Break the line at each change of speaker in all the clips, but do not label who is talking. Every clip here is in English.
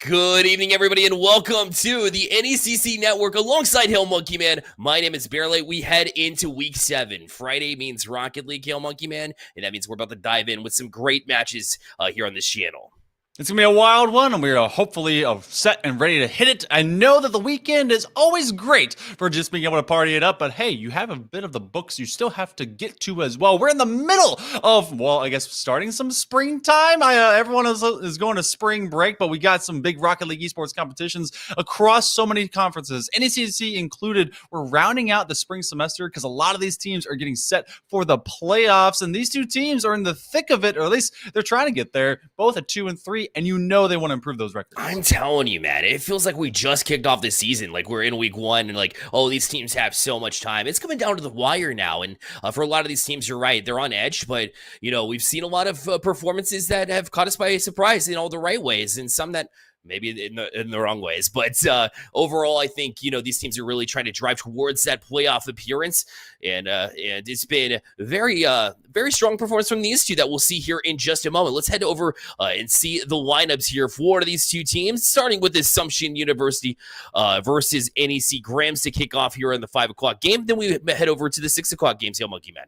Good evening, everybody, and welcome to the NECC Network alongside Hail Monkey Man. My name is Barely. We head into Week 7. Friday means Rocket League, Hail Monkey Man, and that means we're about to dive in with some great matches here on this channel.
It's going to be a wild one, and we're hopefully set and ready to hit it. I know that the weekend is always great for just being able to party it up, but hey, you have a bit of the books you still have to get to as well. We're in the middle of, well, I guess starting some springtime. Everyone is going to spring break, but we got some big Rocket League esports competitions across so many conferences, NECC included. We're rounding out the spring semester because a lot of these teams are getting set for the playoffs, and these two teams are in the thick of it, or at least they're trying to get there, both at 2 and 3. And you know they want to improve those records.
I'm telling you, man, it feels like we just kicked off this season. Like we're in Week 1 and like, oh, these teams have so much time. It's coming down to the wire now. And for a lot of these teams, you're right. They're on edge. But, you know, we've seen a lot of performances that have caught us by surprise in all the right ways and some that maybe in the wrong ways. But overall, I think, you know, these teams are really trying to drive towards that playoff appearance. And it's been very strong performance from these two that we'll see here in just a moment. Let's head over and see the lineups here for these two teams, starting with Assumption University versus NEC Grams to kick off here in the 5 o'clock game. Then we head over to the 6 o'clock games, Hail Monkey Man.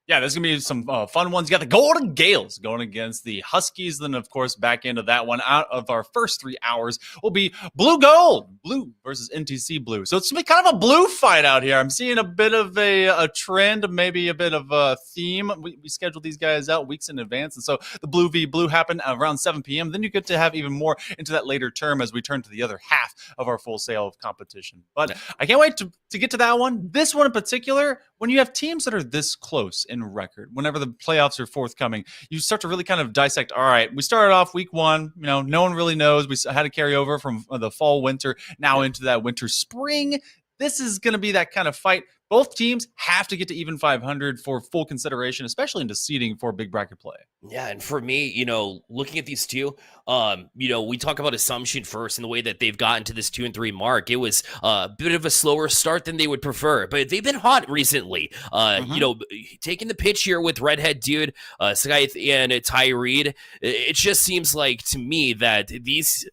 Yeah, there's going to be some fun ones. You got the Golden Gales going against the Huskies. Then, of course, back into that one, out of our first 3 hours, will be Blue Gold, Blue versus NTC Blue. So it's going to be kind of a blue fight out here. I'm seeing a bit of a trend, maybe a bit of a theme. We scheduled these guys out weeks in advance. And so the Blue v. Blue happened around 7 p.m. Then you get to have even more into that later term as we turn to the other half of our full sale of competition. But I can't wait to get to that one. This one in particular, when you have teams that are this close in record, whenever the playoffs are forthcoming, you start to really kind of dissect, all right, we started off Week 1, you know, no one really knows. We had to carry over from the fall, winter, now into that winter, spring. This is going to be that kind of fight. Both teams have to get to even 500 for full consideration, especially into seeding for big bracket play.
Yeah, and for me, you know, looking at these two, you know, we talk about Assumption first and the way that they've gotten to this 2 and 3 mark. It was a bit of a slower start than they would prefer, but they've been hot recently. You know, taking the pitch here with Redhead Dude, Scythe, and Ty Reed, it just seems like to me that these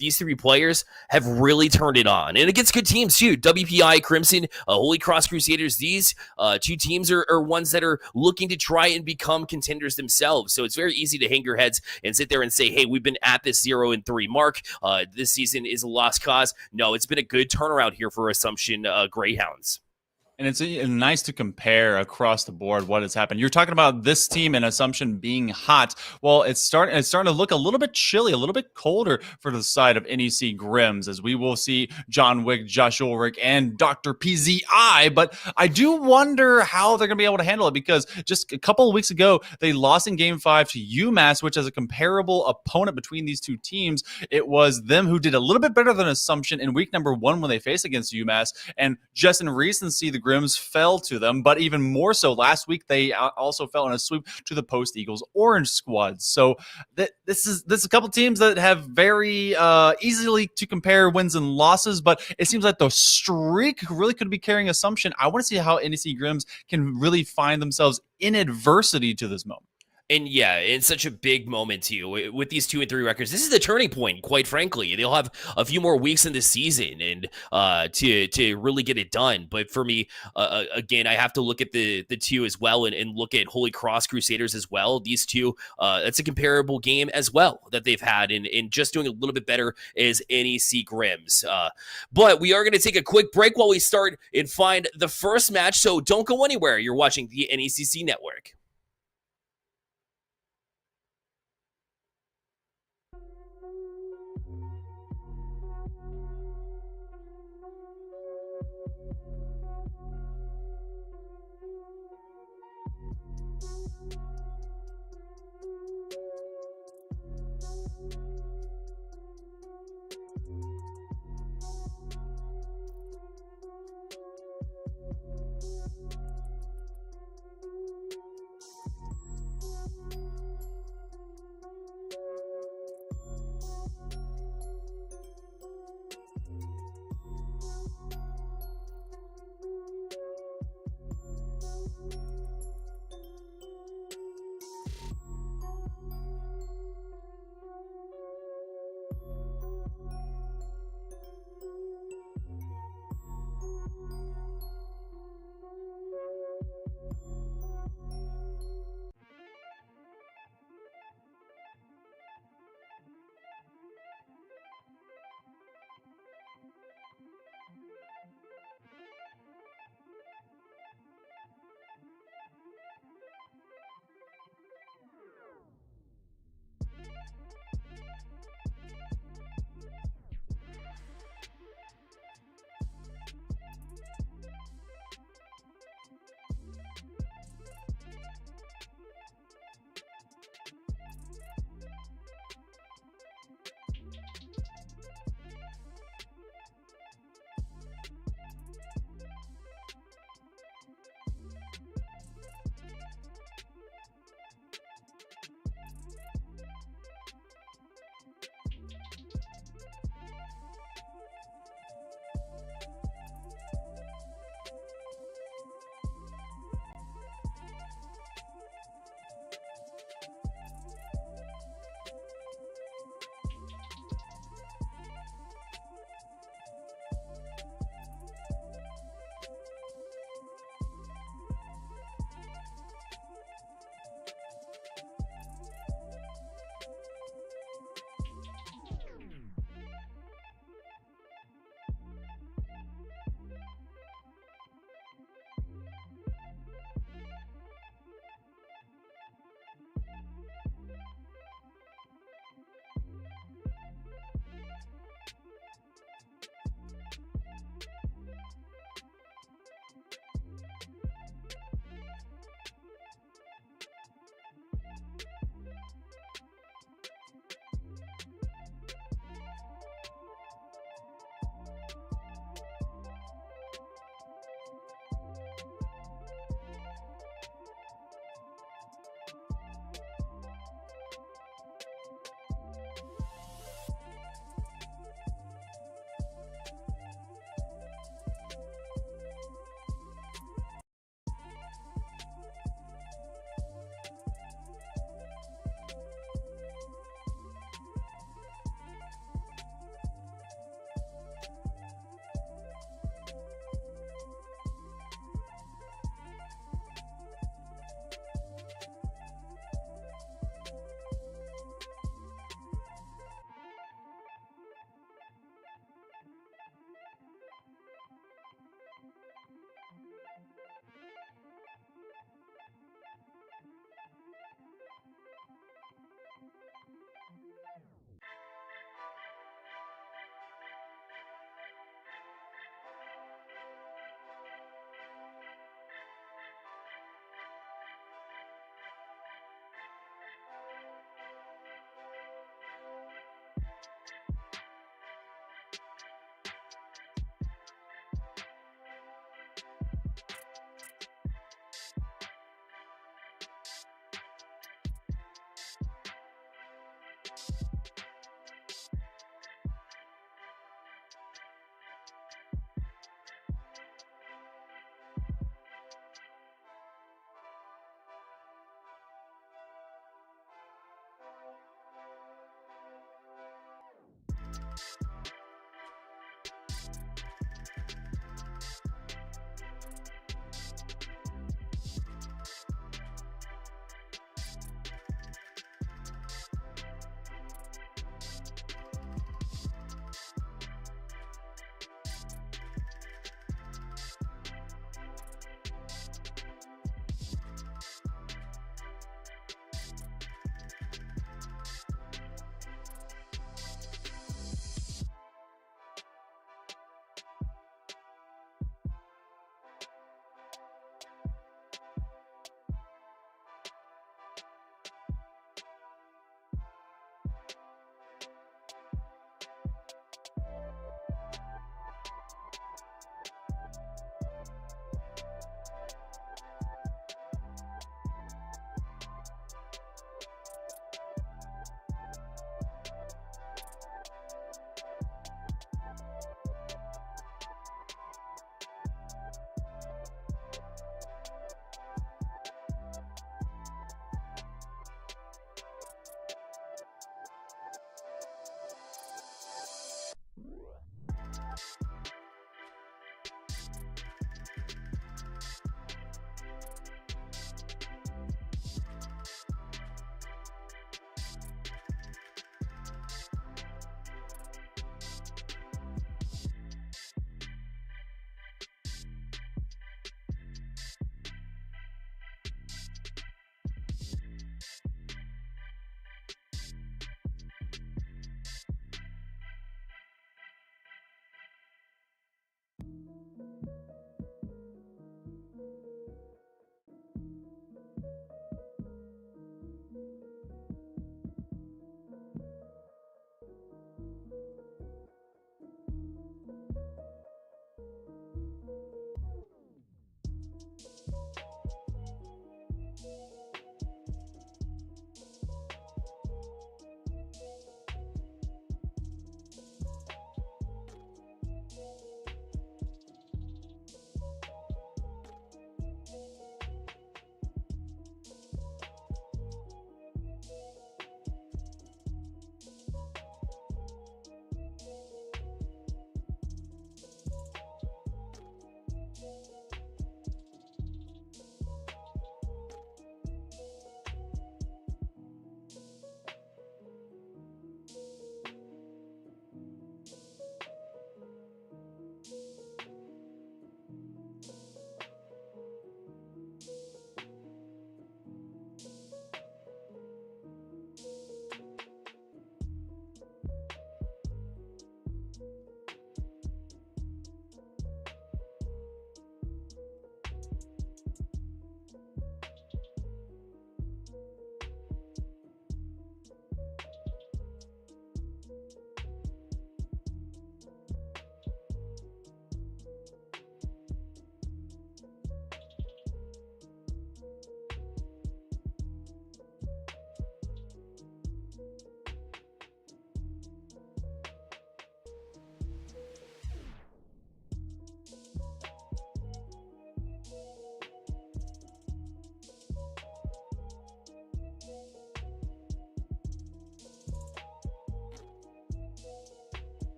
3 players have really turned it on, and against good teams too. WPI, Crimson, Holy Cross Crusaders. These 2 teams are ones that are looking to try and become contenders themselves. So it's very easy to hang your heads and sit there and say, hey, we've been at this 0 and 3 mark. This season is a lost cause. No, it's been a good turnaround here for Assumption Greyhounds.
And it's nice to compare across the board what has happened. You're talking about this team and Assumption being hot. Well, it's starting to look a little bit chilly, a little bit colder for the side of NEC Grims, as we will see John Wick, Josh Ulrich, and Dr. PZI. But I do wonder how they're going to be able to handle it, because just a couple of weeks ago, they lost in Game 5 to UMass, which is a comparable opponent between these two teams. It was them who did a little bit better than Assumption in week number 1 when they faced against UMass. And just in recency, the Grims fell to them, but even more so last week, they also fell in a sweep to the Post Eagles Orange squad. So this is a couple teams that have very easily to compare wins and losses, but it seems like the streak really could be carrying Assumption. I want to see how NEC Grims can really find themselves in adversity to this moment.
And yeah, it's such a big moment too with these 2-3 records. This is the turning point, quite frankly. They'll have a few more weeks in the season and to really get it done. But for me, again, I have to look at the two as well and look at Holy Cross Crusaders as well. These two, that's a comparable game as well that they've had, and just doing a little bit better as NEC Grims. But we are going to take a quick break while we start and find the first match. So don't go anywhere. You're watching the NECC Network.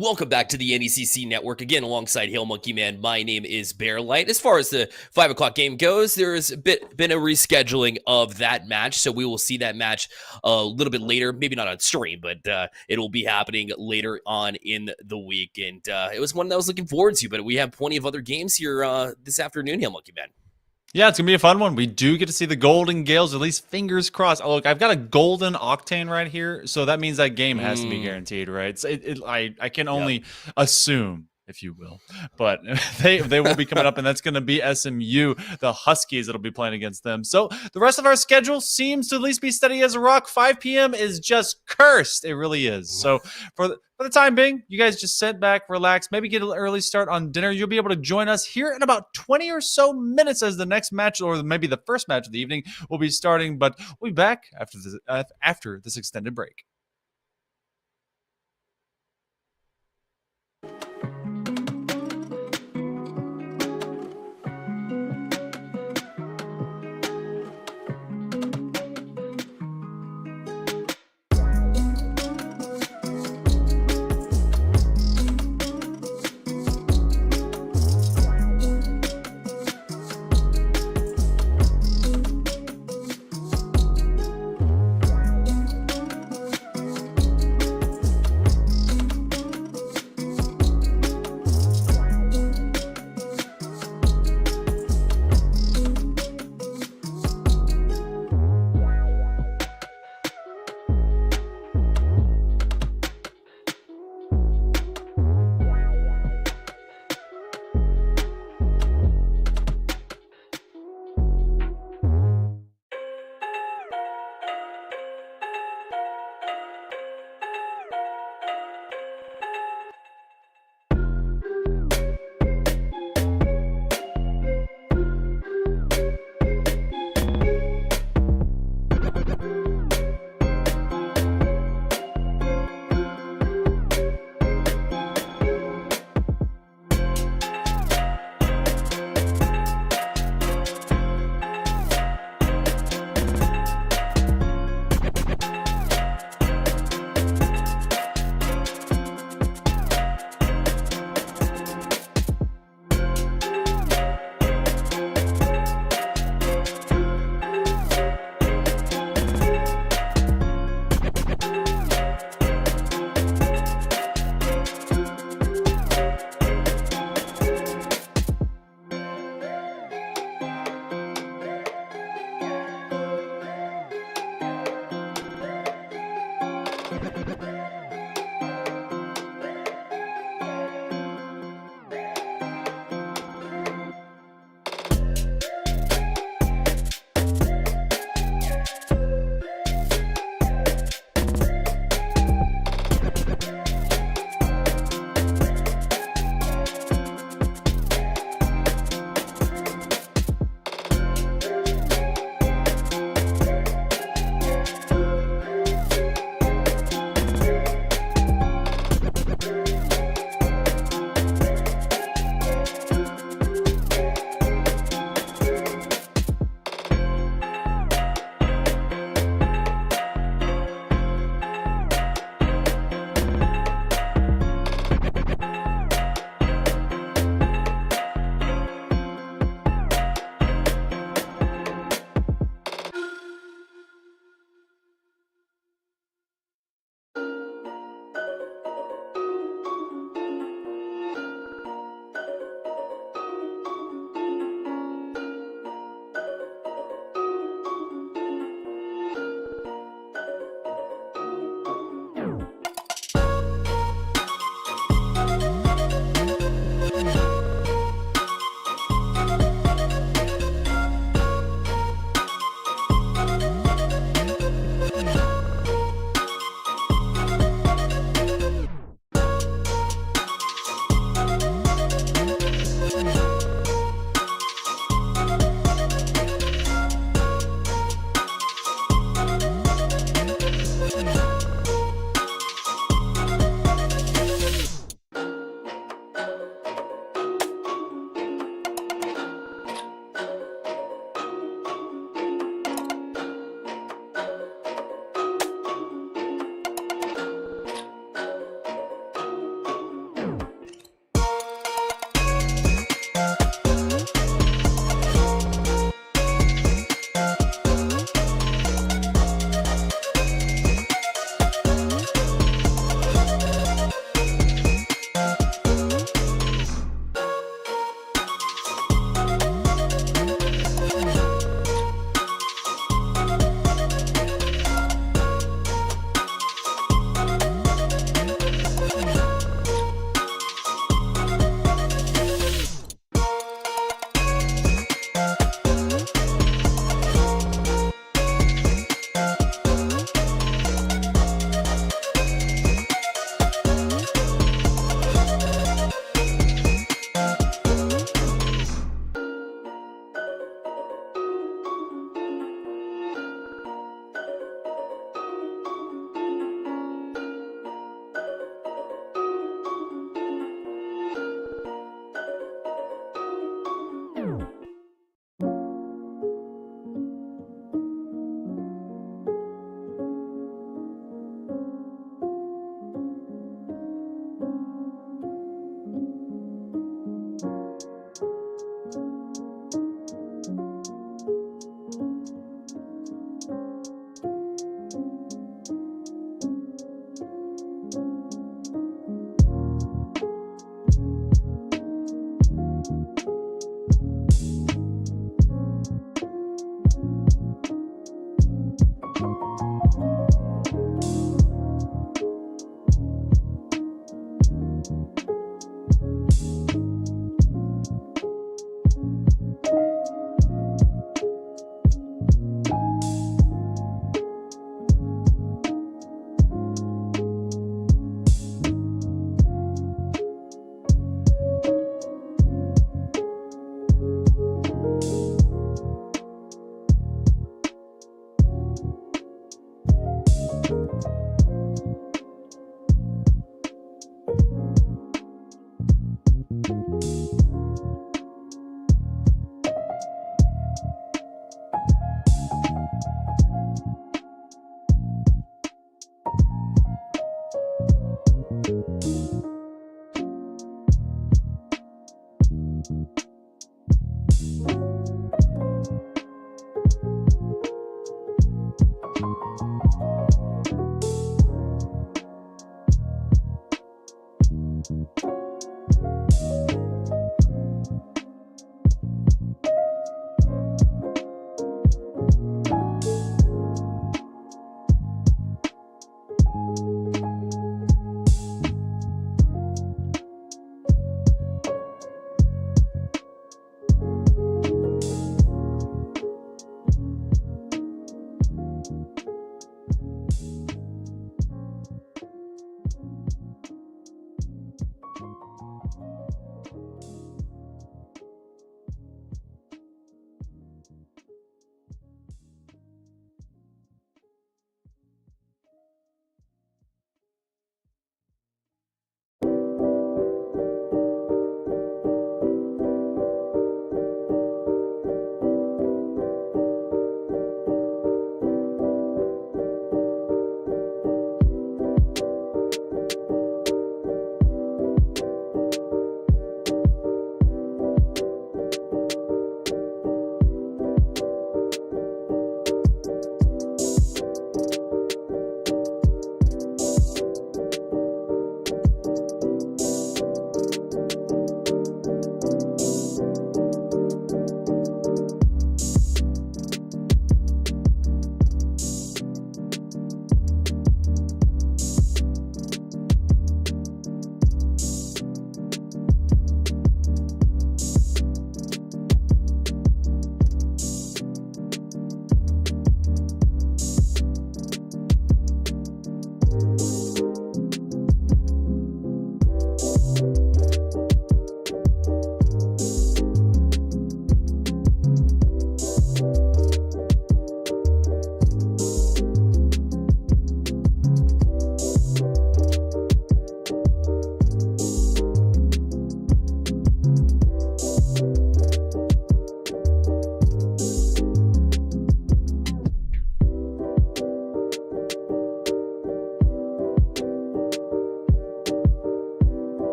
Welcome back to the NECC network again, alongside Hail Monkey Man. My name is Bear Light. As far as the 5 o'clock game goes, there's been a rescheduling of that match, so we will see that match a little bit later. Maybe not on stream, but it will be happening later on in the week. And it was one that I was looking forward to, but we have plenty of other games here this afternoon, Hail Monkey Man.
Yeah, it's going to be a fun one. We do get to see the Golden Gales, at least fingers crossed. Oh, look, I've got a golden octane right here, so that means that game has to be guaranteed, right? So I can only assume, if you will. But they will be coming up, and that's going to be SMU, the Huskies, that'll be playing against them. So the rest of our schedule seems to at least be steady as a rock. 5 p.m. is just cursed. It really is. So for the time being, you guys just sit back, relax, maybe get an early start on dinner. You'll be able to join us here in about 20 or so minutes as the next match, or maybe the first match of the evening, will be starting. But we'll be back after this extended break.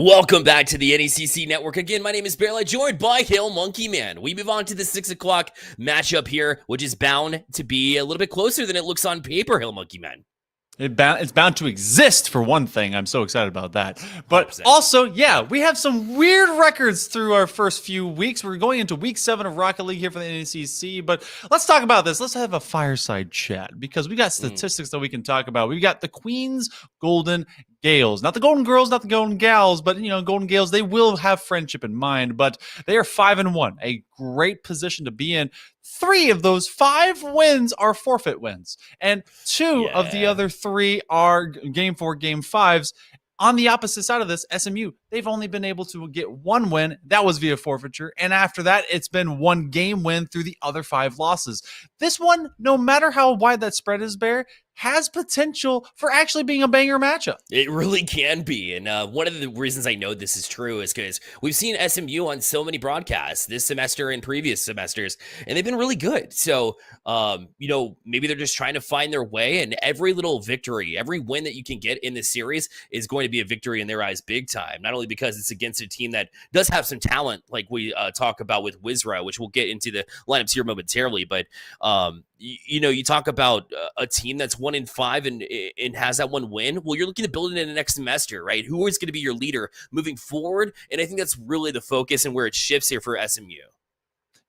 Welcome back to the NECC Network. Again, my name is Bearlight, joined by Hail Monkey Man. We move on to the 6 o'clock matchup here, which is bound to be a little bit closer than it looks on paper, Hail Monkey Man.
It's bound to exist, for one thing. I'm so excited about that. But
100%.
also, yeah, we have some weird records through our first few weeks. We're going into week 7 of Rocket League here for the NECC. But let's talk about this. Let's have a fireside chat because we got statistics that we can talk about. We've got the Queen's Golden Gales. Not the Golden Girls, not the Golden Gals, but, Golden Gales, they will have friendship in mind. But they are 5-1, a great position to be in. 3 of those 5 wins are forfeit wins, and 2 of the other 3 are Game 4, Game 5s. On the opposite side of this, SMU, they've only been able to get 1 win. That was via forfeiture. And after that, it's been 1 game win through the other 5 losses. This one, no matter how wide that spread is, Bear, has potential for actually being a banger matchup.
It really can be. And one of the reasons I know this is true is because we've seen SMU on so many broadcasts this semester and previous semesters, and they've been really good. So, maybe they're just trying to find their way, and every little victory, every win that you can get in this series is going to be a victory in their eyes big time. Not only because it's against a team that does have some talent, like we talk about with Wizra, which we'll get into the lineups here momentarily, but you talk about a team that's 1-5 and has that 1 win. Well, you're looking to build it in the next semester, right? Who is going to be your leader moving forward? And I think that's really the focus and where it shifts here for SMU.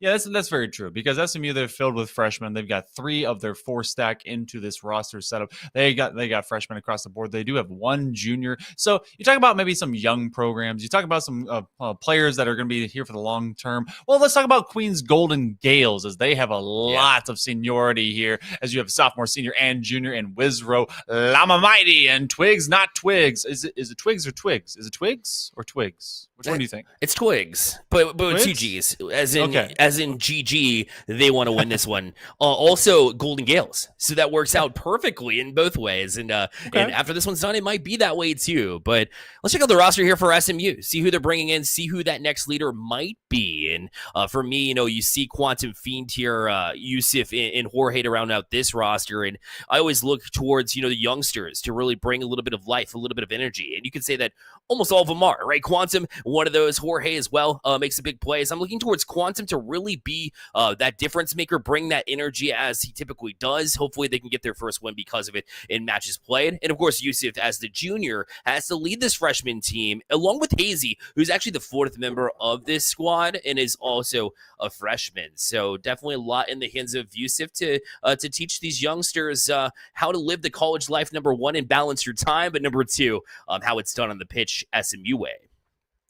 Yeah, that's very true because SMU, they're filled with freshmen. They've got 3 of their 4 stack into this roster setup. They got freshmen across the board. They do have 1 junior. So you talk about maybe some young programs. You talk about some players that are going to be here for the long term. Well, let's talk about Queen's Golden Gales as they have a lot of seniority here as you have sophomore, senior, and junior, and Wizro, Llama Mighty, and Twigs, not Twigs. Is it Twigs or Twigs? Is it Twigs or Twigs? Which one do you think?
It's Twigs, but with 2 G's, as in GG, they want to win this one. Also, Golden Gales, so that works out perfectly in both ways. And after this one's done, it might be that way too. But let's check out the roster here for SMU, see who they're bringing in, see who that next leader might be. And for me, you see Quantum Fiend here, Yusuf and Jorge to round out this roster. And I always look towards the youngsters to really bring a little bit of life, a little bit of energy. And you can say that almost all of them are, right? Quantum, one of those. Jorge as well makes a big plays. I'm looking towards Quantum to really be that difference maker, bring that energy as he typically does. Hopefully they can get their first win because of it in matches played. And of course, Yusuf, as the junior, has to lead this freshman team along with Hazy, who's actually the 4th member of this squad and is also a freshman. So definitely a lot in the hands of Yusuf to teach these youngsters how to live the college life, number 1, and balance your time, but number 2, how it's done on the pitch SMU way.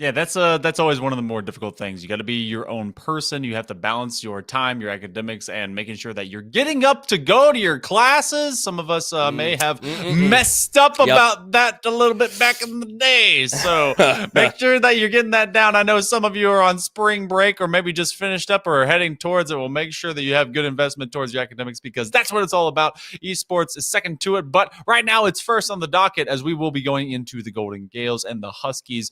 Yeah, that's always one of the more difficult things. You got to be your own person. You have to balance your time, your academics, and making sure that you're getting up to go to your classes. Some of us may have messed up about that a little bit back in the day. So make sure that you're getting that down. I know some of you are on spring break or maybe just finished up or are heading towards it. We'll make sure that you have good investment towards your academics because that's what it's all about. Esports is second to it, but right now it's first on the docket as we will be going into the Golden Gales and the Huskies.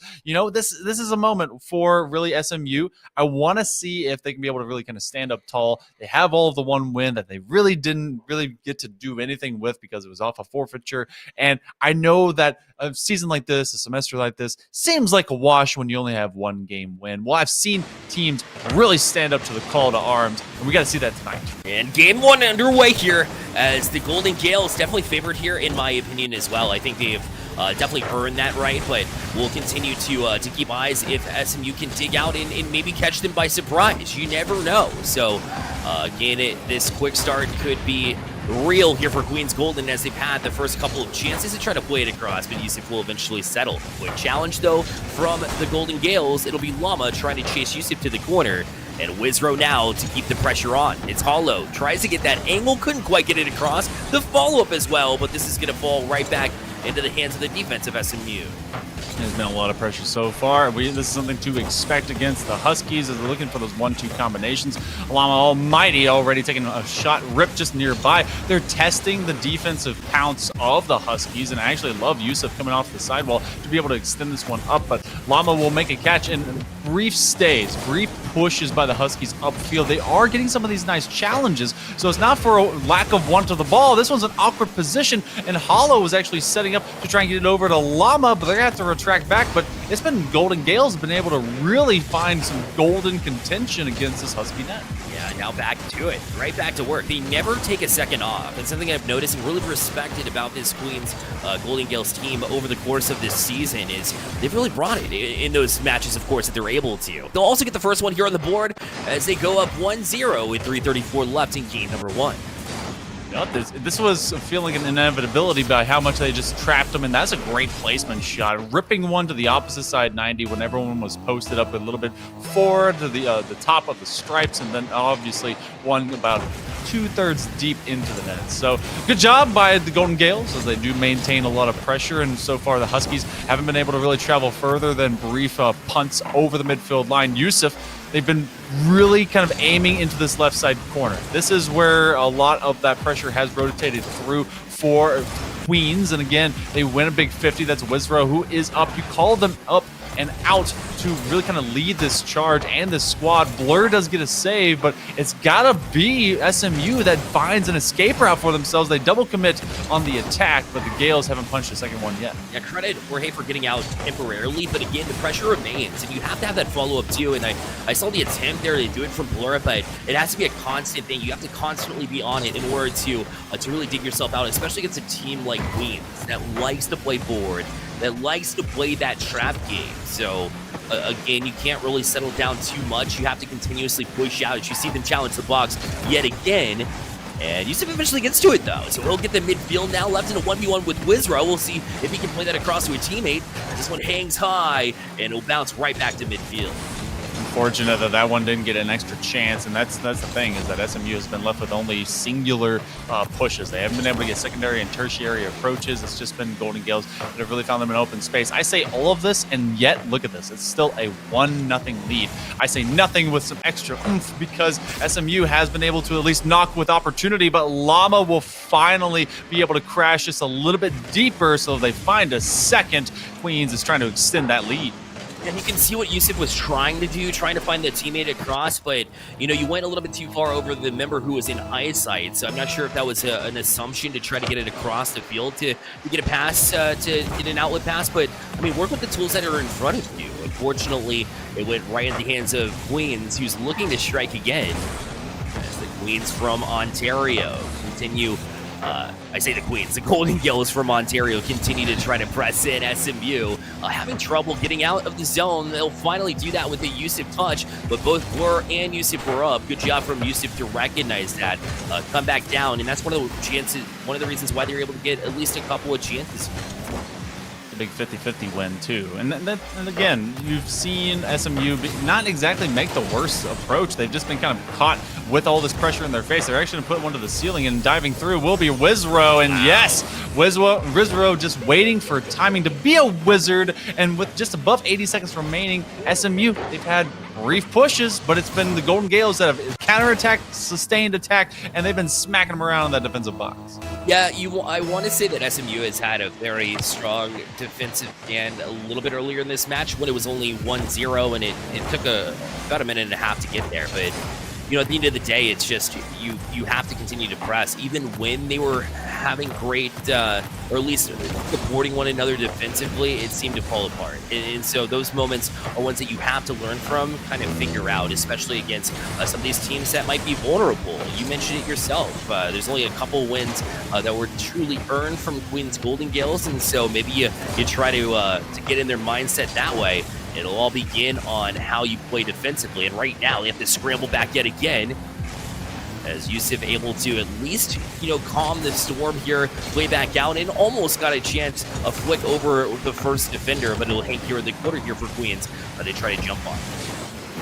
This is a moment for really SMU. I want to see if they can be able to really kind of stand up tall. They have all of the 1 win that they really didn't get to do anything with because it was off a forfeiture. And I know that a season like this, a semester like this, seems like a wash when you only have 1 game win. Well, I've seen teams really stand up to the call to arms, and we got to see that tonight. And
game 1 underway here as the Golden Gales definitely favored here, in my opinion, as well. I think they've definitely earned that right, but we'll continue to keep eyes if SMU can dig out and maybe catch them by surprise. You never know. So, again, this quick start could be real here for Queens Golden as they've had the first couple of chances to try to play it across, but Yusuf will eventually settle. Quick challenge, though, from the Golden Gales. It'll be Llama trying to chase Yusuf to the corner. And Wizro now to keep the pressure on. It's Hollow. Tries to get that angle. Couldn't quite get it across. The follow-up as well, but this is going to fall right back into the hands of the defense of SMU.
There's been a lot of pressure so far. This is something to expect against the Huskies as they're looking for those 1-2 combinations. Llama Almighty already taking a shot ripped just nearby. They're testing the defensive pounce of the Huskies, and I actually love Yusuf coming off the sidewall to be able to extend this one up, but Llama will make a catch in brief stays, brief pushes by the Huskies upfield. They are getting some of these nice challenges, so it's not for a lack of want of the ball. This one's an awkward position, and Hollow was actually setting up to try and get it over to Llama, but they're going to have to retract back. But it's been Golden Gales have been able to really find some golden contention against this Husky net.
Yeah, now back to it. Right back to work. They never take a second off. And something I've noticed and really respected about this Queens Golden Gales team over the course of this season is they've really brought it in those matches, of course, that they're able to. They'll also get the first one here on the board as they go up 1-0 with 3:34 left in game number 1.
Yep, this was feeling an inevitability by how much they just trapped them, and that's a great placement shot. Ripping one to the opposite side 90 when everyone was posted up a little bit forward to the top of the stripes, and then obviously one about 2/3 deep into the net. So good job by the Golden Gales as they do maintain a lot of pressure, and so far the Huskies haven't been able to really travel further than brief punts over the midfield line. Yusuf, they've been really kind of aiming into this left side corner. This is where a lot of that pressure has rotated through for Queens. And again, they win a big 50. That's Wizrow who is up. You call them up and out to really kind of lead this charge and this squad. Blur does get a save, but it's gotta be SMU that finds an escape route for themselves. They double commit on the attack, but the Gales haven't punched the second one yet.
Yeah, credit Jorge for getting out temporarily, but again, the pressure remains, and you have to have that follow-up too. And I saw the attempt there to do it from Blur, but it has to be a constant thing. You have to constantly be on it in order to really dig yourself out, especially against a team like Queens that likes to play forward, that likes to play that trap game. So again, you can't really settle down too much. You have to continuously push out as you see them challenge the box yet again. And Yusuf eventually gets to it though. So he'll get the midfield now left in a 1v1 with Wizrow. We'll see if he can play that across to a teammate. This one hangs high and it'll bounce right back to midfield.
Unfortunate that that one didn't get an extra chance, and that's the thing, is that SMU has been left with only singular pushes. They haven't been able to get secondary and tertiary approaches. It's just been Golden Gales that have really found them in open space. I say all of this, and yet look at this. It's still a 1-0 lead. I say nothing with some extra oomph because SMU has been able to at least knock with opportunity, but Llama will finally be able to crash just a little bit deeper so they find a second. Queens is trying to extend that lead.
And you can see what Yusuf was trying to do, trying to find the teammate across, but, you know, you went a little bit too far over the member who was in eyesight, so I'm not sure if that was an assumption to try to get it across the field to get a pass, to get an outlet pass, but, I mean, work with the tools that are in front of you. Unfortunately, it went right in the hands of Queens, who's looking to strike again, as the Queens from Ontario continue. I say the Queens, the Golden Gales from Ontario continue to try to press in. SMU having trouble getting out of the zone. They'll finally do that with a Yusuf touch, but both Blur and Yusuf were up. Good job from Yusuf to recognize that, come back down, and that's one of the chances, one of the reasons why they're able to get at least a couple of chances.
Big 50-50 win too, and again, you've seen SMU not exactly make the worst approach. They've just been kind of caught with all this pressure in their face. They're actually putting one to the ceiling, and diving through will be Wizrow, and yes, Wizrow just waiting for timing to be a wizard. And with just above 80 seconds remaining, SMU, they've had brief pushes, but it's been the Golden Gales that have counterattacked, sustained attack, and they've been smacking them around in that defensive box.
Yeah, I want to say that SMU has had a very strong defensive stand a little bit earlier in this match when it was only 1-0, and it took about a minute and a half to get there. But, you know, at the end of the day, it's just you have to continue to press. Even when they were having great, or at least supporting one another defensively, it seemed to fall apart. And so those moments are ones that you have to learn from, kind of figure out, especially against some of these teams that might be vulnerable. You mentioned it yourself. There's only a couple wins that were truly earned from Queens Golden Gales, and so maybe you try to get in their mindset that way. It'll all begin on how you play defensively, and right now they have to scramble back yet again, as Yusuf able to at least, you know, calm the storm here, play back out, and almost got a chance, a flick over the first defender, but it'll hang here in the quarter here for Queens, they try to jump on.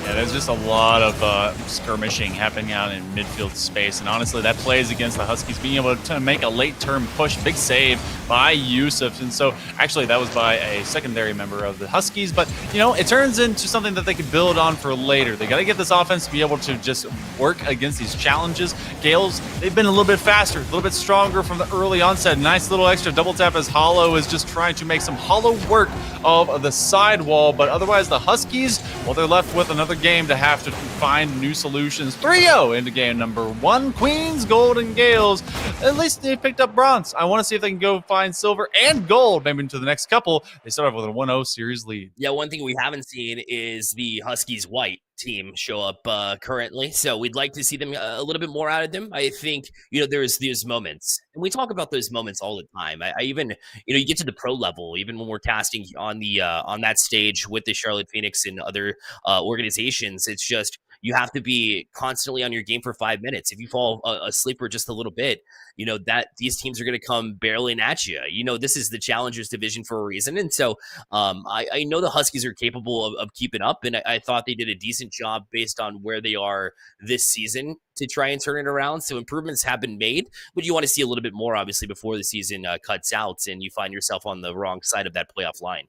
Yeah, there's just a lot of skirmishing happening out in midfield space, and honestly, that plays against the Huskies being able to make a late-term push. Big save by Yusuf, and so actually that was by a secondary member of the Huskies, but, you know, it turns into something that they could build on for later. They got to get this offense to be able to just work against these challenges. Gales, they've been a little bit faster, a little bit stronger from the early onset. Nice little extra double tap as Hollow is just trying to make some hollow work of the sidewall, but otherwise the Huskies, well, they're left with another a game to have to find new solutions. 3-0 into game number 1. Queens, Golden Gales. At least they picked up bronze. I want to see if they can go find silver and gold, maybe into the next couple. They start off with a 1-0 series lead.
Yeah, one thing we haven't seen is the Huskies white team show up currently, so we'd like to see them a little bit more out of them. I think there's these moments, and we talk about those moments all the time. I even you get to the pro level, even when we're casting on the on that stage with the Charlotte Phoenix and other organizations. It's just you have to be constantly on your game for 5 minutes. If you fall asleep for just a little bit, that these teams are going to come barreling at you. This is the Challengers division for a reason, and so I know the Huskies are capable of keeping up, and I thought they did a decent job based on where they are this season to try and turn it around. So improvements have been made, but you want to see a little bit more, obviously, before the season cuts out and you find yourself on the wrong side of that playoff line.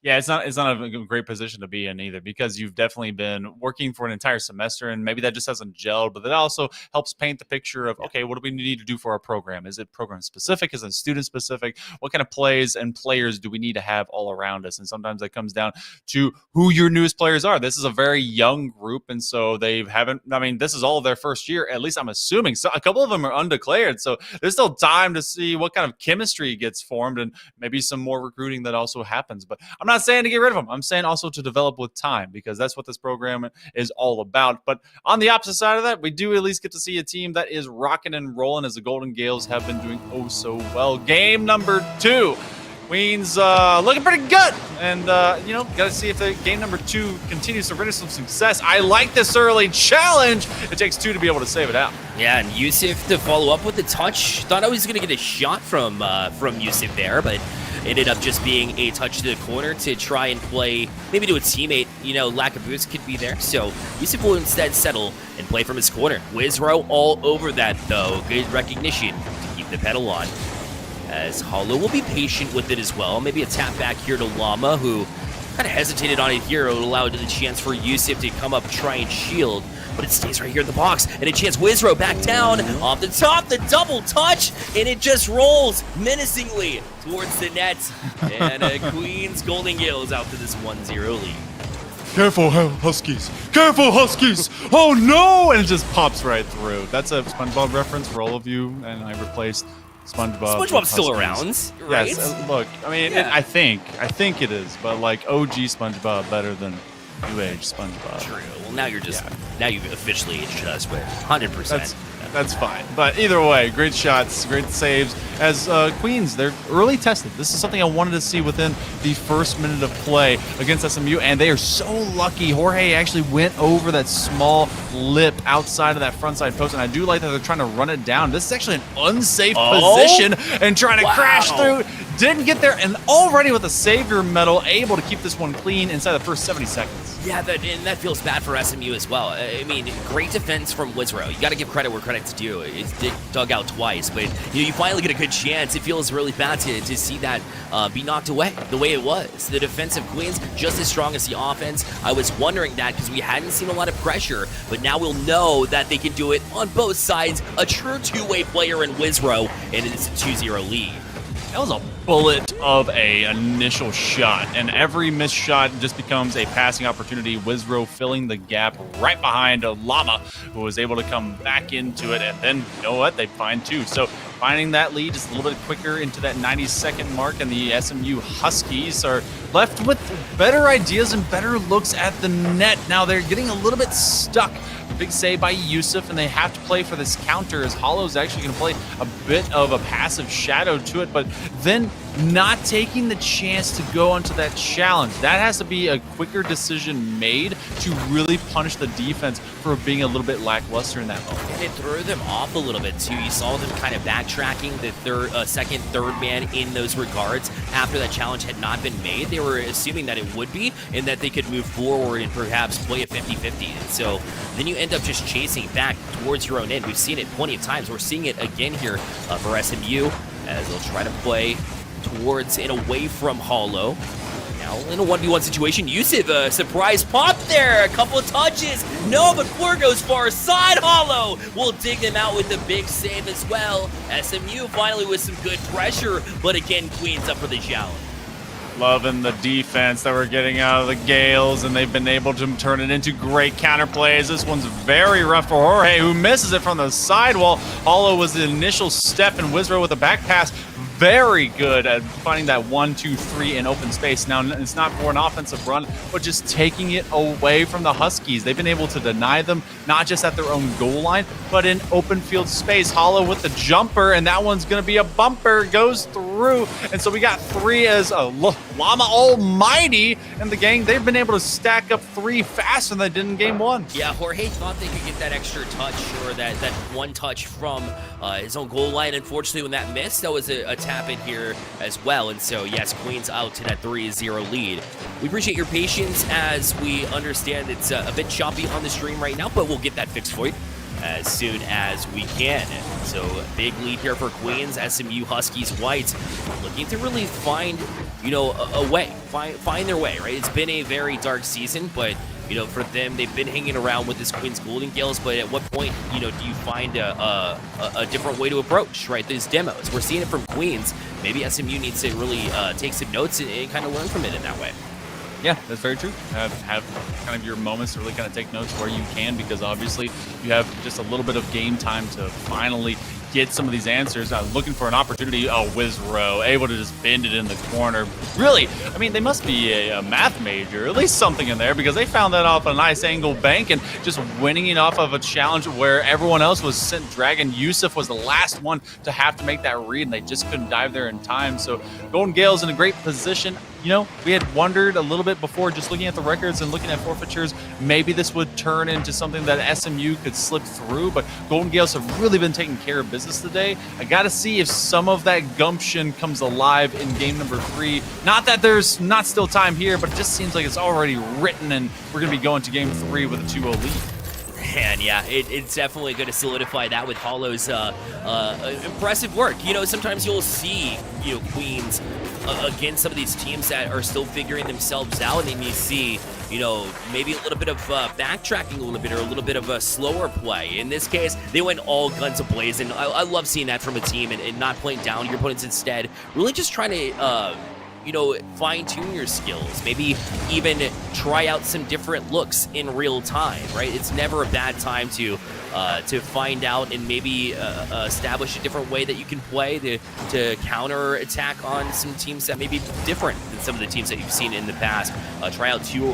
Yeah, it's not a great position to be in either, because you've definitely been working for an entire semester, and maybe that just hasn't gelled, but that also helps paint the picture of, okay, what do we need to do for our program? Is it program specific? Is it student specific? What kind of plays and players do we need to have all around us? And sometimes that comes down to who your newest players are. This is a very young group, and so this is all of their first year, at least I'm assuming. So a couple of them are undeclared, so there's still time to see what kind of chemistry gets formed and maybe some more recruiting that also happens. But I'm not saying to get rid of them. I'm saying also to develop with time, because that's what this program is all about. But on the opposite side of that, we do at least get to see a team that is rocking and rolling, as the Golden Gales have been doing oh so well. Game number 2. Queens looking pretty good. And, got to see if the game number 2 continues to bring us some success. I like this early challenge. It takes 2 to be able to save it out.
Yeah, and Yusuf to follow up with the touch. Thought I was going to get a shot from Yusuf there, but ended up just being a touch to the corner to try and play maybe to a teammate. Lack of boost could be there. So Yusuf will instead settle and play from his corner. Wizrow all over that, though. Good recognition to keep the pedal on. As Hollow will be patient with it as well. Maybe a tap back here to Llama, who kind of hesitated on it here. It allowed the chance for Yusuf to come up, try and shield. But it stays right here in the box, and a chance Wizrow back down off the top, the double touch, and it just rolls menacingly towards the net. And Queens Golden Gales out to this 1-0 lead.
Careful, Huskies. Careful, Huskies. Oh, no. And it just pops right through. That's a SpongeBob reference for all of you, and I replaced SpongeBob.
SpongeBob's still around, right?
Yes, look, I mean, yeah. I think it is, but like OG SpongeBob better than New Age SpongeBob.
True. Well, now you've officially aged us with 100%.
That's fine. But either way, great shots, great saves. As Queens, they're early tested. This is something I wanted to see within the first minute of play against SMU, and they are so lucky. Jorge actually went over that small lip outside of that front side post, and I do like that they're trying to run it down. This is actually an unsafe position and trying to crash through. Didn't get there, and already with a Savior medal, able to keep this one clean inside the first 70 seconds.
Yeah, that feels bad for SMU as well. I mean, great defense from Wizrow. You got to give credit where credit's due. It's dug out twice, but you finally get a good chance. It feels really bad to see that be knocked away the way it was. The defensive Queens just as strong as the offense. I was wondering that because we hadn't seen a lot of pressure, but now we'll know that they can do it on both sides. A true two-way player in Wizrow, and it's a 2-0 lead.
That was a bullet of a initial shot, and every missed shot just becomes a passing opportunity. Wizrow filling the gap right behind Llama, who was able to come back into it, and then, you know what, they find 2. So finding that lead just a little bit quicker into that 90-second mark, and the SMU Huskies are left with better ideas and better looks at the net. Now they're getting a little bit stuck. Big save by Yusuf, and they have to play for this counter, as Hollow's actually going to play a bit of a passive shadow to it, but then not taking the chance to go onto that challenge. That has to be a quicker decision made to really punish the defense for being a little bit lackluster in that moment.
And it threw them off a little bit too. You saw them kind of backtracking the second, third man in those regards after that challenge had not been made. They were assuming that it would be and that they could move forward and perhaps play a 50-50. And so then you end up just chasing back towards your own end. We've seen it plenty of times. We're seeing it again here for SMU as they'll try to play towards and away from Hollow. Now in a 1v1 situation, Yusuf, a surprise pop there, a couple of touches. No, but Fleur goes far side. Hollow will dig them out with a big save as well. SMU finally with some good pressure, but again, Queens up for the challenge.
Loving the defense that we're getting out of the Gales, and they've been able to turn it into great counter plays. This one's very rough for Jorge, who misses it from the sidewall. Hollow was the initial step, and Wizro with a back pass. Very good at finding that 1, 2, 3 in open space. Now, it's not for an offensive run, but just taking it away from the Huskies. They've been able to deny them, not just at their own goal line, but in open field space. Hollow with the jumper, and that one's going to be a bumper, goes through. And so we got 3 as a Llama Almighty and the gang. They've been able to stack up 3 faster than they did in game 1.
Yeah, Jorge thought they could get that extra touch or that one touch from his own goal line. Unfortunately, when that missed, that was a tap in here as well. And so, yes, Queens out to that 3-0 lead. We appreciate your patience as we understand it's a bit choppy on the stream right now, but we'll get that fixed for you as soon as we can. So, big lead here for Queens. SMU Huskies Whites looking to really find, a way, find their way, right? It's been a very dark season, but for them, they've been hanging around with this Queens Golden Gales, but at what point, do you find a different way to approach, right, these demos? We're seeing it from Queens. Maybe SMU needs to really take some notes and kind of learn from it in that way.
Yeah, that's very true. Have kind of your moments to really kind of take notes where you can, because obviously you have just a little bit of game time to finally get some of these answers. Looking for an opportunity. Oh, Wizro, able to just bend it in the corner. Really, I mean, they must be a math major, at least something in there, because they found that off a nice angle bank and just winning it off of a challenge where everyone else was sent dragging. Yusuf was the last one to have to make that read, and they just couldn't dive there in time. So Golden Gales in a great position. We had wondered a little bit before, just looking at the records and looking at forfeitures, maybe this would turn into something that SMU could slip through, but Golden Gales have really been taking care of business today. I got to see if some of that gumption comes alive in game number 3. Not that there's not still time here, but it just seems like it's already written, and we're going to be going to game 3 with a 2-0 lead.
And yeah, it's definitely going to solidify that with Hollow's impressive work. Sometimes you'll see, Queens against some of these teams that are still figuring themselves out, and you see, maybe a little bit of backtracking a little bit or a little bit of a slower play. In this case, they went all guns a-blazing. I love seeing that from a team and not playing down your opponents, instead really just trying to fine-tune your skills, maybe even try out some different looks in real time, right? It's never a bad time to find out and maybe establish a different way that you can play to counter attack on some teams that may be different than some of the teams that you've seen in the past. Try out two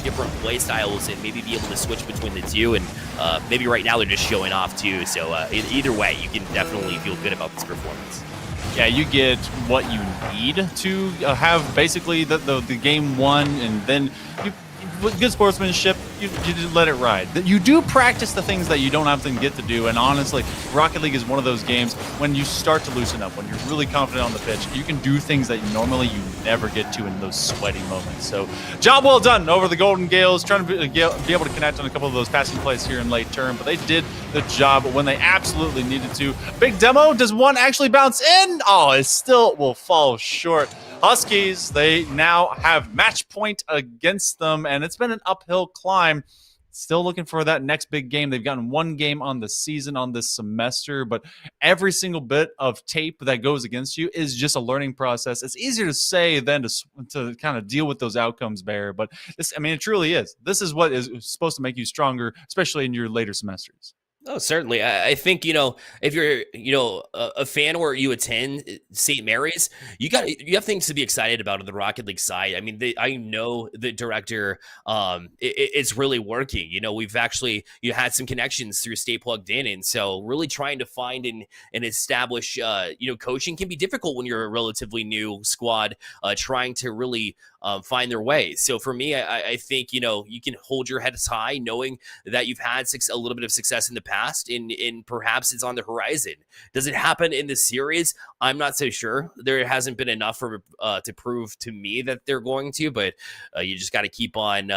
different play styles and maybe be able to switch between the two, and maybe right now they're just showing off too. So either way, you can definitely feel good about this performance.
Yeah, you get what you need to have basically the game won, and then with good sportsmanship, you just let it ride. You do practice the things that you don't often get to do, and honestly, Rocket League is one of those games when you start to loosen up, when you're really confident on the pitch, you can do things that normally you never get to in those sweaty moments. So, job well done over the Golden Gales, trying to be able to connect on a couple of those passing plays here in late term, but they did the job when they absolutely needed to. Big demo, does one actually bounce in? Oh, it still will fall short. Huskies, they now have match point against them, and it's been an uphill climb. Still looking for that next big game. They've gotten one game on the season, on this semester, but every single bit of tape that goes against you is just a learning process. It's easier to say than to kind of deal with those outcomes, Bear, but it truly is. This is what is supposed to make you stronger, especially in your later semesters.
Oh, certainly. I think, if you're, a fan or you attend St. Mary's, you have things to be excited about on the Rocket League side. I mean, I know the director, it's really working. We've actually, had some connections through Stay Plugged In. And so really trying to find and establish, coaching can be difficult when you're a relatively new squad, trying to really find their way. So for me, I think, you can hold your heads high knowing that you've had a little bit of success in the past and perhaps it's on the horizon. Does it happen in the series? I'm not so sure. There hasn't been enough to prove to me that they're going to, but you just got to keep on,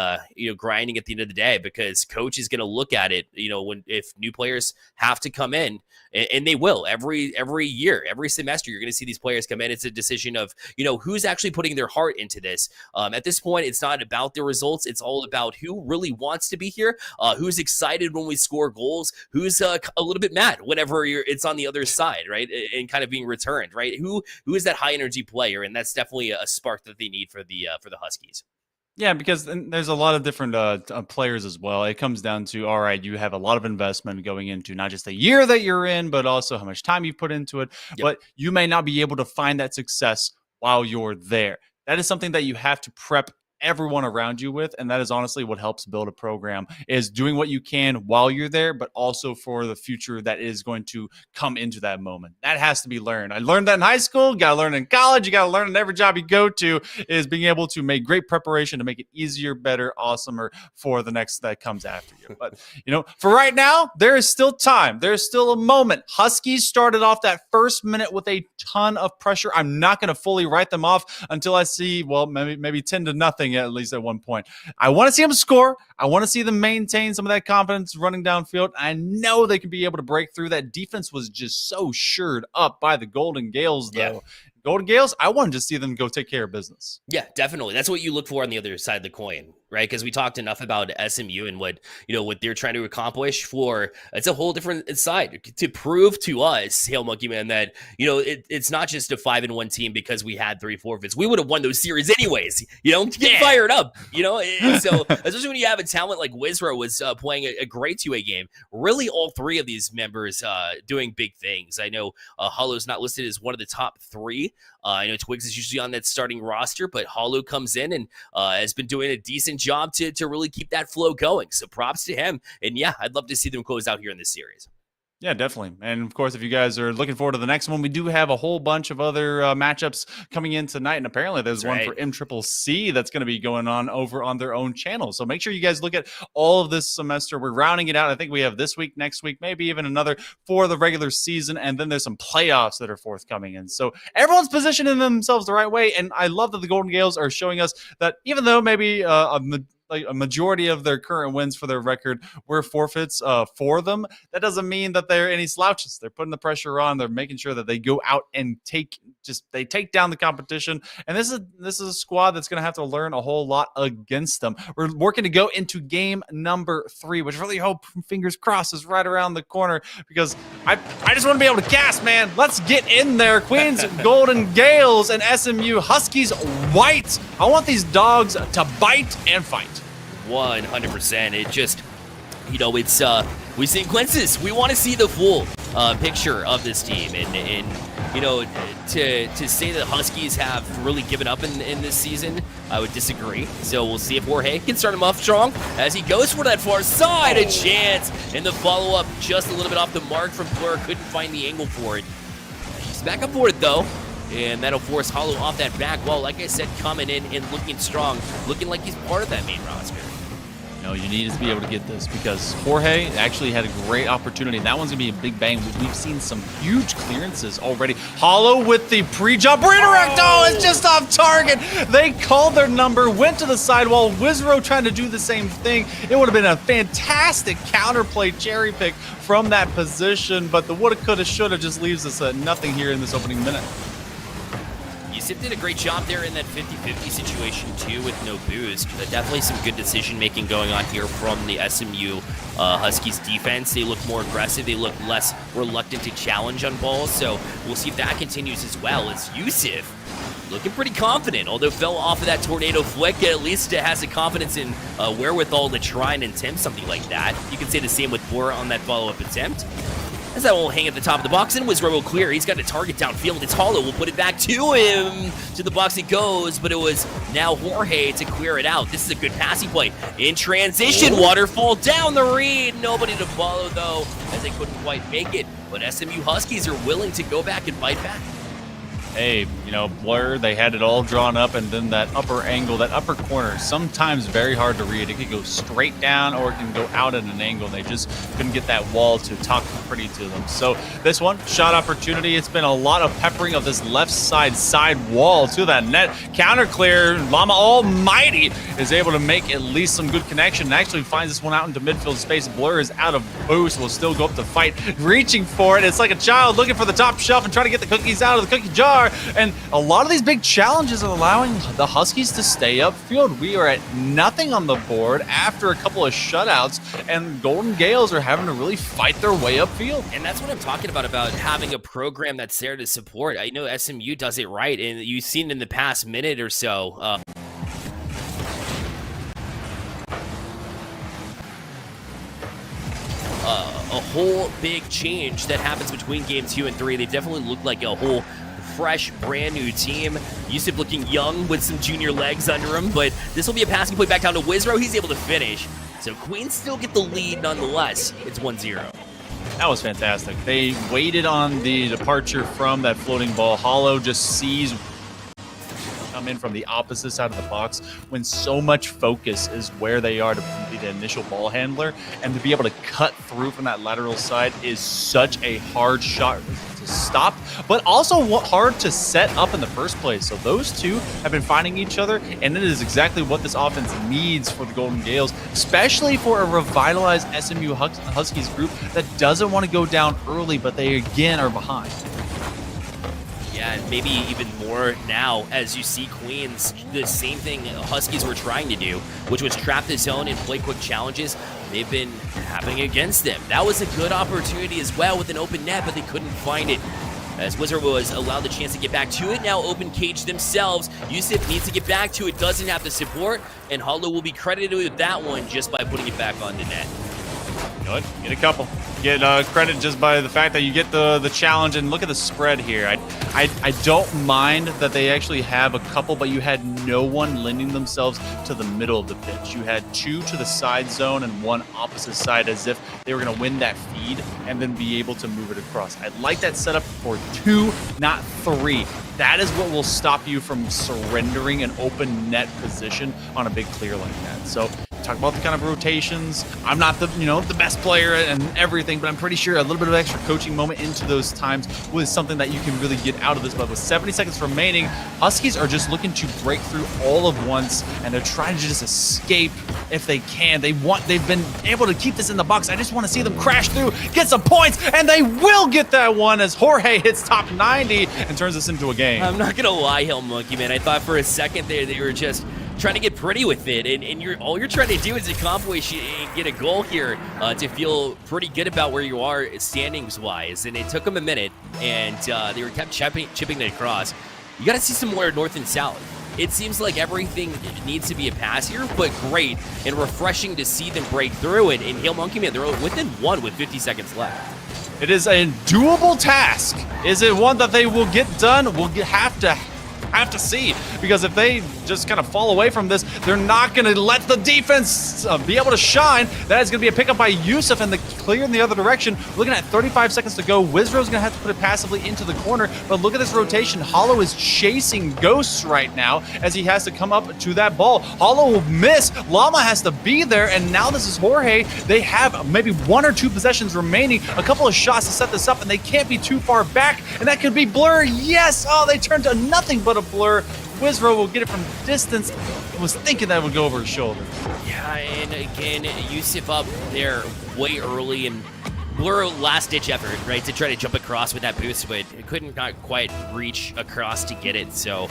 grinding at the end of the day, because coach is going to look at it, if new players have to come in, and they will every year, every semester, you're going to see these players come in. It's a decision of, who's actually putting their heart into this. At this point, it's not about the results. It's all about who really wants to be here, who's excited when we score goals, who's a little bit mad whenever it's on the other side, right, and kind of being returned, right? Who is that high energy player, and that's definitely a spark that they need for the Huskies.
Yeah, because there's a lot of different players as well. It comes down to, all right, you have a lot of investment going into not just the year that you're in, but also how much time you put into it. Yep. But you may not be able to find that success while you're there. That is something that you have to prep everyone around you with, and that is honestly what helps build a program, is doing what you can while you're there, but also for the future that is going to come into that moment. That has to be learned. I learned that in high school, got to learn in college, you got to learn in every job you go to, is being able to make great preparation to make it easier, better, awesomer for the next that comes after you. But for right now, there is still time. There's still a moment. Huskies started off that first minute with a ton of pressure. I'm not going to fully write them off until I see, well, maybe 10-0 at least at one point. I want to see them score. I want to see them maintain some of that confidence running downfield. I know they can be able to break through. That defense was just so shored up by the Golden Gales, though. Yeah. Golden Gales, I wanted to see them go take care of business.
Yeah, definitely. That's what you look for on the other side of the coin, right? Because we talked enough about SMU and what they're trying to accomplish. It's a whole different side to prove to us, Hail Monkey Man, that it's not just a 5-1 team because we had 3 forfeits. We would have won those series anyways. Get fired up. And so especially when you have a talent like Wizrow was playing a great 2A game. Really, all 3 of these members doing big things. I know Hollow's not listed as one of the top 3. I know Twigs is usually on that starting roster, but Hollow comes in and has been doing a decent job to really keep that flow going. So props to him. And yeah, I'd love to see them close out here in this series.
Yeah, definitely. And of course, if you guys are looking forward to the next one, we do have a whole bunch of other matchups coming in tonight. And apparently there's one for NECC that's going to be going on over on their own channel. So make sure you guys look at all of this semester. We're rounding it out. I think we have this week, next week, maybe even another for the regular season. And then there's some playoffs that are forthcoming. And so everyone's positioning themselves the right way. And I love that the Golden Gales are showing us that even though maybe a majority of their current wins for their record were forfeits for them, that doesn't mean that they're any slouches. They're putting the pressure on. They're making sure that they go out and take down the competition. And this is a squad that's going to have to learn a whole lot against them. We're working to go into game number 3, which really hope, fingers crossed, is right around the corner, because I just want to be able to cast, man. Let's get in there. Queens Golden Gales and SMU Huskies White. I want these dogs to bite and fight.
100%. It just, it's we see glimpses. We want to see the full picture of this team, and to say that Huskies have really given up in this season, I would disagree. So we'll see if Jorge can start him off strong as he goes for that far side. A chance, and the follow up just a little bit off the mark from Blur. Couldn't find the angle for it. He's back up for it though. And that'll force Hollow off that back wall. Like I said, coming in and looking strong, looking like he's part of that main roster.
You need to be able to get this, because Jorge actually had a great opportunity, and that one's going to be a big bang. We've seen some huge clearances already. Hollow with the pre-jump redirect. Oh, it's just off target. They called their number, went to the sidewall. Wizrow trying to do the same thing. It would have been a fantastic counterplay cherry pick from that position, but the woulda, coulda, shoulda just leaves us at nothing here in this opening minute.
Yusuf did a great job there in that 50-50 situation, too, with no boost. Definitely some good decision-making going on here from the SMU Huskies defense. They look more aggressive. They look less reluctant to challenge on balls, so we'll see if that continues as well. As Yusuf looking pretty confident, although fell off of that tornado flick. At least it has the confidence and wherewithal to try and attempt something like that. You can say the same with Bora on that follow-up attempt. As that will hang at the top of the box, and Wizrow will clear. He's got a target downfield. It's Hollow. We'll put it back to him. To the box it goes, but it was now Jorge to clear it out. This is a good passing play. In transition, waterfall down the read. Nobody to follow, though, as they couldn't quite make it. But SMU Huskies are willing to go back and fight back.
Hey, Blur, they had it all drawn up, and then that upper angle, that upper corner, sometimes very hard to read. It could go straight down or it can go out at an angle. They just couldn't get that wall to talk pretty to them. So this one, shot opportunity. It's been a lot of peppering of this left side wall to that net. Counter clear. Llama Almighty is able to make at least some good connection and actually finds this one out into midfield space. Blur is out of boost. Will still go up to fight, reaching for it. It's like a child looking for the top shelf and trying to get the cookies out of the cookie jar. are. And a lot of these big challenges are allowing the Huskies to stay upfield. We are at nothing on the board after a couple of shutouts, and Golden Gales are having to really fight their way upfield.
And that's what I'm talking about having a program that's there to support. I know SMU does it right, and you've seen in the past minute or so. A whole big change that happens between game 2 and 3. They definitely look like a whole fresh, brand new team. Yusuf looking young with some junior legs under him, but this will be a passing play back down to Wizrow. He's able to finish. So Queens still get the lead nonetheless. It's 1-0.
That was fantastic. They waited on the departure from that floating ball. Hollow just sees come in from the opposite side of the box when so much focus is where they are to be the initial ball handler, and to be able to cut through from that lateral side is such a hard shot to stop, but also hard to set up in the first place. So those two have been finding each other, and it is exactly what this offense needs for the Golden Gales, especially for a revitalized SMU Huskies group that doesn't want to go down early, but they again are behind.
Yeah, and maybe even more now as you see Queens, the same thing Huskies were trying to do, which was trap the zone and play quick challenges. They've been happening against them. That was a good opportunity as well with an open net, but they couldn't find it. As Wizard was allowed the chance to get back to it, now open cage themselves. Yusuf needs to get back to it, doesn't have the support, and Hollow will be credited with that one just by putting it back on the net.
Good. Get a couple. Get credit just by the fact that you get the challenge, and look at the spread here. I don't mind that they actually have a couple, but you had no one lending themselves to the middle of the pitch. You had two to the side zone and one opposite side, as if they were going to win that feed and then be able to move it across. I like that setup for 2, not 3. That is what will stop you from surrendering an open net position on a big clear like that. So talk about the kind of rotations. I'm not the the best player and everything, but I'm pretty sure a little bit of extra coaching moment into those times was something that you can really get out of this. But with 70 seconds remaining, Huskies are just looking to break through all of once, and they're trying to just escape if they can. They've been able to keep this in the box. I just want to see them crash through, get some points, and they will get that one as Jorge hits top 90 and turns this into a game.
I'm not gonna lie, Hill Monkey, man. I thought for a second there that you were just trying to get pretty with it, and all you're trying to do is accomplish and get a goal here to feel pretty good about where you are standings-wise. And it took them a minute, and they were kept chipping it across. You got to see some more north and south. It seems like everything needs to be a pass here, but great and refreshing to see them break through it. And Hill Monkey, man, they're within one with 50 seconds left.
It is a doable task. Is it one that they will get done? We'll have to see, because if they just kind of fall away from this, they're not going to let the defense be able to shine. That is going to be a pickup by Yusuf, and the clear in the other direction. Looking at 35 seconds to go. Wizrow's going to have to put it passively into the corner, but look at this rotation. Hollow is chasing Ghosts right now as he has to come up to that ball. Hollow will miss. Llama has to be there, and now this is Jorge. They have maybe 1 or 2 possessions remaining, a couple of shots to set this up, and they can't be too far back, and that could be Blur. Yes! Oh, they turned to nothing but a Blur. Wizrow will get it from distance. I was thinking that would go over his shoulder.
Yeah, and again, Yusuf up there way early, and Blur last-ditch effort, right, to try to jump across with that boost, but it couldn't not quite reach across to get it. So,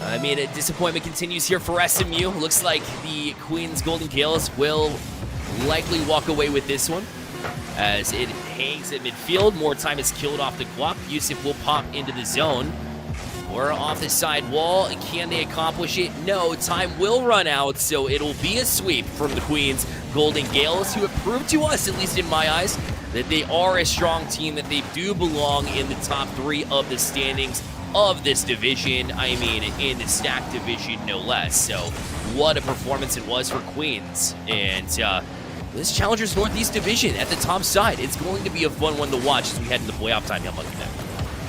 I mean, disappointment continues here for SMU. Looks like the Queens Golden Gales will likely walk away with this one, as it hangs at midfield. More time is killed off the clock. Yusuf will pop into the zone. Or off the side wall. Can they accomplish it? No, time will run out, so it'll be a sweep from the Queens Golden Gales, who have proved to us, at least in my eyes, that they are a strong team, that they do belong in the top 3 of the standings of this division. I mean, in the stacked division, no less. So, what a performance it was for Queens. And this Challengers Northeast division at the top side, it's going to be a fun one to watch as we head into playoff time. I'm looking at.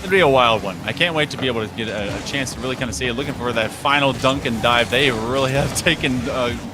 It'll be a wild one. I can't wait to be able to get a chance to really kind of see it. Looking for that final dunk and dive. They really have taken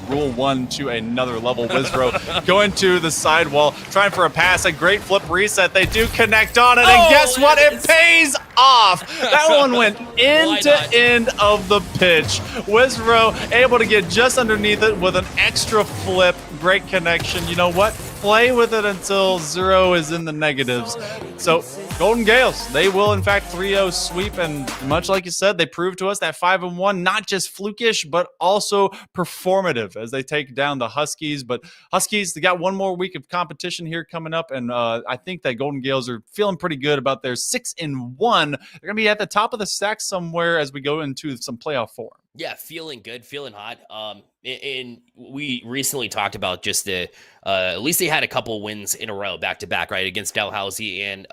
Rule 1 to another level. Wizrow going to the sidewall, trying for a pass. A great flip reset. They do connect on it, and guess what? It pays off. That one went end to end of the pitch. Wizrow able to get just underneath it with an extra flip. Great connection. You know what? play with it until 0 is in the negatives. So Golden Gales, they will in fact 3-0 sweep, and much like you said, they proved to us that 5-1 not just flukish but also performative as they take down the Huskies. But Huskies, they got one more week of competition here coming up, and I think that Golden Gales are feeling pretty good about their 6-1. They're gonna be at the top of the stack somewhere as we go into some playoff form.
Yeah, feeling good, feeling hot. And we recently talked about just the at least they had a couple wins in a row back to back, right, against Dalhousie and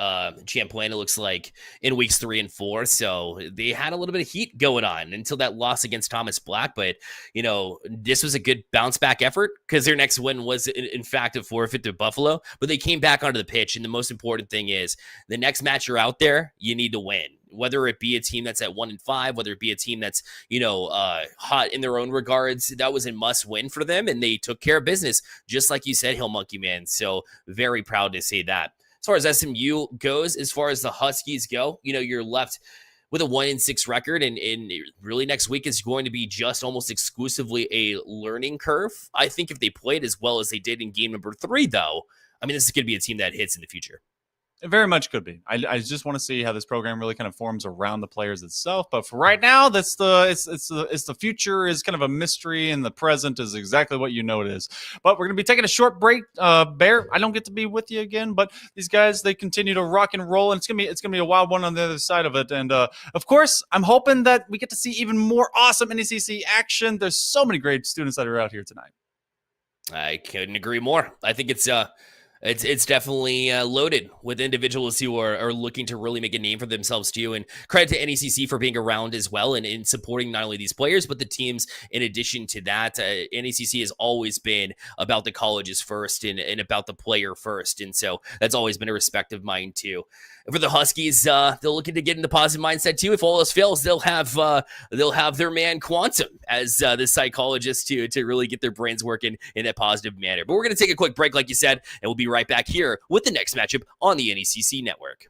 Champlain. It looks like in weeks 3 and 4, so they had a little bit of heat going on until that loss against Thomas Black. But this was a good bounce back effort because their next win was in fact a forfeit to Buffalo, but they came back onto the pitch. And the most important thing is the next match you're out there, you need to win. Whether it be a team that's at 1-5, whether it be a team that's, hot in their own regards, that was a must win for them. And they took care of business, just like you said, Hill Monkey Man. So very proud to say that. As far as SMU goes, as far as the Huskies go, you're left with a 1-6 record. And really next week is going to be just almost exclusively a learning curve. I think if they played as well as they did in game number 3, though, this is going to be a team that hits in the future.
It very much could be. I just want to see how this program really kind of forms around the players itself. But for right now, it's the future is kind of a mystery, and the present is exactly what it is. But we're gonna be taking a short break. Bear, I don't get to be with you again, but these guys, they continue to rock and roll, and it's gonna be a wild one on the other side of it. And of course, I'm hoping that we get to see even more awesome NECC action. There's so many great students that are out here tonight.
I couldn't agree more. I think it's definitely loaded with individuals who are looking to really make a name for themselves too. And credit to NECC for being around as well and in supporting not only these players, but the teams in addition to that. NECC has always been about the colleges first and about the player first. And so that's always been a respect of mine too. And for the Huskies, they're looking to get in the positive mindset too. If all else fails, they'll have their man Quantum as the psychologist to really get their brains working in a positive manner. But we're going to take a quick break, like you said, and we'll be right back here with the next matchup on the NECC network.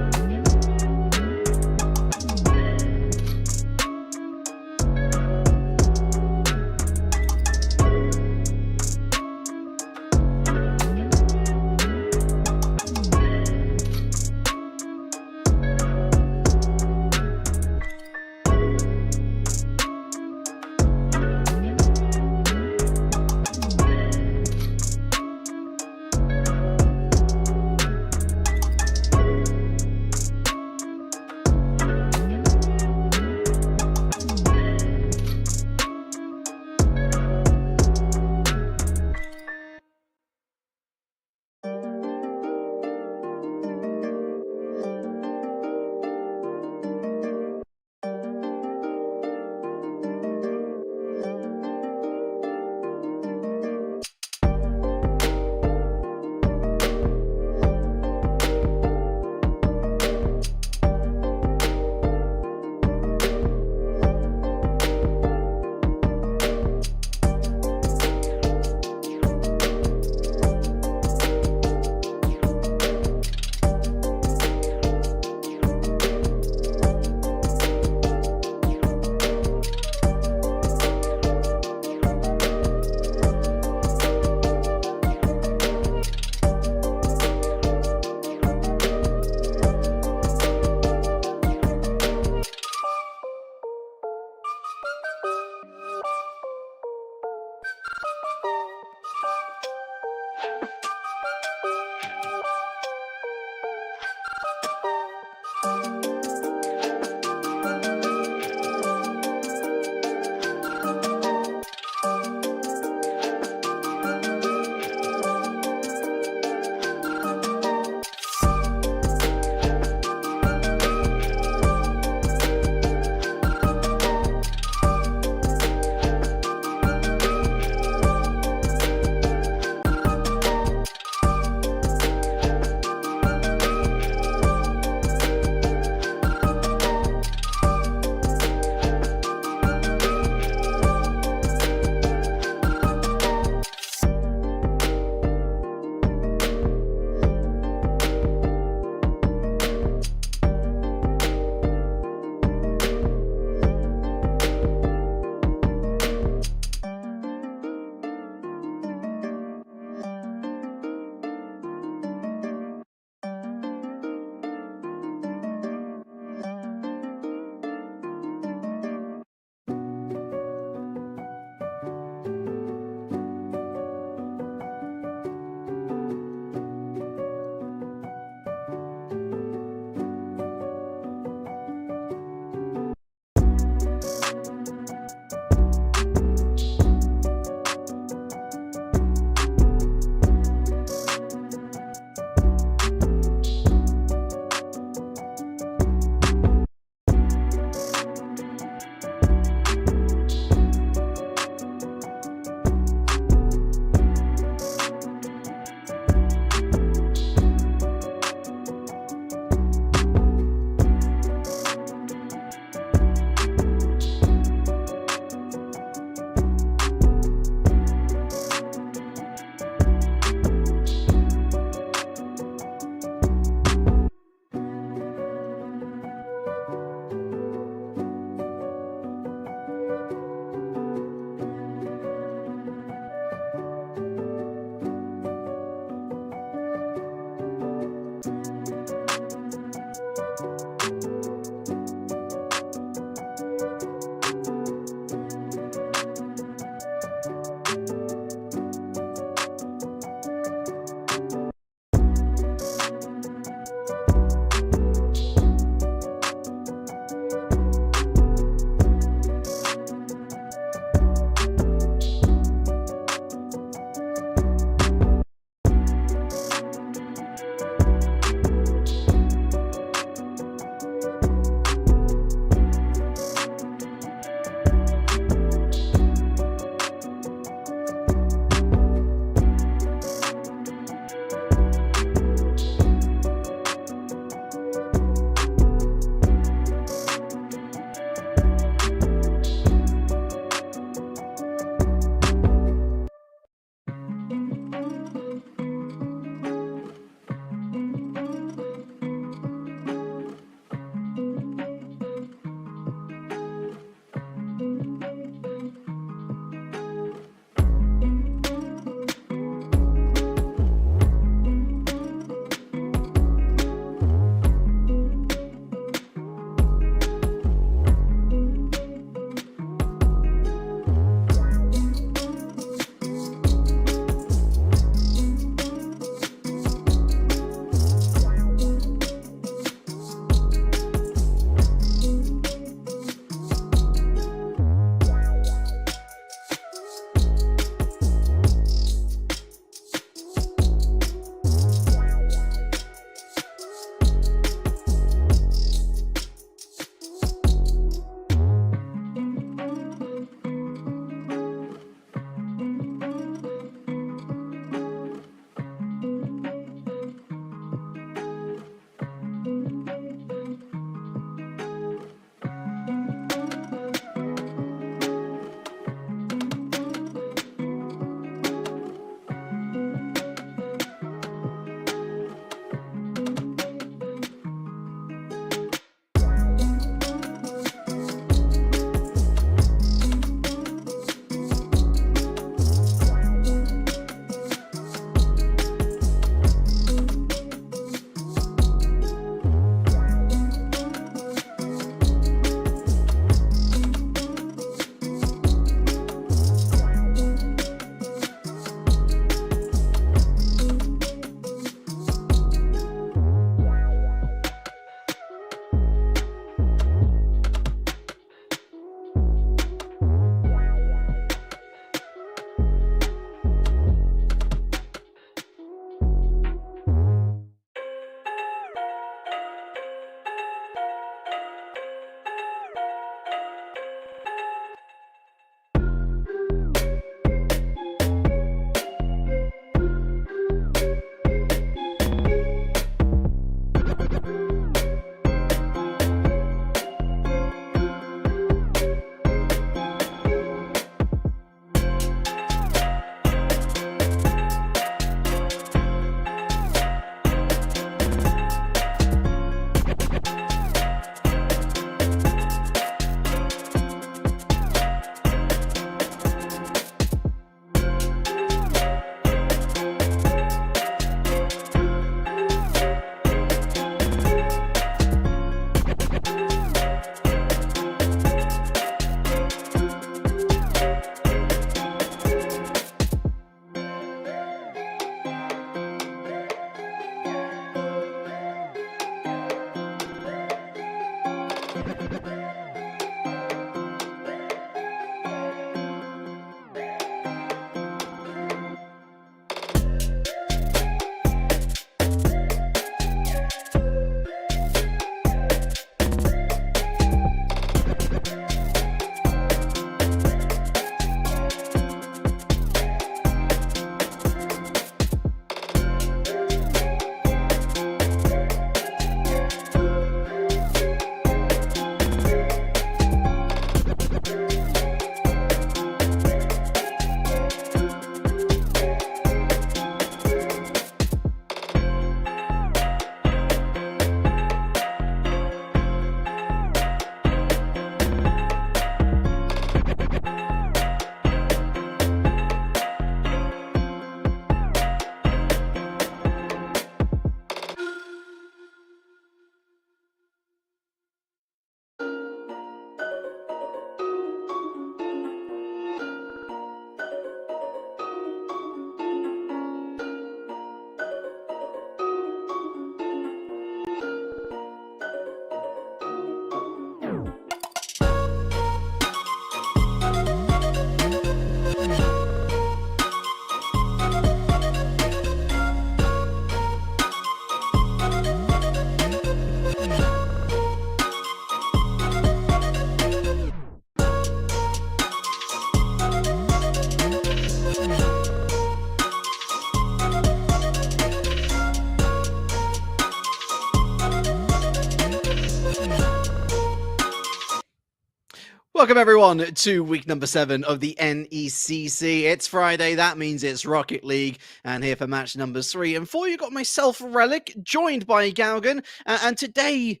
Welcome everyone to week number 7 of the NECC. It's Friday, that means it's Rocket League, and here for match numbers 3 and 4, you got myself, Relic, joined by Galgan, and today,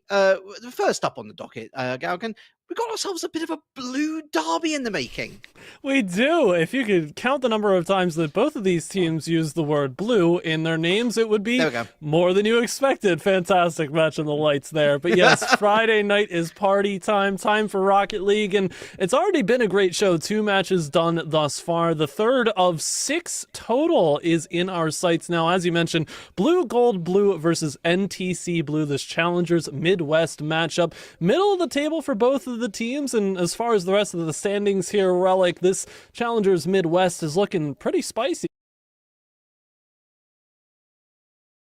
first up on the docket, Galgan, we got ourselves a bit of a blue derby in the making.
We do. If you could count the number of times that both of these teams use the word blue in their names, it would be more than you expected. Fantastic match in the lights there. But yes, Friday night is party time for Rocket League, and it's already been a great show. 2 matches done thus far. The third of 6 total is in our sights now. As you mentioned, Blue Gold Blue versus NTC Blue, this Challengers Midwest matchup. Middle of the table for both of the teams, and as far as the rest of the standings here, Relic, this Challengers Midwest is looking pretty spicy.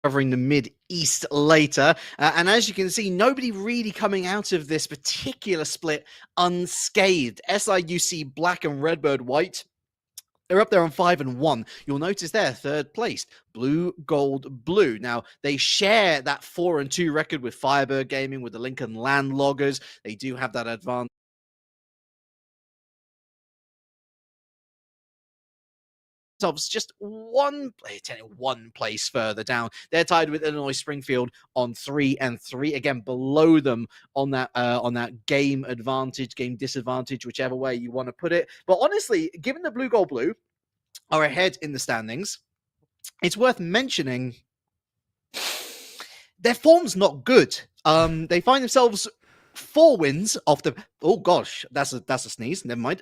Covering the Mid-East later, and as you can see, nobody really coming out of this particular split unscathed. SIUC Black and Redbird White, they're up there on 5 and 1. You'll notice they're third place. Blue, Gold, Blue. Now, they share that 4 and 2 record with Firebird Gaming, with the Lincoln Landloggers. They do have that advantage. Just one place further down. They're tied with Illinois Springfield on 3 and 3. Again, below them on that game advantage, game disadvantage, whichever way you want to put it. But honestly, given the Blue Gold Blue are ahead in the standings, it's worth mentioning their form's not good. They find themselves 4 wins off the... Oh, gosh, that's a sneeze. Never mind.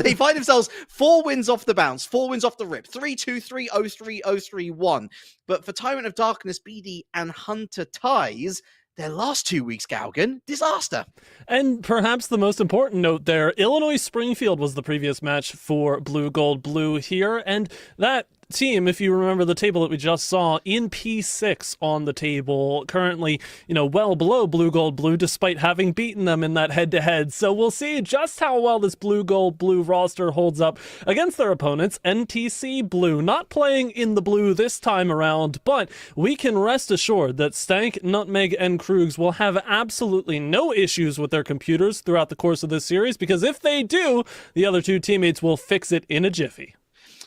They find themselves 4 wins off the bounce, 4 wins off the rip. 3-2, 3-0, 3-0, 3-1. But for Tyrant of Darkness, BD, and Hunter Ties, their last 2 weeks, Galgan, disaster.
And perhaps the most important note there, Illinois Springfield was the previous match for Blue Gold Blue here, and that team, if you remember the table that we just saw, in P6 on the table, currently, well below Blue Gold Blue, despite having beaten them in that head-to-head. So we'll see just how well this Blue Gold Blue roster holds up against their opponents. NTC Blue, not playing in the blue this time around, but we can rest assured that Stank, Nutmeg, and Krugs will have absolutely no issues with their computers throughout the course of this series, because if they do, the other 2 teammates will fix it in a jiffy.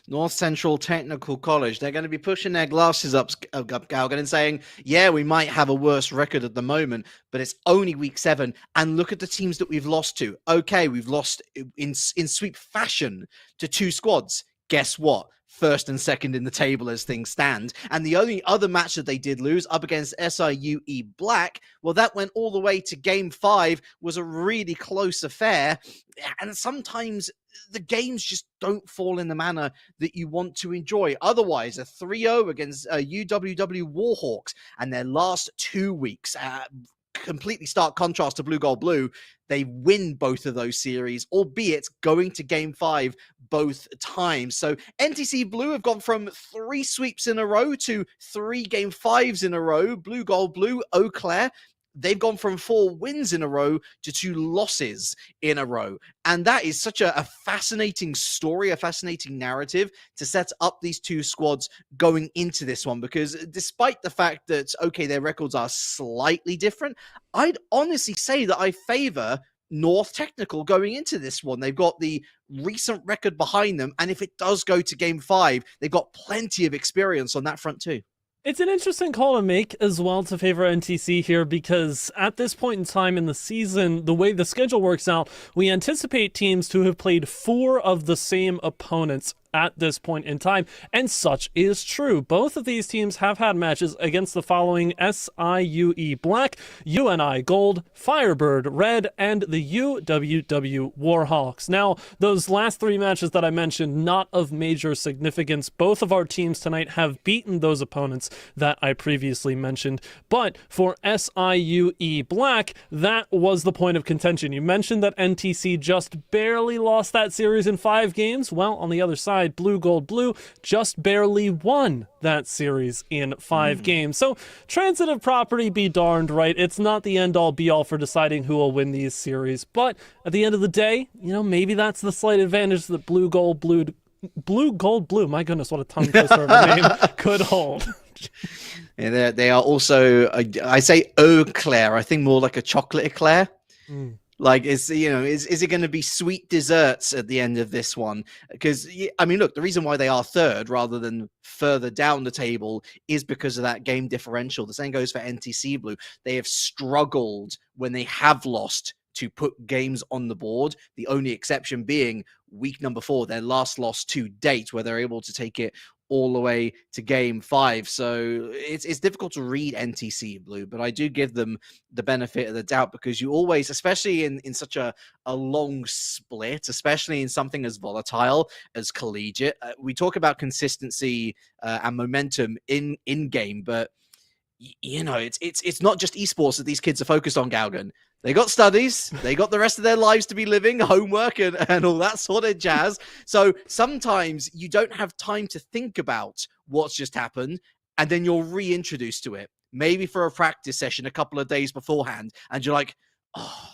North Central Technical College, they're going to be pushing their glasses up, Galgan, and saying, yeah, we might have a worse record at the moment, but it's only week 7, and look at the teams that we've lost to. Okay, we've lost in sweep fashion to 2 squads. Guess what? First and second in the table as things stand. And the only other match that they did lose up against SIUE Black, well, that went all the way to game 5, was a really close affair. And sometimes the games just don't fall in the manner that you want to enjoy. Otherwise, a 3-0 against UWW Warhawks and their last 2 weeks. completely stark contrast to Blue Gold Blue. They win both of those series, albeit going to game 5 both times. So NTC Blue have gone from 3 sweeps in a row to 3 game 5s in a row. Blue Gold Blue, Eau Claire, they've gone from 4 wins in a row to 2 losses in a row. And that is such a fascinating story, a fascinating narrative to set up these 2 squads going into this one. Because despite the fact that, okay, their records are slightly different, I'd honestly say that I favor North Technical going into this one. They've got the recent record behind them. And if it does go to game 5, they've got plenty of experience on that front too.
It's an interesting call to make as well to favor NTC here, because at this point in time in the season, the way the schedule works out, we anticipate teams to have played 4 of the same opponents at this point in time, and such is true. Both of these teams have had matches against the following: SIUE Black, UNI Gold, Firebird Red, and the UWW Warhawks. Now, those last 3 matches that I mentioned, not of major significance. Both of our teams tonight have beaten those opponents that I previously mentioned, but for SIUE Black, that was the point of contention. You mentioned that NTC just barely lost that series in 5 games. Well, on the other side, Blue Gold Blue just barely won that series in 5 games. So transitive property be darned, right? It's not the end all be all for deciding who will win these series. But at the end of the day, maybe that's the slight advantage that Blue Gold Blue, my goodness, what a tongue twister of a name, could hold.
Yeah, they are also, I say Eau Claire, I think more like a chocolate eclair. Like, is it going to be sweet desserts at the end of this one? Because, I mean, look, the reason why they are 3rd rather than further down the table is because of that game differential. The same goes for NTC Blue. They have struggled when they have lost to put games on the board. The only exception being week number 4, their last loss to date, where they're able to take it all the way to game 5. So it's difficult to read NTC Blue, but I do give them the benefit of the doubt, because you always, especially in such a long split, especially in something as volatile as collegiate, we talk about consistency and momentum in game, but it's not just esports that these kids are focused on, Galgan. They got studies, they got the rest of their lives to be living, homework and all that sort of jazz. So sometimes you don't have time to think about what's just happened, and then you're reintroduced to it, maybe for a practice session a couple of days beforehand, and you're like, oh,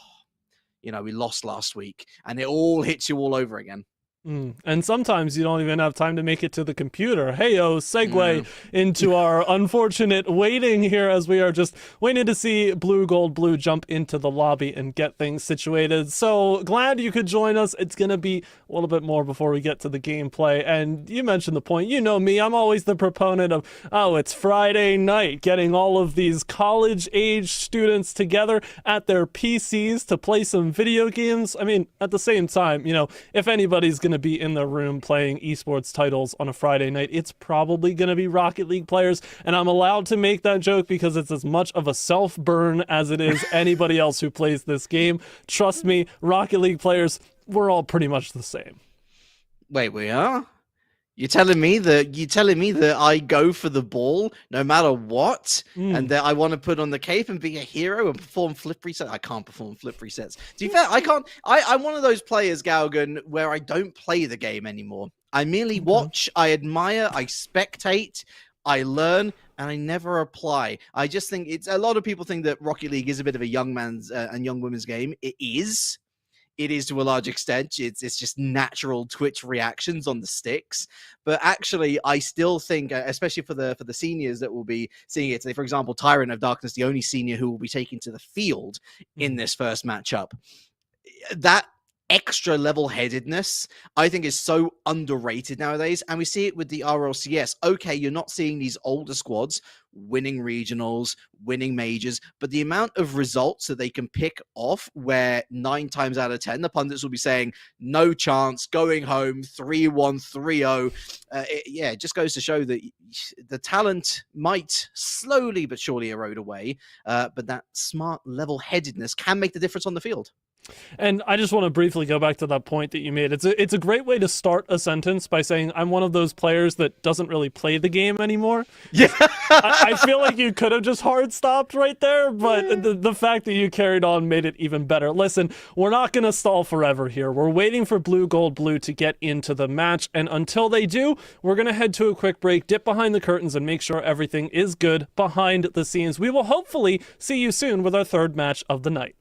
we lost last week, and it all hits you all over again.
And sometimes you don't even have time to make it to the computer. Hey-o, segue into our unfortunate waiting here, as we are just waiting to see Blue Gold Blue jump into the lobby and get things situated. So glad you could join us. It's going to be a little bit more before we get to the gameplay. And you mentioned the point. You know me, I'm always the proponent of, it's Friday night, getting all of these college-age students together at their PCs to play some video games. I mean, at the same time, if anybody's going to be in the room playing esports titles on a Friday night, it's probably going to be Rocket League players, and I'm allowed to make that joke because it's as much of a self-burn as it is anybody else who plays this game. Trust me, Rocket League players, we're all pretty much the same.
Wait, we are? You're telling me that I go for the ball no matter what, and that I want to put on the cape and be a hero and perform flip resets? I can't perform flip resets. To be fair, I can't. I'm one of those players, Galgan, where I don't play the game anymore. I merely watch, I admire, I spectate, I learn, and I never apply. I just think it's a lot of people think that Rocket League is a bit of a young man's and young women's game. It is. It is to a large extent. It's just natural Twitch reactions on the sticks. But actually, I still think, especially for the seniors that will be seeing it, say, for example, Tyrant of Darkness, the only senior who will be taken to the field in this first matchup, that extra level-headedness, I think, is so underrated nowadays. And we see it with the RLCS. Okay, you're not seeing these older squads winning regionals, winning majors, but the amount of results that they can pick off, where 9 times out of 10, the pundits will be saying, no chance, going home, 3-1, 3-0. It just goes to show that the talent might slowly but surely erode away, but that smart level-headedness can make the difference on the field.
And I just want to briefly go back to that point that you made. It's a great way to start a sentence by saying, I'm one of those players that doesn't really play the game anymore.
Yeah.
I feel like you could have just hard stopped right there, but the fact that you carried on made it even better. Listen, we're not going to stall forever here. We're waiting for Blue Gold Blue to get into the match, and until they do, we're going to head to a quick break, dip behind the curtains, and make sure everything is good behind the scenes. We will hopefully see you soon with our third match of the night.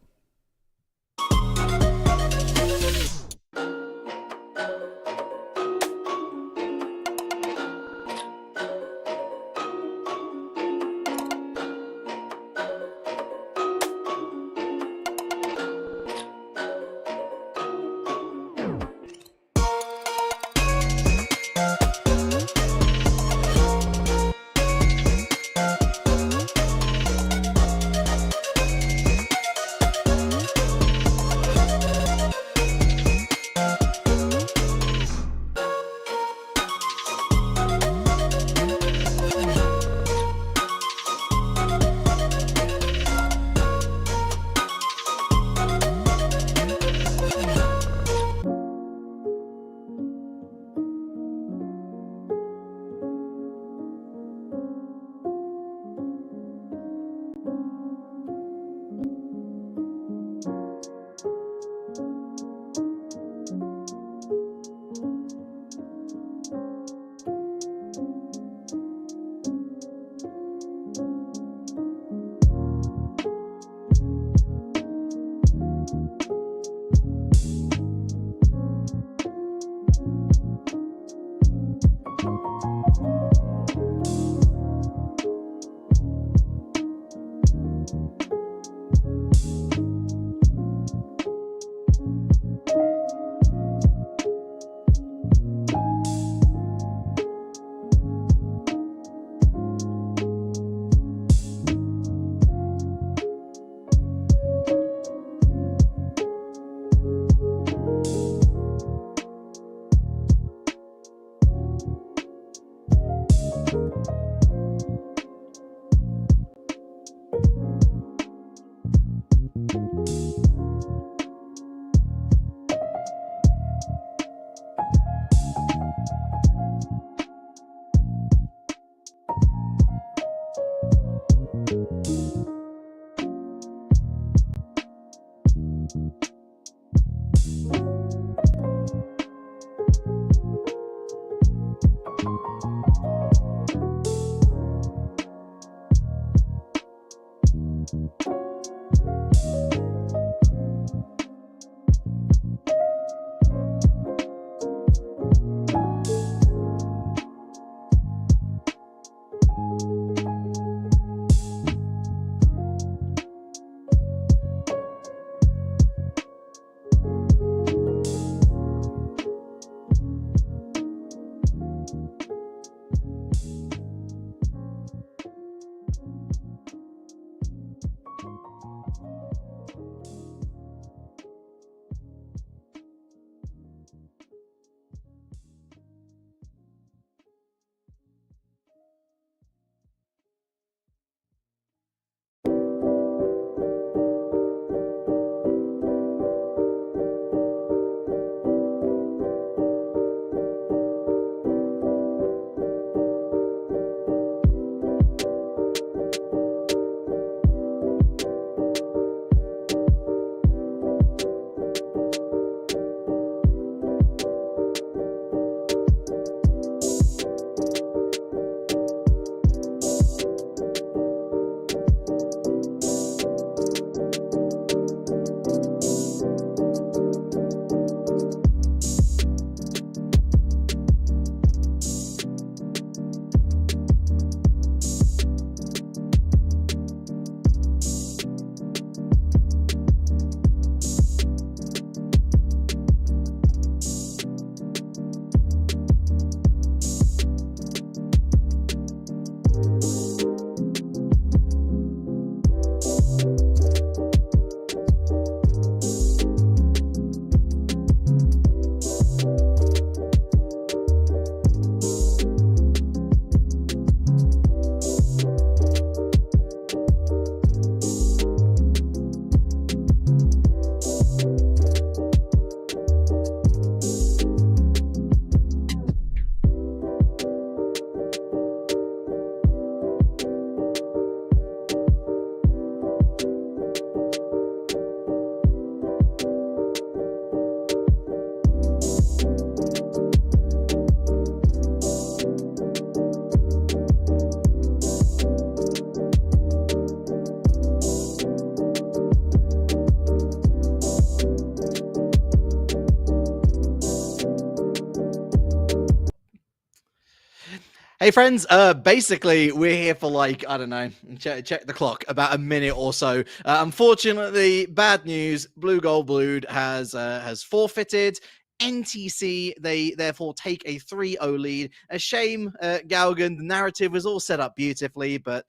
Hey friends, basically we're here for like, I don't know, check the clock, about a minute or so. Unfortunately, bad news, Blue Gold Blued has forfeited. NTC, they therefore take a 3-0 lead. A shame, Galgan, the narrative was all set up beautifully, but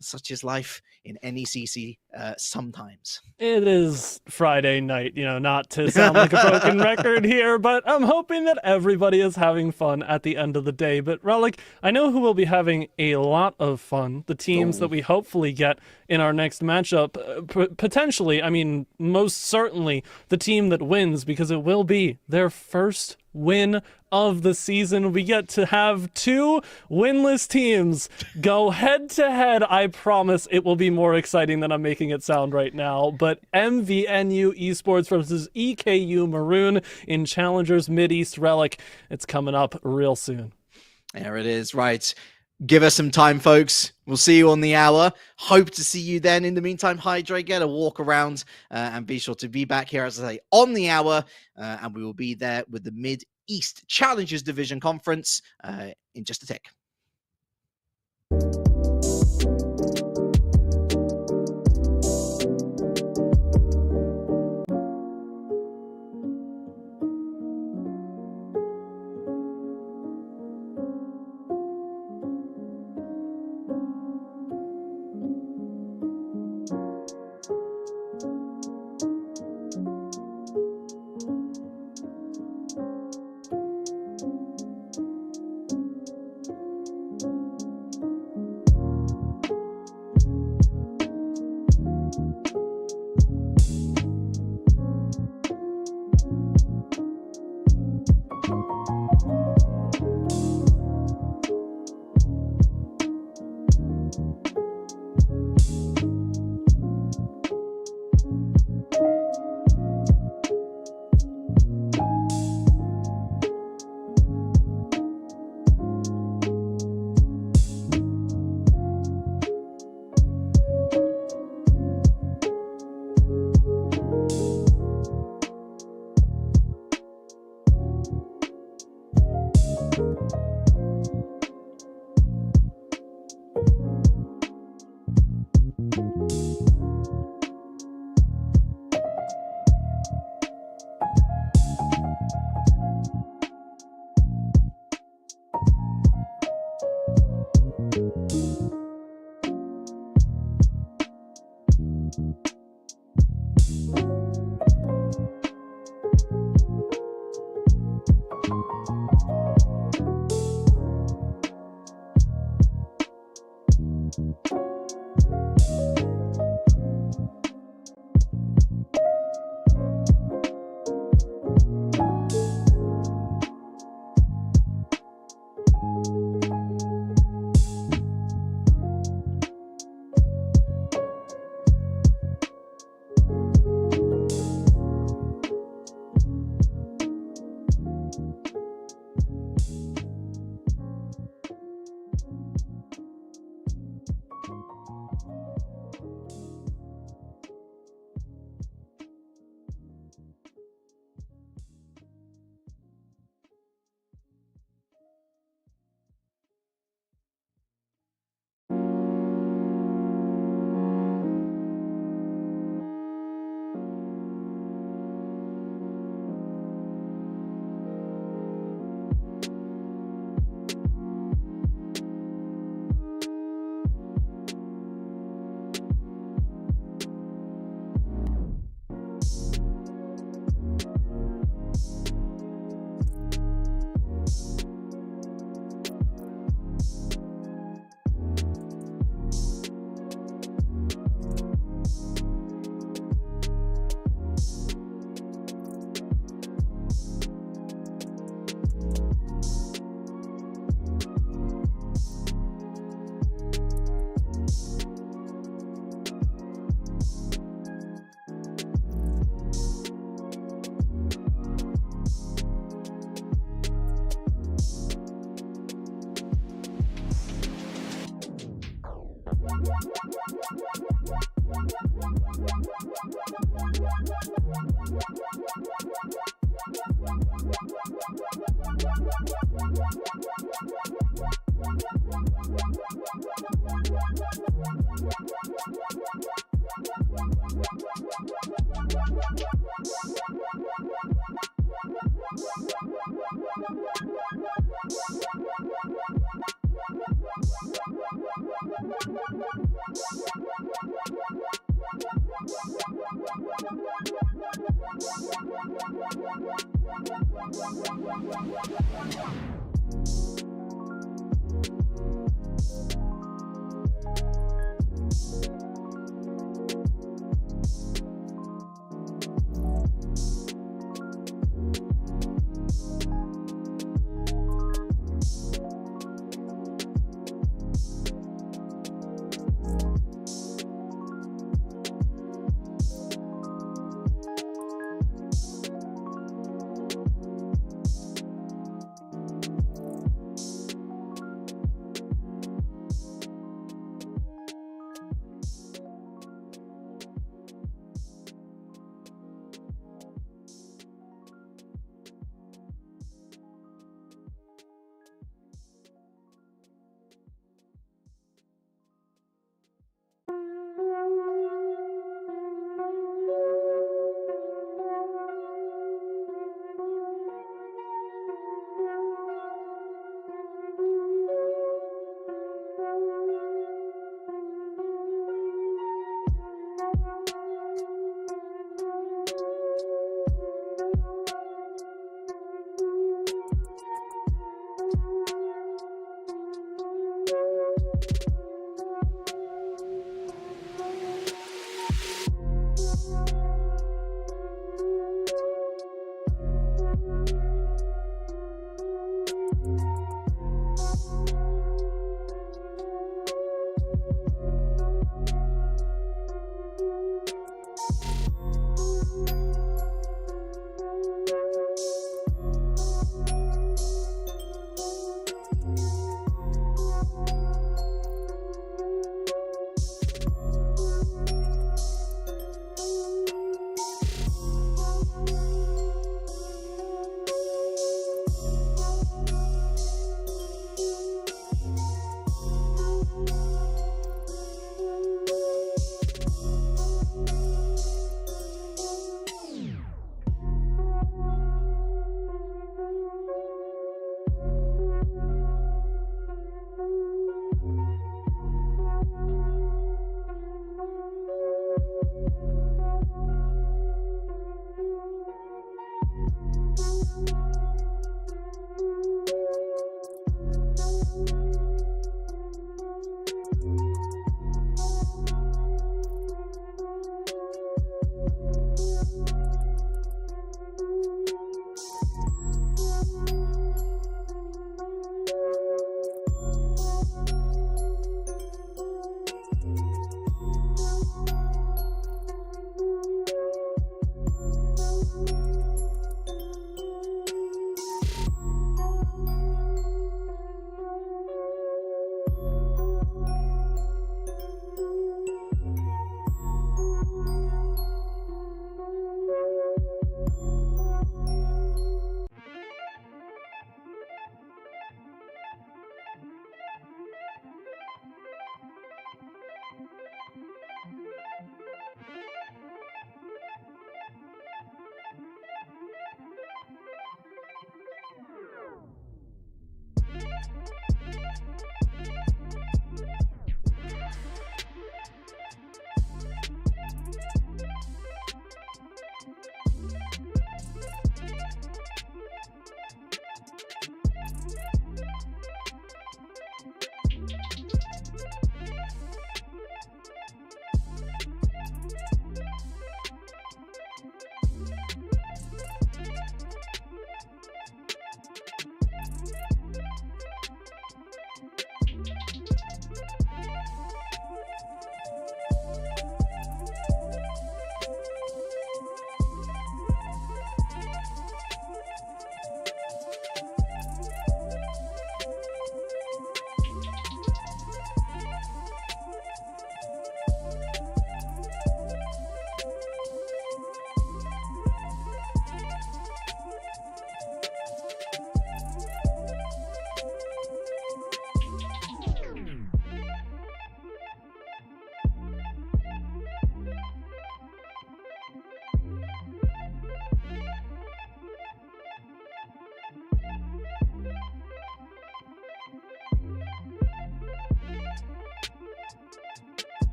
such is life in NECC sometimes.
It is Friday night, not to sound like a broken record here, but I'm hoping that everybody is having fun at the end of the day. But Relic, I know who will be having a lot of fun. The teams that we hopefully get in our next matchup, potentially, I mean, most certainly the team that wins, because it will be their first win of the season. We get to have 2 winless teams go head to head. I promise it will be more exciting than I'm making it sound right now. But MVNU Esports versus EKU Maroon in Challengers Mid-East Relic. It's coming up real soon.
There it is, right. Give us some time, folks. We'll see you on the hour. Hope to see you then. In the meantime, hydrate, get a walk around, and be sure to be back here, as I say, on the hour. And we will be there with the Mid-East Challengers Division Conference in just a tick.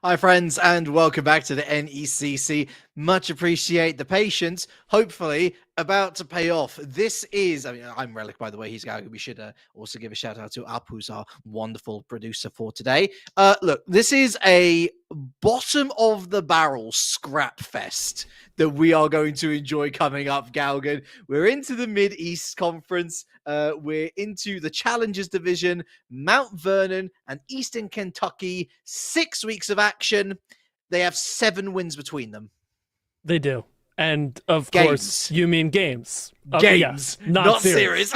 Hi, friends, and welcome back to the NECC. Much appreciate the patience. Hopefully, about to pay off. This is, I'm Relic, by the way. He's going. We should also give a shout out to Up, who's our wonderful producer for today. Look, this is a bottom of the barrel scrap fest that we are going to enjoy coming up, Galgan. We're into the Mid East Conference. We're into the Challengers Division, Mount Vernon and Eastern Kentucky. 6 weeks of action. They have 7 wins between them.
They do. And of
Games.
course, you mean games.
Games,
yes, not series.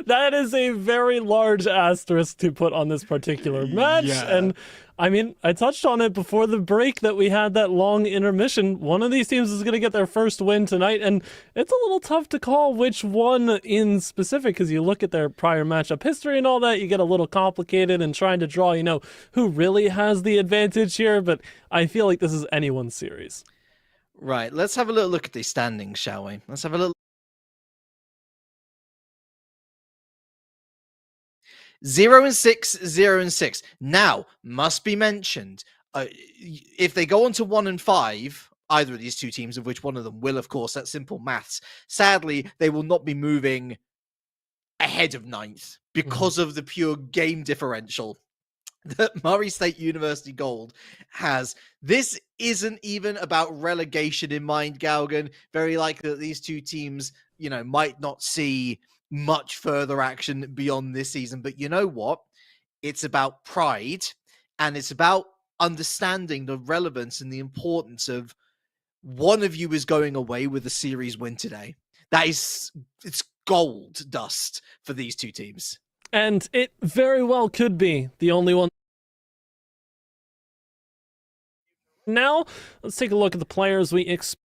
That is a very large asterisk to put on this particular match.
Yeah.
And I mean, I touched on it before the break that we had that long intermission. One of these teams is going to get their first win tonight, and it's a little tough to call which one in specific because you look at their prior matchup history and all that, you get a little complicated and trying to draw, who really has the advantage here, but I feel like this is anyone's series.
Right, let's have a little look at these standings, shall we? Let's have a little. 0-6, 0-6. Now, must be mentioned, if they go on to 1-5, either of these two teams, of which one of them will, of course, that's simple maths. Sadly, they will not be moving ahead of 9th because of the pure game differential that Murray State University Gold has. This isn't even about relegation in mind, Galgan. Very likely that these two teams, might not see much further action beyond this season. But you know what? It's about pride, and it's about understanding the relevance and the importance of one of you is going away with a series win today. It's gold dust for these two teams.
And it very well could be the only one. Now, let's take a look at the players we expect.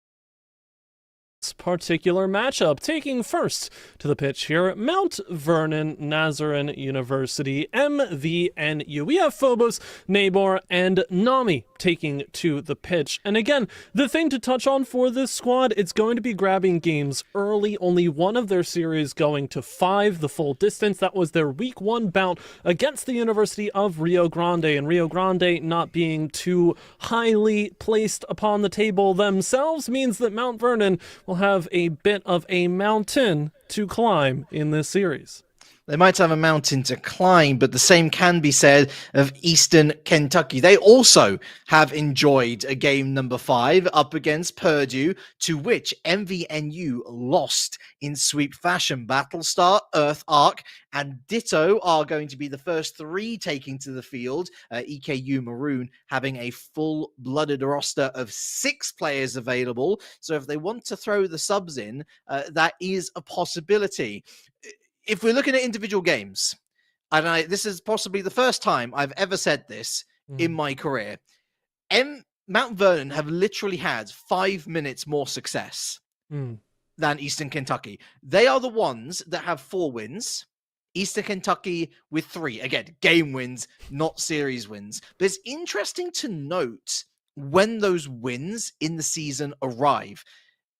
This particular matchup. Taking first to the pitch here at Mount Vernon Nazarene University, MVNU. We have Phobos, Nabor, and Nami taking to the pitch. And again, the thing to touch on for this squad, it's going to be grabbing games early. Only one of their series going to 5, the full distance. That was their week 1 bout against the University of Rio Grande. And Rio Grande not being too highly placed upon the table themselves means that Mount Vernon will have a bit of a mountain to climb in this series.
They might have a mountain to climb, but the same can be said of Eastern Kentucky. They also have enjoyed a game number 5 up against Purdue, to which MVNU lost in sweep fashion. Battlestar, Earth Arc, and Ditto are going to be the first 3 taking to the field. EKU Maroon having a full-blooded roster of 6 players available. So if they want to throw the subs in, that is a possibility. If we're looking at individual games, and this is possibly the first time I've ever said this in my career, Mount Vernon have literally had 5 minutes more success than Eastern Kentucky. They are the ones that have 4 wins. Eastern Kentucky with 3. Again, game wins, not series wins. But it's interesting to note when those wins in the season arrive.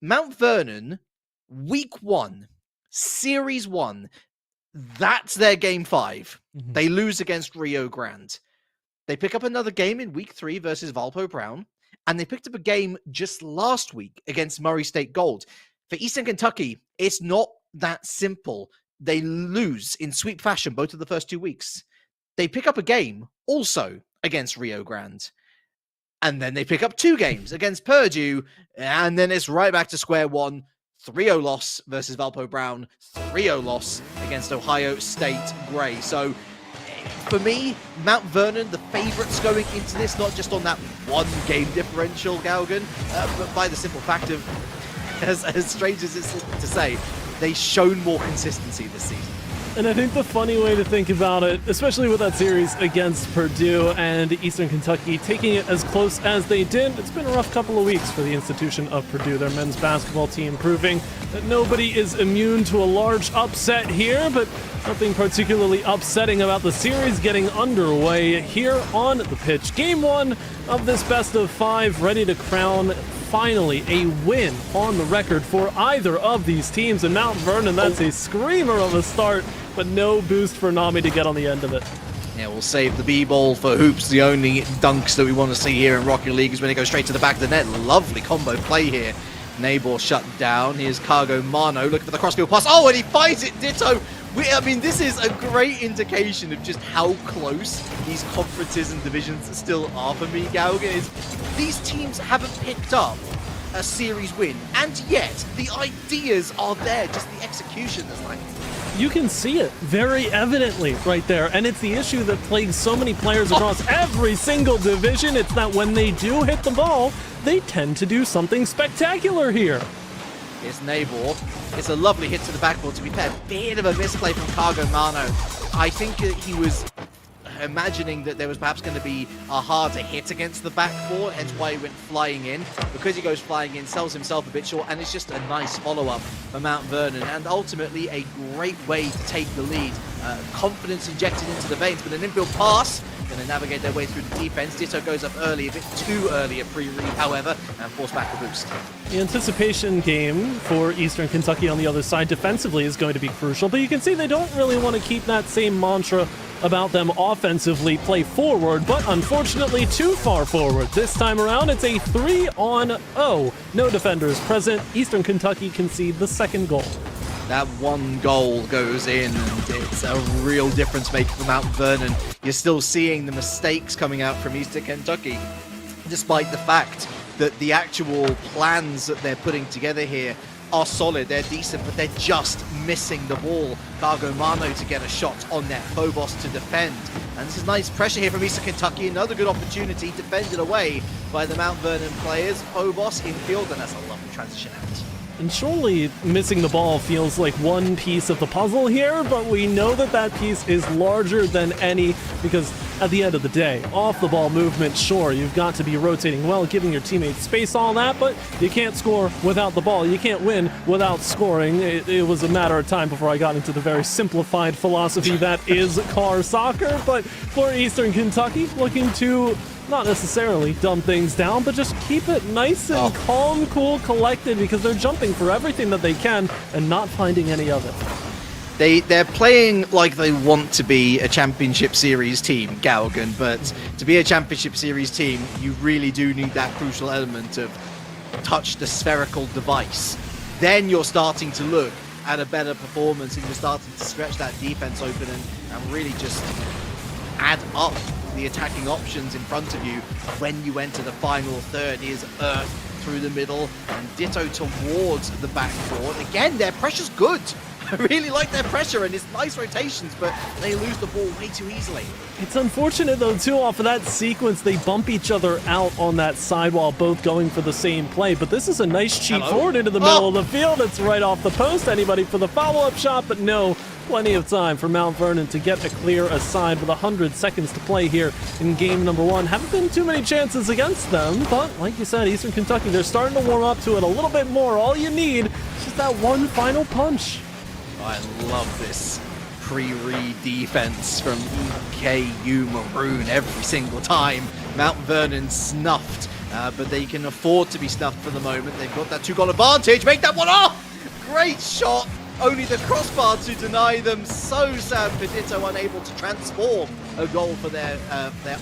Mount Vernon, week 1, Series 1, that's their game 5. They lose against Rio Grande. They pick up another game in week 3 versus Valpo Brown, and they picked up a game just last week against Murray State Gold. For Eastern Kentucky, it's not that simple. They lose in sweep fashion both of the first 2 weeks. They pick up a game also against Rio Grande. And then they pick up 2 games against Purdue, and then it's right back to square one. 3-0 loss versus Valpo Brown, 3-0 loss against Ohio State Gray. So for me, Mount Vernon, the favorites going into this, not just on that one game differential, Galgan, but by the simple fact of, as strange as it's to say, they've shown more consistency this season.
And I think the funny way to think about it, especially with that series against Purdue and Eastern Kentucky taking it as close as they did, it's been a rough couple of weeks for the institution of Purdue, their men's basketball team, proving that nobody is immune to a large upset here, but nothing particularly upsetting about the series getting underway here on the pitch. Game 1 of this best of 5, ready to crown finally a win on the record for either of these teams. And Mount Vernon, that's a screamer of a start, but no boost for Nami to get on the end of it.
Yeah, we'll save the B-ball for Hoops. The only dunks that we want to see here in Rocket League is when they go straight to the back of the net. Lovely combo play here. Nabor shut down. Here's Cargo Mano looking for the crossfield pass. Oh, and he finds it, Ditto. I mean, this is a great indication of just how close these conferences and divisions still are for me, Gaugen. These teams haven't picked up a series win, and yet the ideas are there, just the execution is like...
You can see it very evidently right there, and it's the issue that plagues so many players across every single division. It's that when they do hit the ball, they tend to do something spectacular here.
Here's Nabor. It's a lovely hit to the backboard, to be fair. Bit of a misplay from Cargo Mano. I think that he was imagining that there was perhaps going to be a harder hit against the backboard, hence why he went flying in. Because he goes flying in, sells himself a bit short, and it's just a nice follow-up for Mount Vernon, and ultimately a great way to take the lead. Confidence injected into the veins, but an infield pass, going to navigate their way through the defense. Ditto goes up early, a bit too early a pre-read, however, and forced back the boost.
The anticipation game for Eastern Kentucky on the other side defensively is going to be crucial, but you can see they don't really want to keep that same mantra about them offensively, play forward, but unfortunately too far forward. This time around, it's a 3-on-0. No defenders present. Eastern Kentucky concede the second goal.
That one goal goes in, and it's a real difference maker for Mount Vernon. You're still seeing the mistakes coming out from Eastern Kentucky, despite the fact that the actual plans that they're putting together here are solid, they're decent, but they're just missing the ball. Cargo Mano to get a shot on net, Phobos to defend. And this is nice pressure here from Eastern Kentucky, another good opportunity, defended away by the Mount Vernon players. Phobos in field, and that's a lovely transition out.
And surely missing the ball feels like one piece of the puzzle here, but we know that that piece is larger than any, because at the end of the day, off the ball movement, sure, you've got to be rotating well, giving your teammates space, all that, but you can't score without the ball. You can't win without scoring. It was a matter of time before I got into the very simplified philosophy that is car soccer, but for Eastern Kentucky, looking to not necessarily dumb things down, but just keep it nice and calm, cool, collected, because they're jumping for everything that they can and not finding any of it.
They're playing like they want to be a championship series team, Gaugen, but to be a championship series team, you really do need that crucial element of touch the spherical device. Then you're starting to look at a better performance, and you're starting to stretch that defense open and really just add up the attacking options in front of you when you enter the final third. Here's Earth through the middle and Ditto towards the backboard. Again, their pressure's good. I really like their pressure, and it's nice rotations, but they lose the ball way too easily.
It's unfortunate, though, too, off of that sequence, they bump each other out on that side while both going for the same play, but this is a nice cheat forward into the middle of the field. It's right off the post. Anybody for the follow-up shot, but no. Plenty of time for Mount Vernon to get a clear aside with 100 seconds to play here in game number one. Haven't been too many chances against them, but like you said, Eastern Kentucky, they're starting to warm up to it a little bit more. All you need is just that one final punch.
I love this pre-read defense from EKU Maroon every single time. Mount Vernon snuffed, but they can afford to be snuffed for the moment. They've got that 2-goal advantage. Make that one off! Great shot. Only the crossbar to deny them. So sad for Ditto, unable to transform a goal for their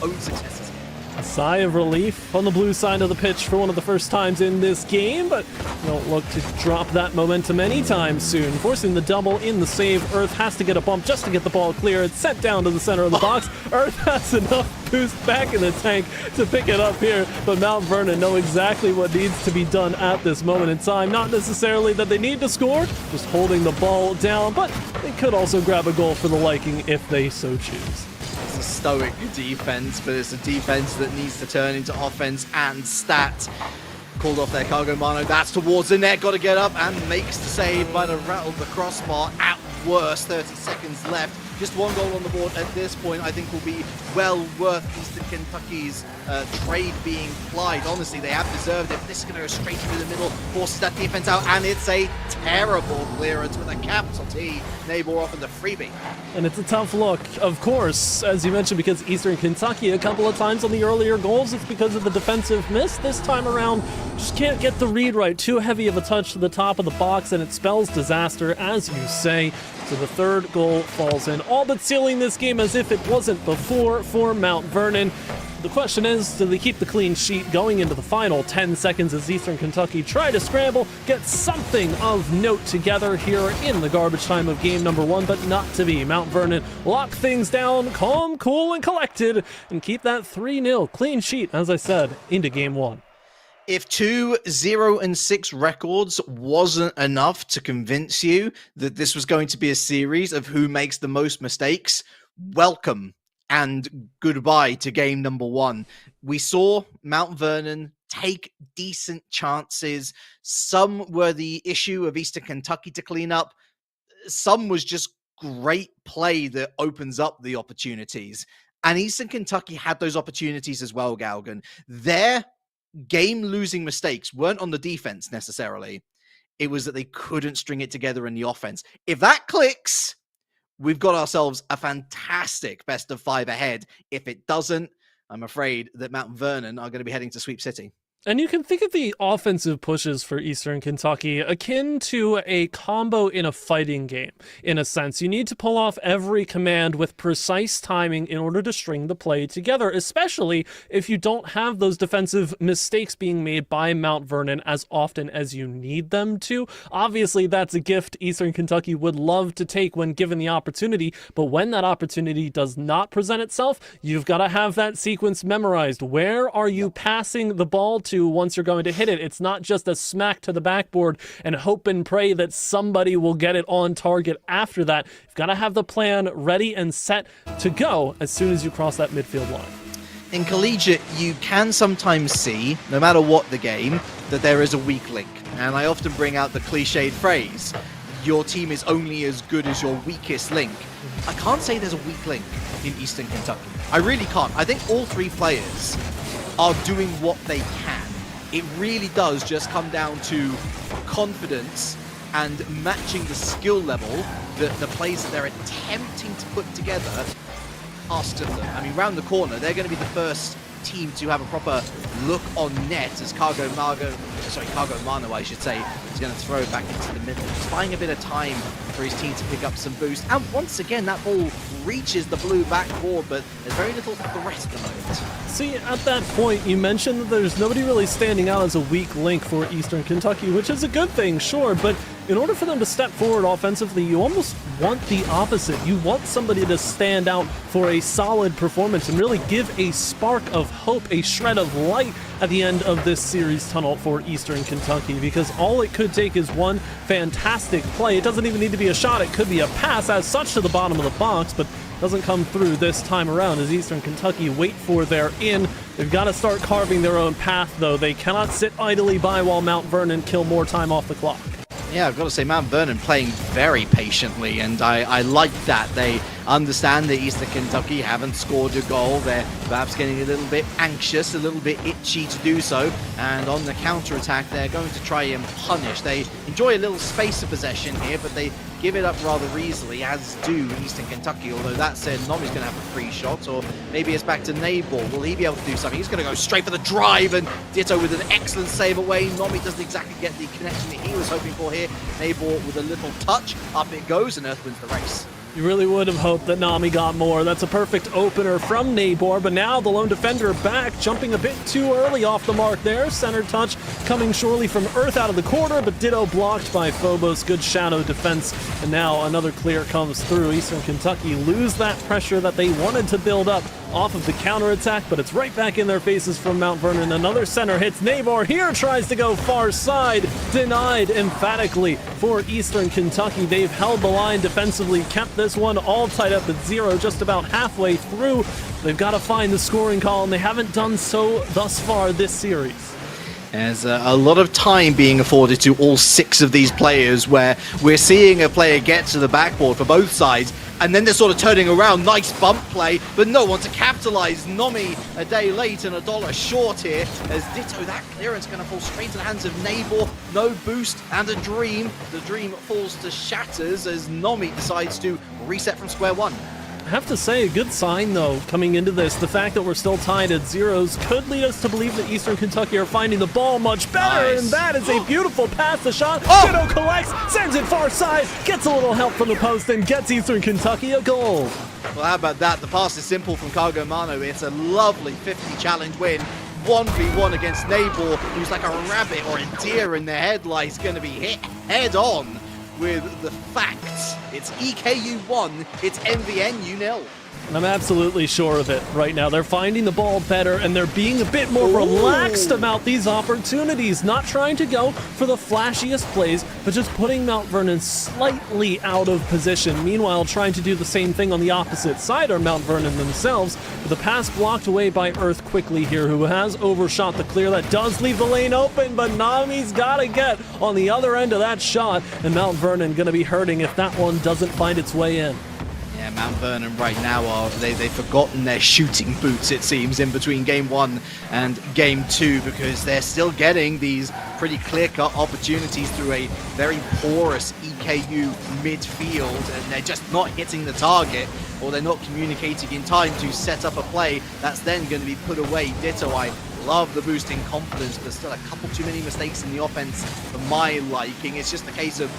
own successes.
A sigh of relief on the blue side of the pitch for one of the first times in this game, but don't look to drop that momentum anytime soon. Forcing the double in the save. Earth has to get a bump just to get the ball clear. It's sent down to the center of the box. Earth has enough boost back in the tank to pick it up here, but Mount Vernon know exactly what needs to be done at this moment in time. Not necessarily that they need to score, just holding the ball down, but they could also grab a goal for the liking if they so choose.
It's a stoic defense, but it's a defense that needs to turn into offense and stat. Called off their Cargo Mano. That's towards the net. Got to get up and makes the save by the rattle of the crossbar. At worst, 30 seconds left. Just one goal on the board at this point, I think, will be well worth Eastern Kentucky's trade being plied. Honestly, they have deserved it. This is going to go straight through the middle, forces that defense out, and it's a terrible clearance with a capital T. Nabor off in the freebie.
And it's a tough look, of course, as you mentioned, because Eastern Kentucky a couple of times on the earlier goals, it's because of the defensive miss. This time around, just can't get the read right. Too heavy of a touch to the top of the box, and it spells disaster, as you say. So the third goal falls in, all but sealing this game as if it wasn't before for Mount Vernon. The question is, do they keep the clean sheet going into the final 10 seconds as Eastern Kentucky try to scramble, get something of note together here in the garbage time of game number 1, but not to be. Mount Vernon lock things down, calm, cool, and collected, and keep that 3-0 clean sheet, as I said, into game 1.
If 2-0-6 records wasn't enough to convince you that this was going to be a series of who makes the most mistakes, welcome and goodbye to game number 1. We saw Mount Vernon take decent chances. Some were the issue of Eastern Kentucky to clean up. Some was just great play that opens up the opportunities. And Eastern Kentucky had those opportunities as well, Galgan. Their game-losing mistakes weren't on the defense necessarily. It was that they couldn't string it together in the offense. If that clicks, we've got ourselves a fantastic best of 5 ahead. If it doesn't, I'm afraid that Mount Vernon are going to be heading to Sweep City.
And you can think of the offensive pushes for Eastern Kentucky akin to a combo in a fighting game, in a sense. You need to pull off every command with precise timing in order to string the play together, especially if you don't have those defensive mistakes being made by Mount Vernon as often as you need them to. Obviously, that's a gift Eastern Kentucky would love to take when given the opportunity, but when that opportunity does not present itself, you've got to have that sequence memorized. Where are you passing the ball to once you're going to hit it? It's not just a smack to the backboard and hope and pray that somebody will get it on target after that. You've got to have the plan ready and set to go as soon as you cross that midfield line.
In collegiate, you can sometimes see, no matter what the game, that there is a weak link. And I often bring out the cliched phrase, your team is only as good as your weakest link. I can't say there's a weak link in Eastern Kentucky. I really can't. I think all 3 players are doing what they can. It really does just come down to confidence and matching the skill level that the plays that they're attempting to put together ask of them. I mean, round the corner, they're going to be the first team to have a proper look on net as Cargo Mano, I should say, is going to throw it back into the middle. He's buying a bit of time for his team to pick up some boost. And once again, that ball reaches the blue backboard, but there's very little threat at the moment.
See, at that point, you mentioned that there's nobody really standing out as a weak link for Eastern Kentucky, which is a good thing, sure, but in order for them to step forward offensively, you almost want the opposite. You want somebody to stand out for a solid performance and really give a spark of hope, a shred of light at the end of this series tunnel for Eastern Kentucky, because all it could take is one fantastic play. It doesn't even need to be a shot. It could be a pass as such to the bottom of the box, but doesn't come through this time around as Eastern Kentucky wait for their in. They've got to start carving their own path, though. They cannot sit idly by while Mount Vernon kill more time off the clock.
Yeah, I've got to say, Mount Vernon playing very patiently, and I like that. They understand that Eastern Kentucky haven't scored a goal. They're perhaps getting a little bit anxious, a little bit itchy to do so, and on the counter-attack, they're going to try and punish. They enjoy a little space of possession here, but they give it up rather easily, as do Eastern Kentucky, although that said, Nomi's going to have a free shot, or maybe it's back to Nabor. Will he be able to do something? He's going to go straight for the drive, and Ditto with an excellent save away. Nomi doesn't exactly get the connection that he was hoping for here. Nabor with a little touch, up it goes, and Earth wins the race.
You really would have hoped that Nami got more. That's a perfect opener from Nabor, but now the lone defender back, jumping a bit too early off the mark there. Center touch coming surely from Earth out of the corner, but Ditto blocked by Phobos. Good shadow defense, and now another clear comes through. Eastern Kentucky lose that pressure that they wanted to build up off of the counterattack, but it's right back in their faces from Mount Vernon. Another center hits Nabor here, tries to go far side, denied emphatically for Eastern Kentucky. They've held the line defensively, kept this one all tied up at 0 just about halfway through. They've got to find the scoring column. They haven't done so thus far this series.
There's a lot of time being afforded to all 6 of these players, where we're seeing a player get to the backboard for both sides, and then they're sort of turning around. Nice bump play, but no one to capitalize. Nomi a day late and $1 short here, as Ditto, that clearance going to fall straight to the hands of Nabor. No boost and a dream. The dream falls to shatters as Nomi decides to reset from square one.
have to say, a good sign, though, coming into this. The fact that we're still tied at zeros could lead us to believe that Eastern Kentucky are finding the ball much better,
Nice.
and that is a beautiful pass. The shot,
Oh!
Ditto collects, sends it far side, gets a little help from the post, and gets Eastern Kentucky a goal.
Well, how about that? The pass is simple from Cargo Mano. It's a lovely 50 challenge win. 1v1 against Nabor, who's like a rabbit or a deer in the headlights, going to be hit head on with the facts. It's EKU 1, it's MVNU 0.
And I'm absolutely sure of it right now. They're finding the ball better, and they're being a bit more relaxed about these opportunities. Not trying to go for the flashiest plays, but just putting Mount Vernon slightly out of position. Meanwhile, trying to do the same thing on the opposite side are Mount Vernon themselves. With the pass blocked away by Earth quickly here, who has overshot the clear. That does leave the lane open, but Nami's got to get on the other end of that shot. And Mount Vernon going to be hurting if that one doesn't find its way in.
Yeah, Mount Vernon right now they've forgotten their shooting boots, it seems, in between game 1 and game 2, because they're still getting these pretty clear-cut opportunities through a very porous EKU midfield, and they're just not hitting the target, or they're not communicating in time to set up a play that's then going to be put away. Ditto, I love the boost in confidence, but still a couple too many mistakes in the offense for my liking. It's just a case of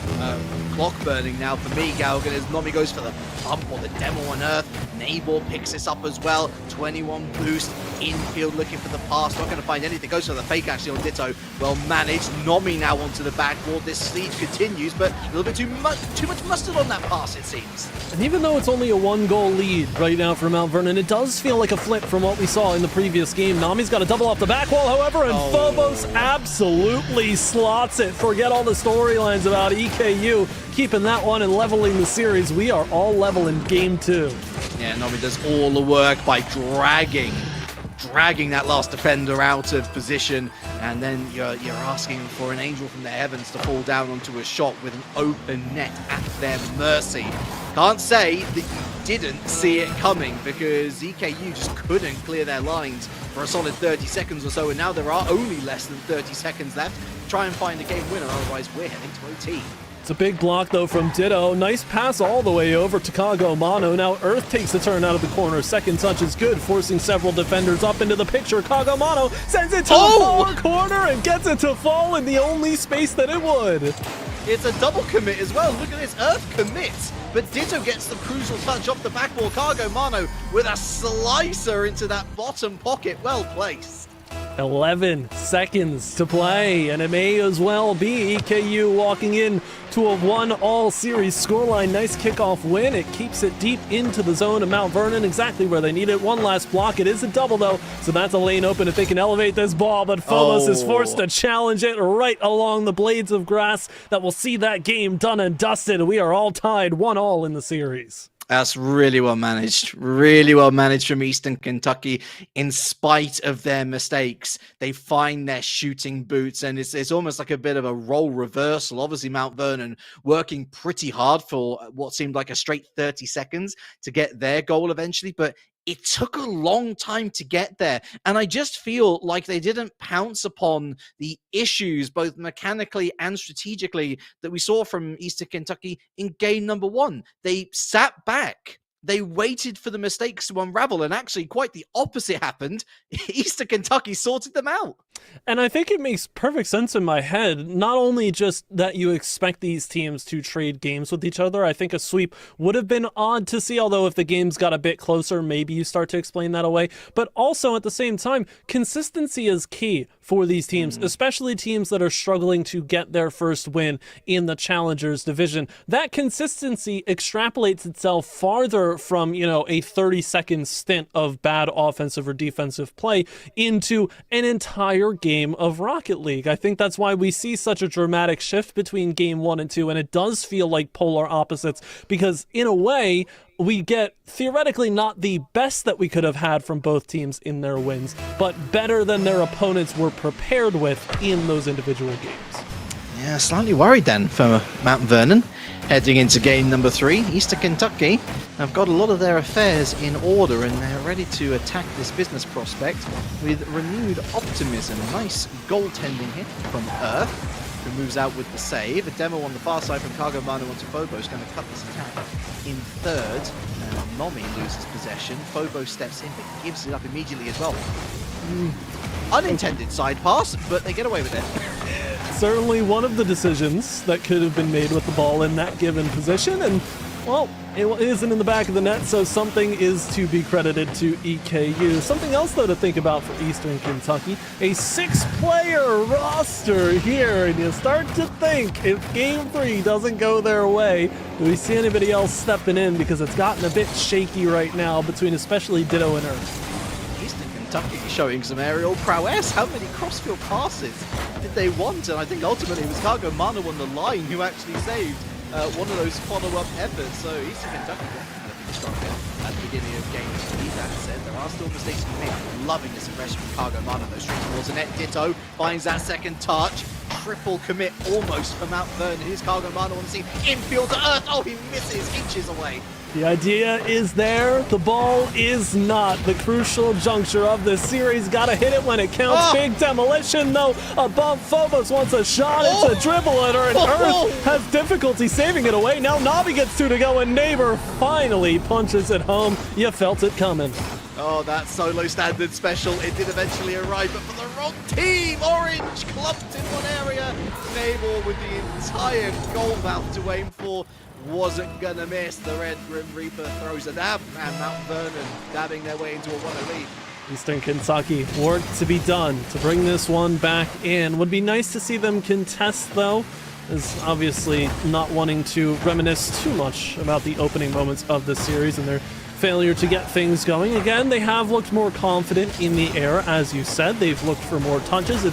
clock burning now for me, Galgan, as Nomi goes for the pump or the demo on Earth. Nabor picks this up as well. 21 boost, infield looking for the pass, not going to find anything. Goes for the fake actually on Ditto. Well managed. Nomi now onto the backboard. This siege continues, but a little bit too much mustard on that pass, it seems.
And even though it's only a 1-goal lead right now for Mount Vernon, it does feel like a flip from what we saw in the previous game. Nami's got to double off the back wall, however, and Phobos absolutely slots it. Forget all the storylines about EKU keeping that one and leveling the series. We are all level in game 2.
Yeah, Nomi does all the work by dragging that last defender out of position, and then you're asking for an angel from the heavens to fall down onto a shot with an open net at their mercy. Can't say that you didn't see it coming, because EKU just couldn't clear their lines for a solid 30 seconds or so, and now there are only less than 30 seconds left to try and find a game winner, otherwise we're heading to OT.
It's a big block, though, from Ditto. Nice pass all the way over to Kago Mano. Now Earth takes a turn out of the corner. Second touch is good, forcing several defenders up into the picture. Kago Mano sends it to the far corner and gets it to fall in the only space that it would.
It's a double commit as well. Look at this. Earth commits, but Ditto gets the crucial touch off the backboard. Cargo Mano with a slicer into that bottom pocket. Well placed.
11 seconds to play, and it may as well be EKU walking in to a 1-all series scoreline. Nice kickoff win. It keeps it deep into the zone of Mount Vernon, exactly where they need it. One last block. It is a double, though, so that's a lane open if they can elevate this ball, but Phobos is forced to challenge it right along the blades of grass. That will see that game done and dusted. We are all tied 1-all in the series.
That's really well managed. Really well managed from Eastern Kentucky. In spite of their mistakes, they find their shooting boots, and it's almost like a bit of a role reversal. Obviously, Mount Vernon working pretty hard for what seemed like a straight 30 seconds to get their goal eventually, but it took a long time to get there. And I just feel like they didn't pounce upon the issues, both mechanically and strategically, that we saw from Eastern Kentucky in game number 1. They sat back. They waited for the mistakes to unravel, and actually quite the opposite happened. Eastern Kentucky sorted them out.
And I think it makes perfect sense in my head, not only just that you expect these teams to trade games with each other. I think a sweep would have been odd to see, although if the games got a bit closer, maybe you start to explain that away. But also at the same time, consistency is key for these teams, especially teams that are struggling to get their first win in the Challengers division. That consistency extrapolates itself farther from, a 30-second stint of bad offensive or defensive play into an entire game of Rocket League. I think that's why we see such a dramatic shift between game 1 and 2, and it does feel like polar opposites, because in a way, we get theoretically not the best that we could have had from both teams in their wins, but better than their opponents were prepared with in those individual games.
Yeah, slightly worried then for Mount Vernon. Heading into game number 3, Eastern Kentucky have got a lot of their affairs in order, and they're ready to attack this business prospect with renewed optimism. Nice goaltending hit from Earth, who moves out with the save. A demo on the far side from Cargo Mano onto Phobos, going to cut this attack in third. Nomi loses possession. Phobos steps in, but gives it up immediately as well. Unintended side pass, but they get away with it.
Certainly one of the decisions that could have been made with the ball in that given position, and well, it isn't in the back of the net, so something is to be credited to EKU. Something else, though, to think about for Eastern Kentucky, a 6-player roster here, and you start to think if Game 3 doesn't go their way, do we see anybody else stepping in? Because it's gotten a bit shaky right now between especially Ditto and Earth.
Eastern Kentucky showing some aerial prowess. How many crossfield passes did they want? And I think ultimately it was Cargo Mano on the line who actually saved one of those follow-up efforts. So Eastern Kentucky looking stronger at the beginning of game 3. That said, there are still mistakes to be made. I'm loving this aggression from Cargo Mano. Those straight towards the net. Ditto finds that second touch. Triple commit almost from Mount Vernon. Here's Cargo Mano on the scene. Infield to Earth. Oh, he misses inches away.
The idea is there, the ball is not. The crucial juncture of this series, gotta hit it when it counts.
Oh.
Big demolition though, above Phobos wants a shot, it's a dribble at her, and Earth has difficulty saving it away. Now Navi gets 2 to go, and Neighbor finally punches it home. You felt it coming.
Oh, that solo standard special, it did eventually arrive, but for the wrong team! Orange clumped in one area. Nabor with the entire goal mouth to aim for. Wasn't gonna miss. The Red Grim Reaper throws a dab, and Mount Vernon dabbing their way into a 1-0 lead.
Eastern Kentucky, work to be done to bring this one back in. Would be nice to see them contest though, as obviously not wanting to reminisce too much about the opening moments of the series and their failure to get things going. Again, they have looked more confident in the air, as you said. They've looked for more touches.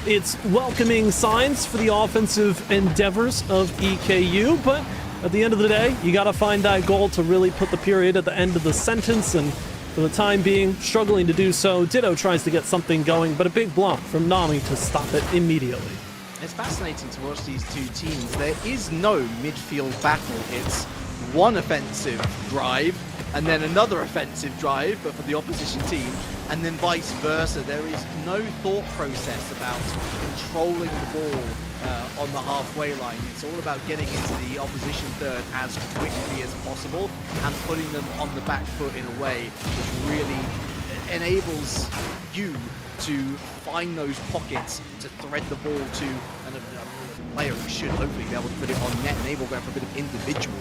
It's welcoming signs for the offensive endeavors of EKU, but at the end of the day, you got to find that goal to really put the period at the end of the sentence, and for the time being, struggling to do so. Ditto tries to get something going, but a big block from Nami to stop it immediately.
It's fascinating to watch these two teams. There is no midfield battle. It's one offensive drive and then another offensive drive, but for the opposition team, and then vice versa. There is no thought process about controlling the ball on the halfway line. It's all about getting into the opposition third as quickly as possible and putting them on the back foot in a way which really enables you to find those pockets to thread the ball to a player who should hopefully be able to put it on net. Enable going for a bit of individual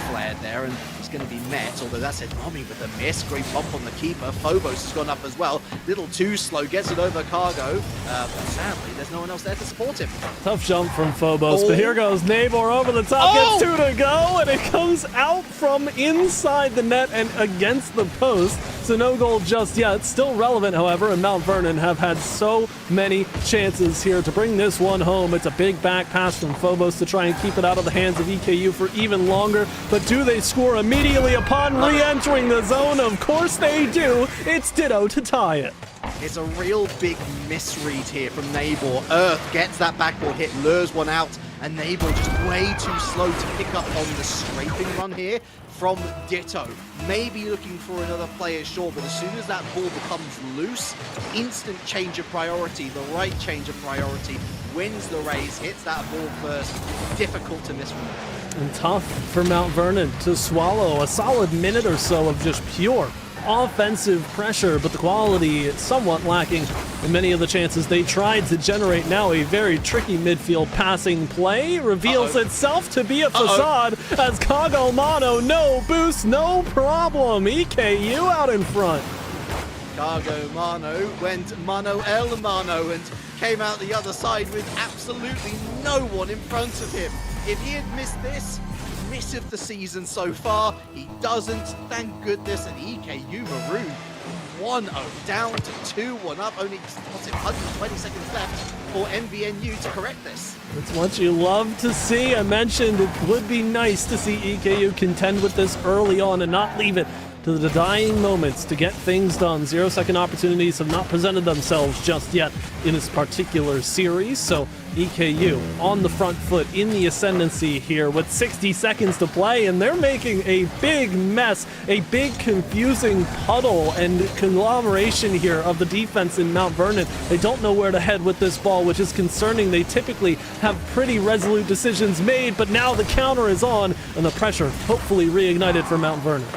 flair there, and it's going to be met, although that's it. Nami with a miss. Great bump on the keeper. Phobos has gone up as well. Little too slow, gets it over Cargo, but sadly there's no one else there to support him.
Tough jump from Phobos, but here goes Nabor over the top, gets 2 to go, and it comes out from inside the net and against the post. So no goal just yet. Still relevant, however, and Mount Vernon have had so many chances here to bring this one home. It's a big back pass from Phobos to try and keep it out of the hands of EKU for even longer. But do they score immediately upon re-entering the zone? Of course they do. It's Ditto to tie it.
It's a real big misread here from Nabor. Earth gets that backboard hit, lures one out, and Nabor just way too slow to pick up on the scraping run here from Ditto. Maybe looking for another player short, but as soon as that ball becomes loose, instant change of priority, the right change of priority, wins the race, hits that ball first. Difficult to miss from there.
And tough for Mount Vernon to swallow a solid minute or so of just pure offensive pressure, but the quality is somewhat lacking in many of the chances they tried to generate. Now a very tricky midfield passing play reveals itself to be a facade as Cargo Mano, no boost, no problem. EKU out in front.
Cargo Mano went Mano El Mano and came out the other side with absolutely no one in front of him. If he had missed this, miss of the season so far, he doesn't, thank goodness, and EKU Maroon 1-0 down to 2-1 up, only 120 seconds left for NVNU to correct this.
It's what you love to see. I mentioned it would be nice to see EKU contend with this early on and not leave it to the dying moments to get things done. 0-second opportunities have not presented themselves just yet in this particular series, so EKU on the front foot in the ascendancy here with 60 seconds to play, and they're making a big mess, a big confusing puddle and conglomeration here of the defense in Mount Vernon. They don't know where to head with this ball, which is concerning. They typically have pretty resolute decisions made, but now the counter is on and the pressure hopefully reignited for Mount Vernon.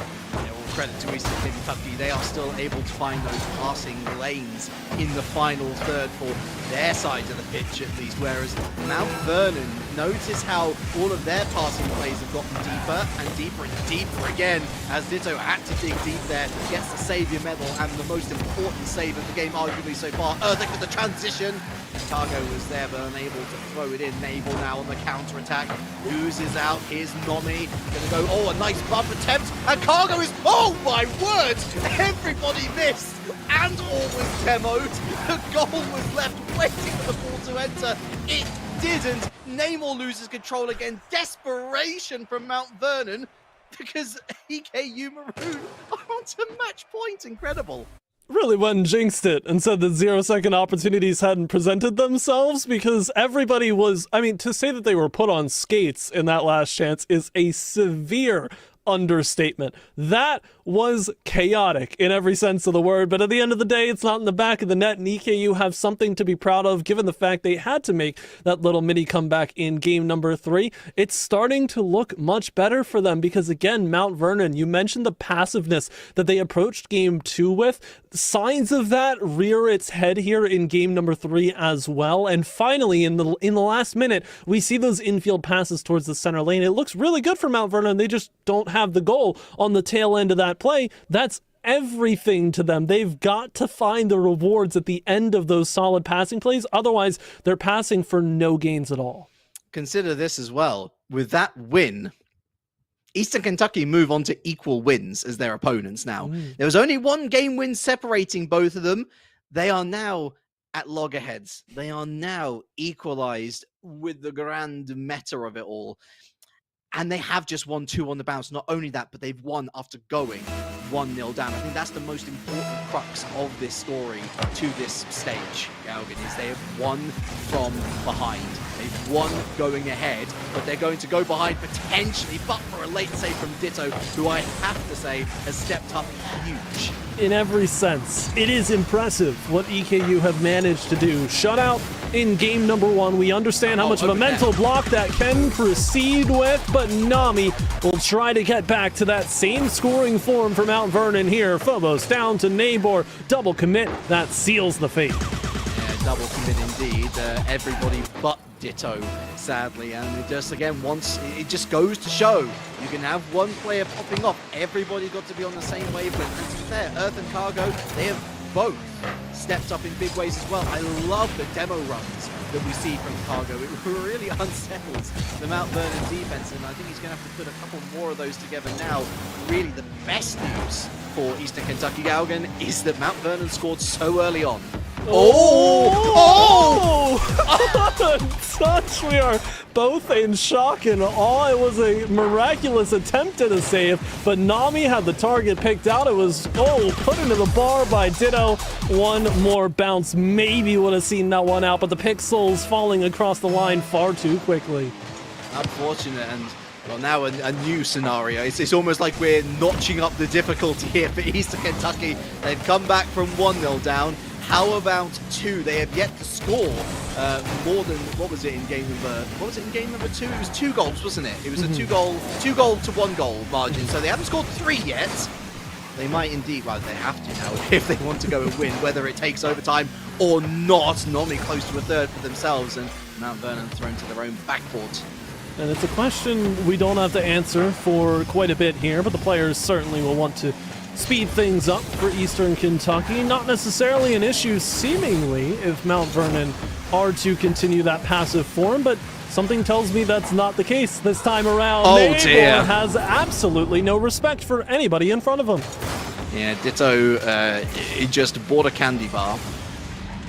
Credit to Eastern Kentucky, they are still able to find those passing lanes in the final third for their side of the pitch at least, whereas Mount Vernon, notice how all of their passing plays have gotten deeper and deeper and deeper again, as Ditto had to dig deep there, gets the Saviour medal and the most important save of the game arguably so far. Erdek with the transition. Cargo was there but unable to throw it in. Naval now on the counter-attack. Oozes out. Here's Nomi. Gonna go, oh, a nice bump attempt. And Cargo is, oh my word! Everybody missed and all was demoed. The goal was left waiting for the ball to enter. It didn't. Namor loses control again. Desperation from Mount Vernon because EKU Maroon are onto match point. Incredible.
Really went and jinxed it and said that 0-second opportunities hadn't presented themselves, because everybody was, I mean, to say that they were put on skates in that last chance is a severe understatement. That was chaotic in every sense of the word, but at the end of the day, it's not in the back of the net, and EKU have something to be proud of given the fact they had to make that little mini comeback in game number 3. It's starting to look much better for them because, again, Mount Vernon, you mentioned the passiveness that they approached game 2 with. Signs of that rear its head here in game number 3 as well, and finally in the last minute, we see those infield passes towards the center lane. It looks really good for Mount Vernon. They just don't have the goal on the tail end of that play. That's everything to them. They've got to find the rewards at the end of those solid passing plays. Otherwise, they're passing for no gains at all.
Consider this as well. With that win, Eastern Kentucky move on to equal wins as their opponents now. There was only one game win separating both of them. They are now at loggerheads. They are now equalized with the grand meta of it all. And they have just won 2 on the bounce. Not only that, but they've won after going 1-0 down. I think that's the most important crux of this story to this stage, Galgan, is they have won from behind. They've won going ahead, but they're going to go behind potentially, but for a late save from Ditto, who I have to say has stepped up huge.
In every sense, it is impressive what EKU have managed to do. Shutout in game number 1. We understand how much of a mental block that can proceed with, but Nami will try to get back to that same scoring form for Mount Vernon here. Phobos down to Nabor. Double commit. That seals the fate.
Yeah, double commit indeed. Everybody but Ditto, sadly, and it just again it just goes to show you can have one player popping off. Everybody got to be on the same wavelength. And to be fair, Earth and Cargo, they have both stepped up in big ways as well. I love the demo runs that we see from Cargo. It really unsettles the Mount Vernon defense, and I think he's going to have to put a couple more of those together now. Really, the best news for Eastern Kentucky, Galgan, is that Mount Vernon scored so early on.
Such, we are both in shock and awe. It was a miraculous attempt at a save, but Nami had the target picked out. It was, put into the bar by Ditto. One more bounce maybe would have seen that one out, but the pixels falling across the line far too quickly.
Unfortunate, and well, now a new scenario. It's almost like we're notching up the difficulty here for Eastern Kentucky. They've come back from 1-0 down. How about 2? They have yet to score more than, what was it in game number 2? It was 2 goals, wasn't it? It was a 2 goal to 1 goal margin. So they haven't scored 3 yet. They might indeed, well, they have to now if they want to go and win, whether it takes overtime or not. Normally close to a third for themselves, and Mount Vernon thrown to their own backboard.
And it's a question we don't have to answer for quite a bit here, but the players certainly will want to speed things up for Eastern Kentucky. Not necessarily an issue, seemingly, if Mount Vernon are to continue that passive form, but something tells me that's not the case this time around. Nabor has absolutely no respect for anybody in front of him.
Yeah, Ditto he just bought a candy bar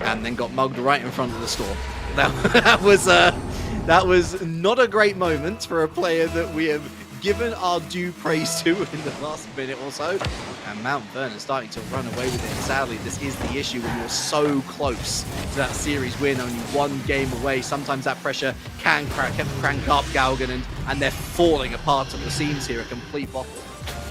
and then got mugged right in front of the store. That was not a great moment for a player that we have given our due praise to in the last minute or so, and Mount Vernon starting to run away with it. And sadly, this is the issue when you're so close to that series win, only one game away. Sometimes that pressure can crank up Galgan, and they're falling apart at the seams here, a complete bottle.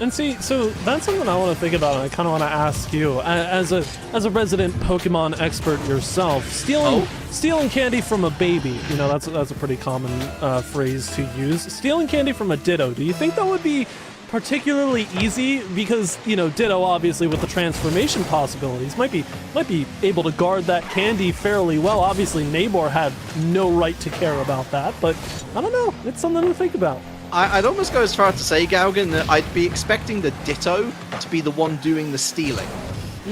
And see, so that's something I want to think about, and I kind of want to ask you, as a resident Pokemon expert yourself, stealing candy from a baby, you know, that's a pretty common phrase to use. Stealing candy from a Ditto, do you think that would be particularly easy? Because, you know, Ditto, obviously, with the transformation possibilities, might be able to guard that candy fairly well. Obviously, Nabor had no right to care about that, but I don't know, it's something to think about.
I'd almost go as far as to say, Galgan, that I'd be expecting the Ditto to be the one doing the stealing,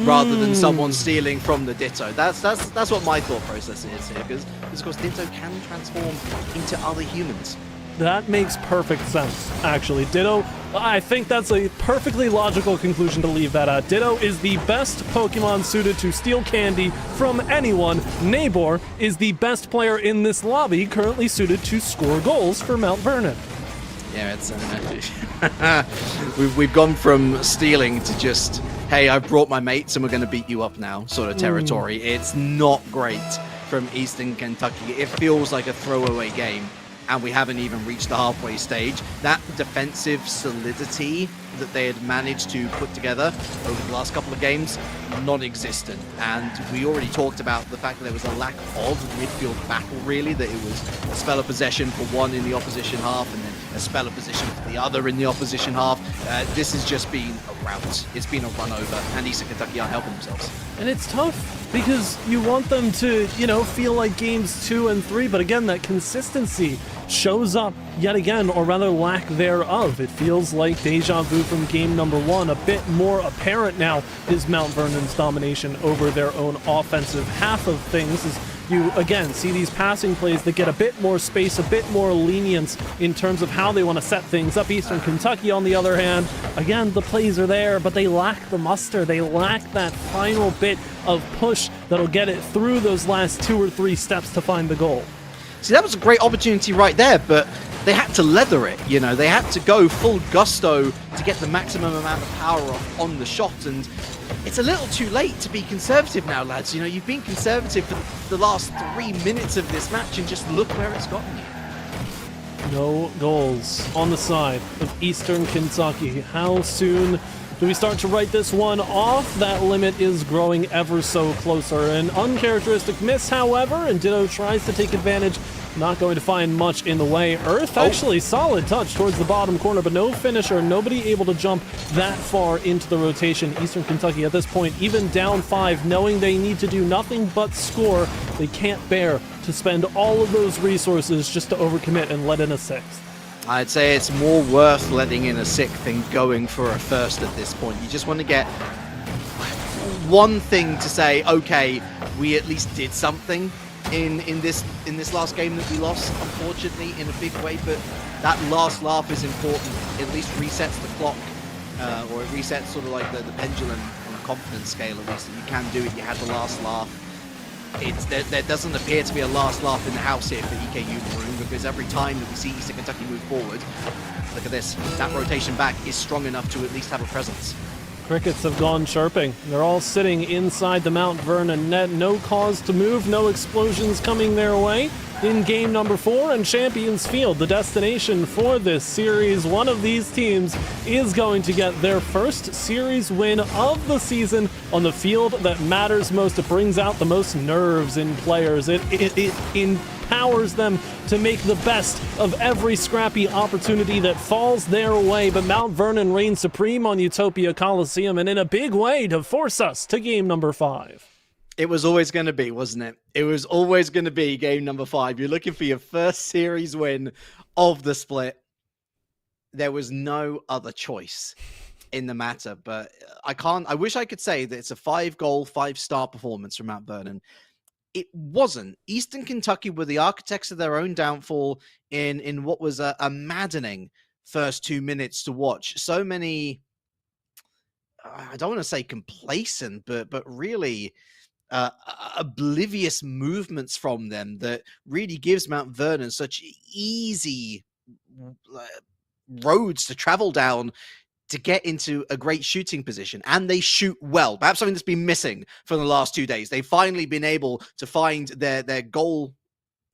rather than someone stealing from the Ditto. That's what my thought process is here, because of course Ditto can transform into other humans.
That makes perfect sense, actually. Ditto, I think that's a perfectly logical conclusion to leave that at. Ditto is the best Pokemon suited to steal candy from anyone. Nabor is the best player in this lobby currently suited to score goals for Mount Vernon.
Yeah, it's we've gone from stealing to just, hey, I've brought my mates and we're going to beat you up now sort of territory. It's not great from Eastern Kentucky. It feels like a throwaway game, and we haven't even reached the halfway stage. That defensive solidity that they had managed to put together over the last couple of games, non-existent. And we already talked about the fact that there was a lack of midfield battle, really, that it was a spell of possession for one in the opposition half and then a spell of possession for the other in the opposition half. This has just been a rout. It's been a run over, and Eastern Kentucky aren't helping themselves.
And it's tough because you want them to, you know, feel like games 2 and 3, but again, that consistency shows up yet again, or rather lack thereof. It feels like deja vu from game number 1. A bit more apparent now is Mount Vernon's domination over their own offensive half of things, as you again see these passing plays that get a bit more space, a bit more lenience in terms of how they want to set things up. Eastern Kentucky, on the other hand, again, the plays are there, but they lack the muster. They lack that final bit of push that'll get it through those last 2 or 3 steps to find the goal.
See, that was a great opportunity right there, but they had to leather it, you know. They had to go full gusto to get the maximum amount of power off on the shot, and it's a little too late to be conservative now, lads. You know, you've been conservative for the last 3 minutes of this match, and just look where it's gotten you.
No goals on the side of Eastern Kentucky. How soon do we start to write this one off? That limit is growing ever so closer. An uncharacteristic miss, however, and Ditto tries to take advantage. Not going to find much in the way. Earth actually solid touch towards the bottom corner, but no finisher. Nobody able to jump that far into the rotation. Eastern Kentucky at this point, even down 5, knowing they need to do nothing but score. They can't bear to spend all of those resources just to overcommit and let in a 6th.
I'd say it's more worth letting in a 6th than going for a 1st at this point. You just want to get one thing to say, okay, we at least did something in this last game that we lost, unfortunately, in a big way, but that last laugh is important. It at least resets the clock, or it resets sort of like the pendulum on a confidence scale, at least, that you can do it. You had the last laugh. There doesn't appear to be a last laugh in the house here for EKU Maroon, because every time that we see Eastern Kentucky move forward, look at this, that rotation back is strong enough to at least have a presence.
Crickets have gone chirping. They're all sitting inside the Mount Vernon net. No cause to move, no explosions coming their way. In game number 4 and Champions Field, the destination for this series, one of these teams is going to get their first series win of the season on the field that matters most. It brings out the most nerves in players. It empowers them to make the best of every scrappy opportunity that falls their way. But Mount Vernon reigns supreme on Utopia Coliseum, and in a big way to force us to game number 5.
It was always going to be, wasn't it? It was always going to be game number 5. You're looking for your first series win of the split. There was no other choice in the matter, but I wish I could say that it's a 5-goal, 5-star performance from Mount Vernon. It wasn't. Eastern Kentucky were the architects of their own downfall in what was a maddening first 2 minutes to watch. So many, I don't want to say complacent, but really oblivious movements from them that really gives Mount Vernon such easy roads to travel down to get into a great shooting position, and they shoot well. Perhaps something that's been missing from the last 2 days. They've finally been able to find their goal.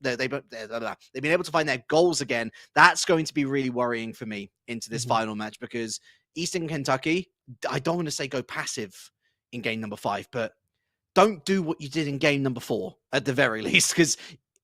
They've been able to find their goals again. That's going to be really worrying for me into this final match, because Eastern Kentucky, I don't want to say go passive in game number 5, but don't do what you did in game number 4 at the very least, because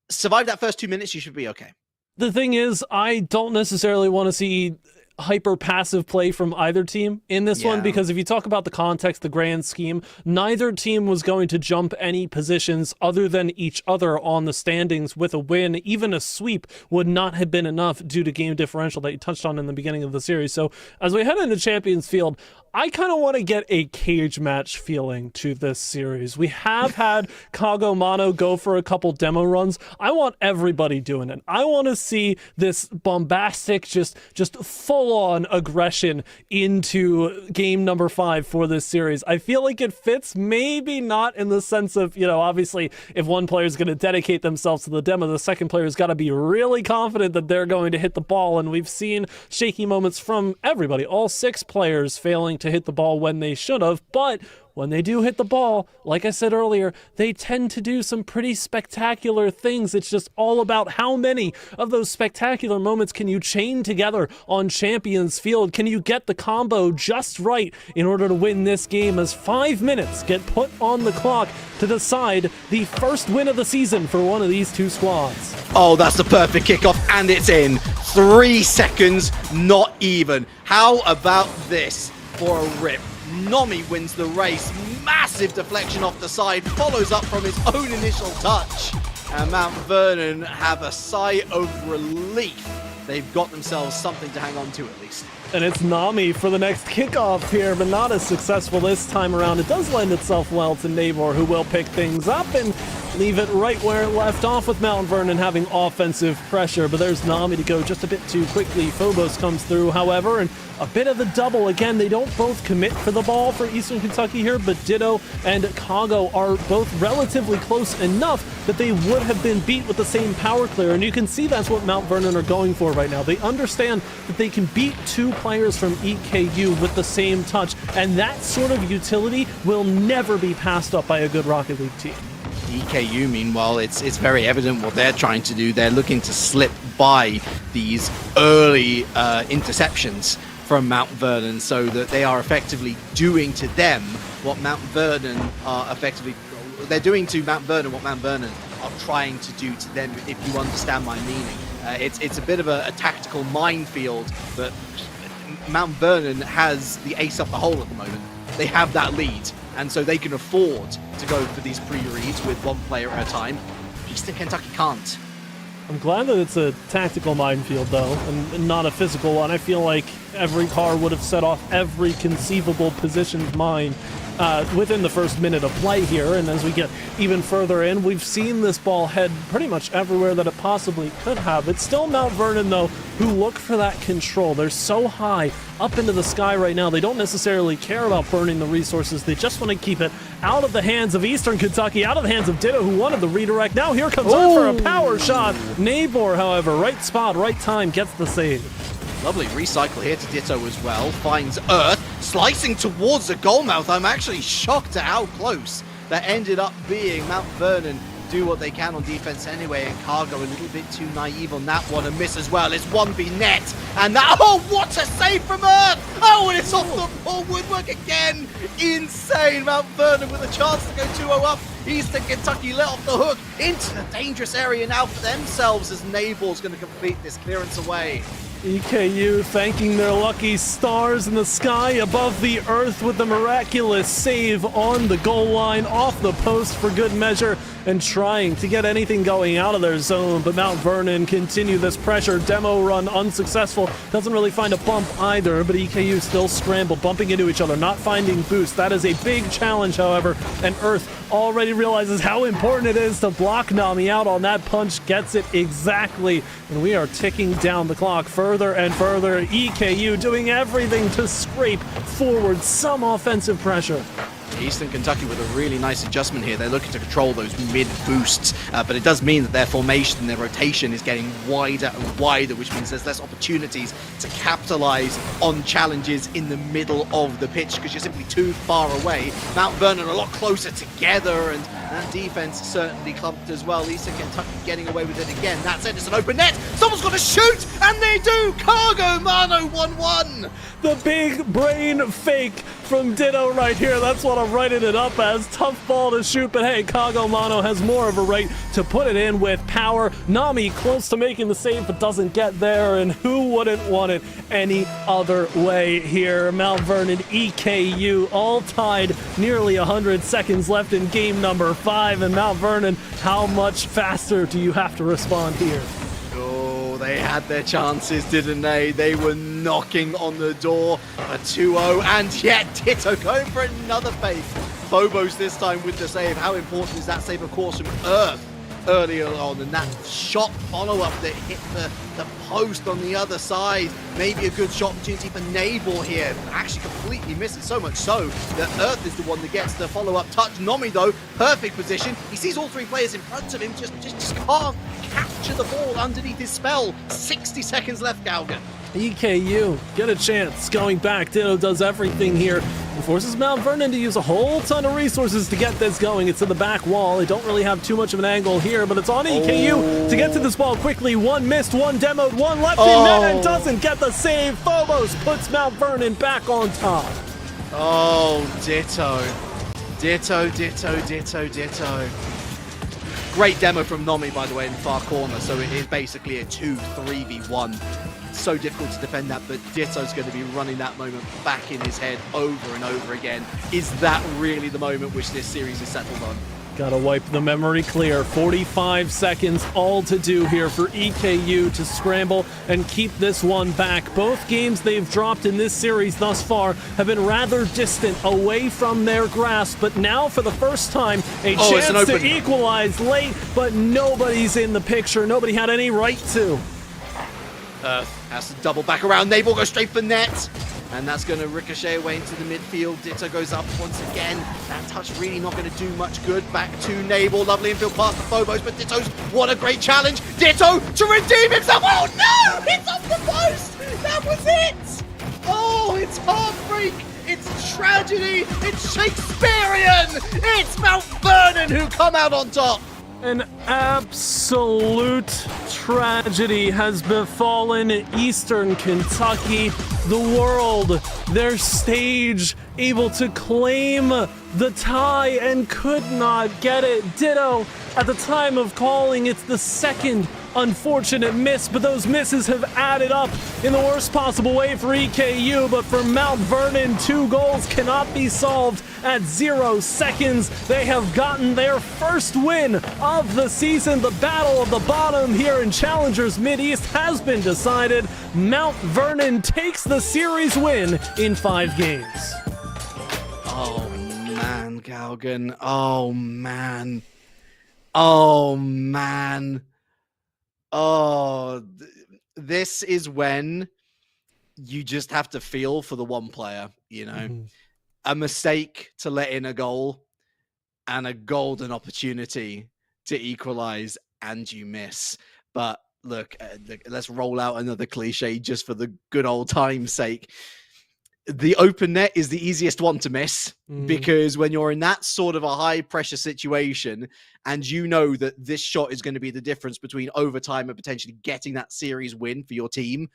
survive that first 2 minutes, you should be okay.
The thing is, I don't necessarily want to see hyper passive play from either team in this one, because if you talk about the context, the grand scheme, neither team was going to jump any positions other than each other on the standings with a win. Even a sweep would not have been enough due to game differential that you touched on in the beginning of the series. So as we head into Champions Field, I kind of want to get a cage match feeling to this series. We have had Kago Mano go for a couple demo runs. I want everybody doing it. I want to see this bombastic, just full-on aggression into game number 5 for this series. I feel like it fits, maybe not in the sense of, obviously, if one player is going to dedicate themselves to the demo, the second player's got to be really confident that they're going to hit the ball, and we've seen shaky moments from everybody, all 6 players failing to hit the ball when they should have, but when they do hit the ball, like I said earlier, they tend to do some pretty spectacular things. It's just all about how many of those spectacular moments can you chain together on Champions Field? Can you get the combo just right in order to win this game, as 5 minutes get put on the clock to decide the first win of the season for one of these 2 squads.
Oh, that's the perfect kickoff, and it's in 3 seconds, not even. How about this for a rip? Nomi wins the race, massive deflection off the side, follows up from his own initial touch, and Mount Vernon have a sigh of relief. They've got themselves something to hang on to at least.
And it's Nami for the next kickoff here, but not as successful this time around. It does lend itself well to Nabor, who will pick things up and leave it right where it left off, with Mount Vernon having offensive pressure. But there's Nami to go just a bit too quickly. Phobos comes through, however, and a bit of the double. Again, they don't both commit for the ball for Eastern Kentucky here, but Ditto and Kago are both relatively close enough that they would have been beat with the same power clear. And you can see that's what Mount Vernon are going for right now. They understand that they can beat 2 players from EKU with the same touch, and that sort of utility will never be passed up by a good Rocket League team.
EKU, meanwhile, it's very evident what they're trying to do. They're looking to slip by these early interceptions from Mount Vernon, so that they are effectively doing to them what Mount Vernon are effectively... They're doing to Mount Vernon what Mount Vernon are trying to do to them, if you understand my meaning. It's a bit of a tactical minefield, but Mount Vernon has the ace up the hole at the moment. They have that lead, and so they can afford to go for these pre-reads with 1 player at a time. Eastern Kentucky can't.
I'm glad that it's a tactical minefield, though, and not a physical one. I feel like every car would have set off every conceivable positioned mine within the first minute of play here, and as we get even further in, we've seen this ball head pretty much everywhere that it possibly could have. It's still Mount Vernon, though, who look for that control. They're so high up into the sky right now, they don't necessarily care about burning the resources. They just want to keep it out of the hands of Eastern Kentucky, out of the hands of Ditto, who wanted the redirect. Now here comes Earth for a power shot. Nabor, however, right spot, right time, gets the save.
Lovely recycle here to Ditto as well. Finds Earth, slicing towards the goal mouth. I'm actually shocked at how close that ended up being. Mount Vernon do what they can on defense anyway, and Kago a little bit too naive on that one, and miss as well. It's 1v net, and that, oh, what a save from Earth! Oh, and it's off the ball, woodwork again! Insane! Mount Vernon with a chance to go 2-0 up. Eastern Kentucky let off the hook into the dangerous area now for themselves, as Nabor's going to complete this clearance away.
EKU thanking their lucky stars in the sky above the earth with the miraculous save on the goal line, off the post for good measure, and trying to get anything going out of their zone. But Mount Vernon continue this pressure. Demo run unsuccessful. Doesn't really find a bump either, but EKU still scramble, bumping into each other, not finding boost. That is a big challenge, however, and Earth already realizes how important it is to block Nami out on that punch, gets it exactly, and we are ticking down the clock further and further. EKU doing everything to scrape forward some offensive pressure.
Eastern Kentucky with a really nice adjustment here. They're looking to control those mid boosts, but it does mean that their formation, their rotation is getting wider and wider, which means there's less opportunities to capitalize on challenges in the middle of the pitch because you're simply too far away. Mount Vernon a lot closer together, and that defense certainly clumped as well. Eastern Kentucky getting away with it again. That said, it's an open net. Someone's got to shoot, and they do. Cargo Mano 1-1.
The big brain fake from Ditto right here. That's what I'm writing it up as. Tough ball to shoot, but hey, Kago Mano has more of a right to put it in with power. Nami close to making the save, but doesn't get there, and who wouldn't want it any other way here? Mount Vernon, EKU, all tied, nearly 100 seconds left in game number 5, and Mount Vernon, how much faster do you have to respond here?
Oh, they had their chances, didn't they? They were knocking on the door. A 2-0, and yet Ditto going for another fake. Phobos this time with the save. How important is that save, of course, from Earth earlier on, and that shot follow-up that hit the post on the other side. Maybe a good shot opportunity for Nabor here. Actually completely misses, so much so that Earth is the one that gets the follow-up touch. Nomi, though, perfect position. He sees all three players in front of him, just can't capture the ball underneath his spell. 60 seconds left, Galgan.
EKU, get a chance. Going back, Ditto does everything here and forces Mount Vernon to use a whole ton of resources to get this going. It's in the back wall. They don't really have too much of an angle here, but it's on EKU to get to this ball quickly. One missed, one demoed, one left in net, and doesn't get the save. Phobos puts Mount Vernon back on top.
Oh, Ditto. Ditto, Ditto, Ditto, Ditto. Great demo from Nomi, by the way, in the far corner, so it is basically a 2-3v1. So difficult to defend that, but Ditto's going to be running that moment back in his head over and over again. Is that really the moment which this series is settled on?
Gotta wipe the memory clear. 45 seconds, all to do here for EKU to scramble and keep this one back. Both games they've dropped in this series thus far have been rather distant, away from their grasp, but now for the first time, a chance to equalize late, but nobody's in the picture. Nobody had any right to.
Has to double back around. Nabor goes straight for net. And that's going to ricochet away into the midfield. Ditto goes up once again. That touch really not going to do much good. Back to Nabor. Lovely infield pass to Phobos, but Ditto's, what a great challenge. Ditto to redeem himself. Oh no! It's off the post! That was it! Oh, it's heartbreak. It's tragedy. It's Shakespearean. It's Mount Vernon who come out on top.
An absolute tragedy has befallen Eastern Kentucky. The world, their stage, able to claim the tie and could not get it. Ditto, at the time of calling, it's the second unfortunate miss, but those misses have added up in the worst possible way for EKU, but for Mount Vernon, 2 goals cannot be solved at 0 seconds. They have gotten their first win of the season. The battle of the bottom here in Challengers Mid-East has been decided. Mount Vernon takes the series win in 5 games.
Oh man, Galgan. Oh man. Oh man. Oh, this is when you just have to feel for the one player, you know. Mm-hmm. A mistake to let in a goal and a golden opportunity to equalize, and you miss. But look, let's roll out another cliche just for the good old time's sake. The open net is the easiest one to miss because when you're in that sort of a high pressure situation and you know that this shot is going to be the difference between overtime and potentially getting that series win for your team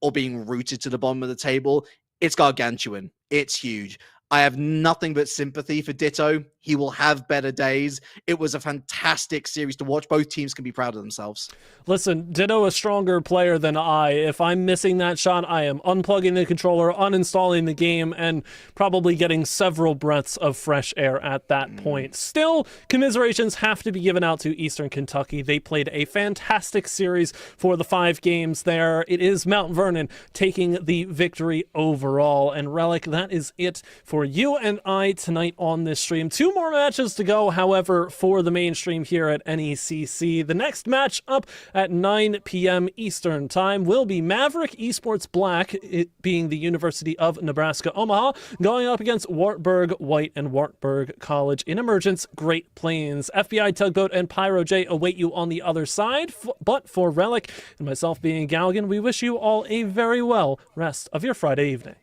or being rooted to the bottom of the table, it's gargantuan. It's huge. I have nothing but sympathy for Ditto. He will have better days. It was a fantastic series to watch. Both teams can be proud of themselves.
Listen, Ditto a stronger player than I. If I'm missing that shot, I am unplugging the controller, uninstalling the game, and probably getting several breaths of fresh air at that point. Still, commiserations have to be given out to Eastern Kentucky. They played a fantastic series for the 5 games there. It is Mount Vernon taking the victory overall. And Relic, that is it for you and I tonight on this stream. 2 2 more matches to go, however, for the mainstream here at NECC. The next match up at 9 p.m. Eastern Time will be Maverick Esports Black, it being the University of Nebraska Omaha, going up against Wartburg White and Wartburg College in Emergence Great Plains. FBI Tugboat and Pyro J await you on the other side, but for Relic and myself being Galgan, we wish you all a very well rest of your Friday evening.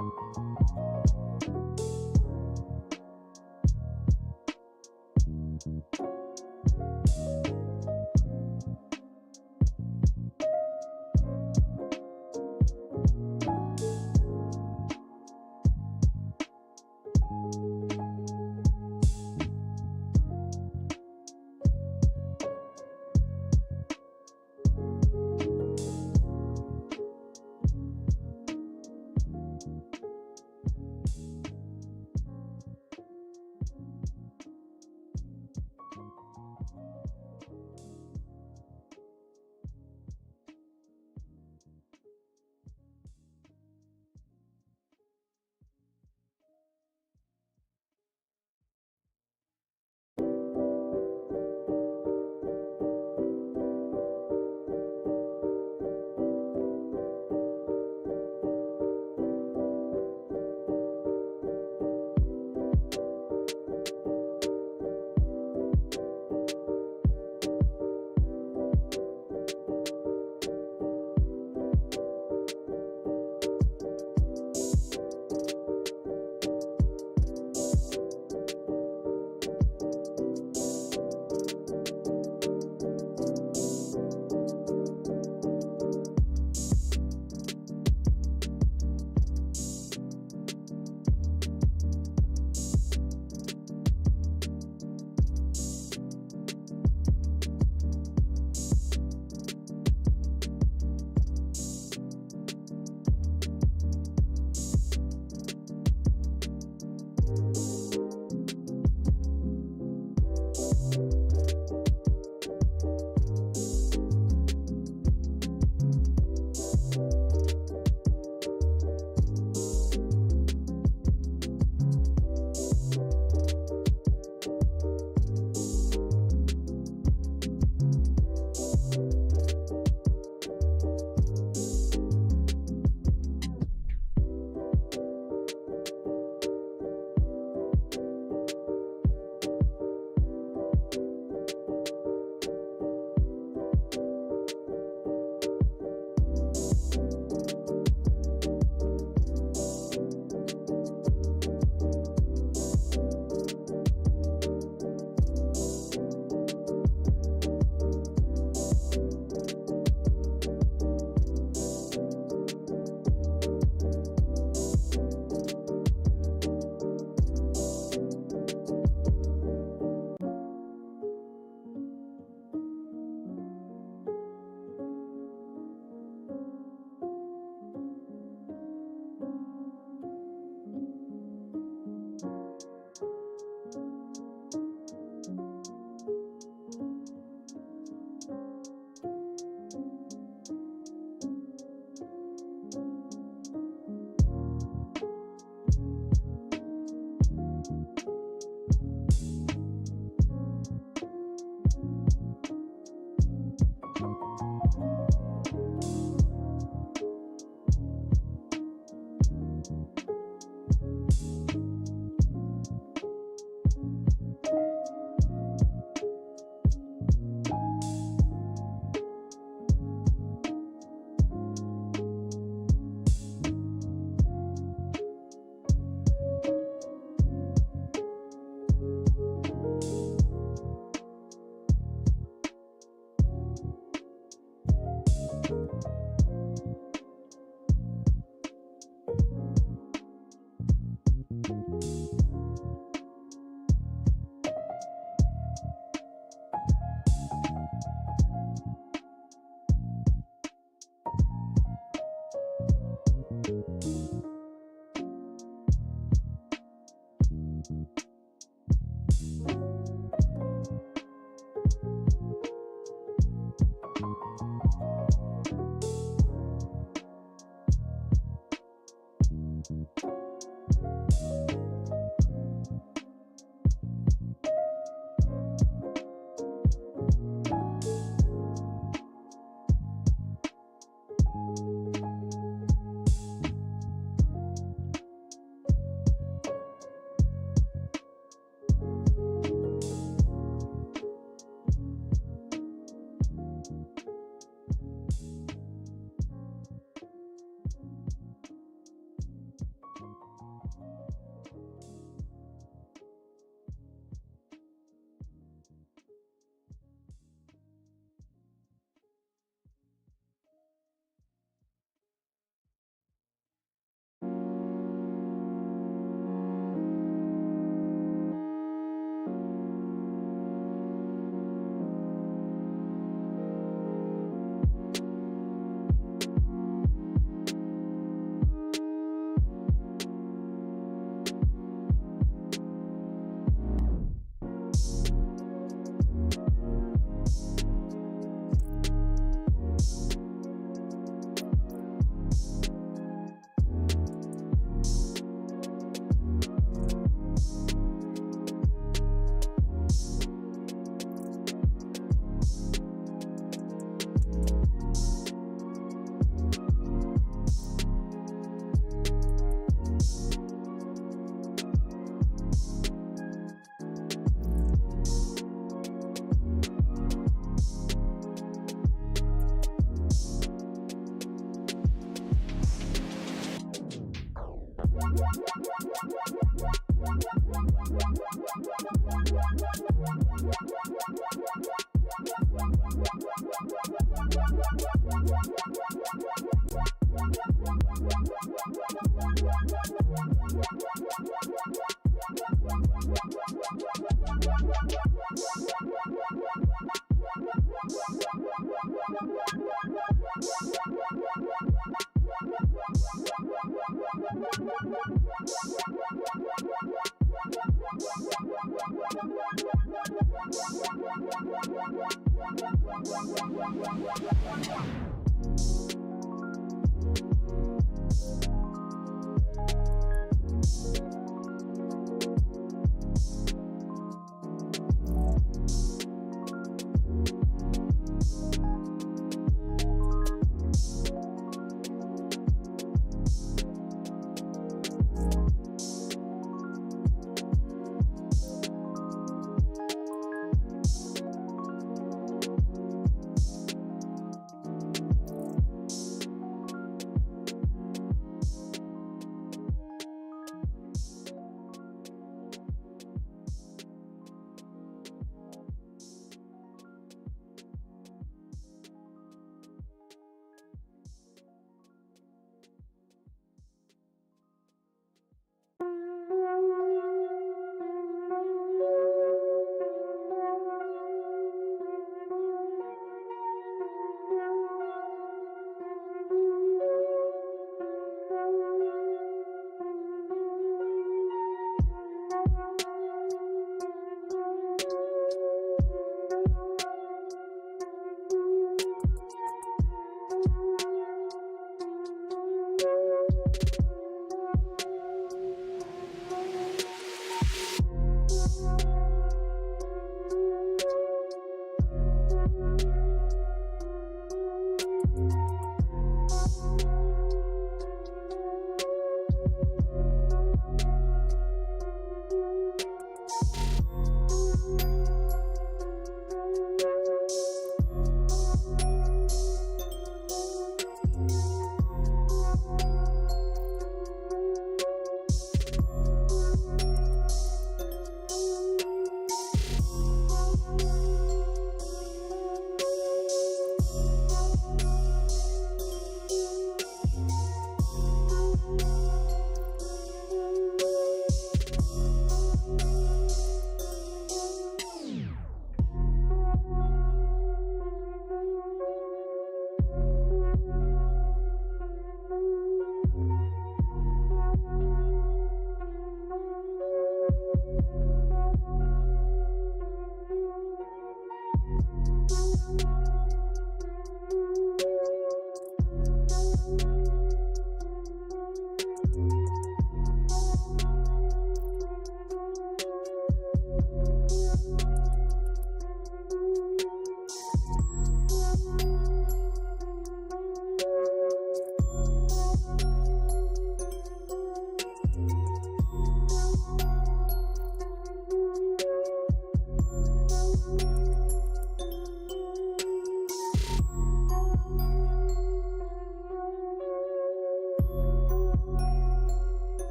you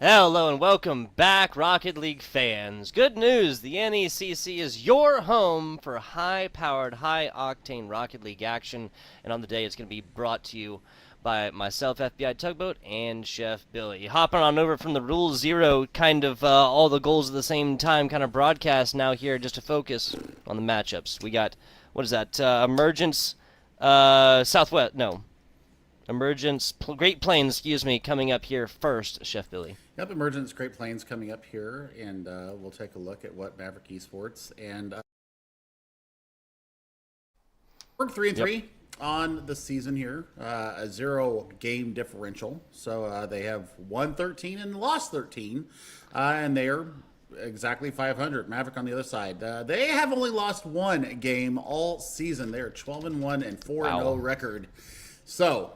Hello and welcome back, Rocket League fans. Good news, the NECC is your home for high-powered, high-octane Rocket League action, and on the day it's going to be brought to you by myself, FBI Tugboat, and Chef Billy. Hopping on over from the Rule Zero, kind of all the goals at the same time kind of broadcast now here, just to focus on the matchups. We got, what is that, Emergence, Southwest, no. Emergence, Great Plains, excuse me, coming up here first, Chef Billy.
Yep, Emergence Great Plains coming up here, and we'll take a look at what Maverick Esports and we're 3-3 on the season here, a 0 game differential. So they have won 13 and lost 13, and they are exactly 500. Maverick on the other side, they have only lost 1 game all season. They are 12-1 and 4-0 record. So,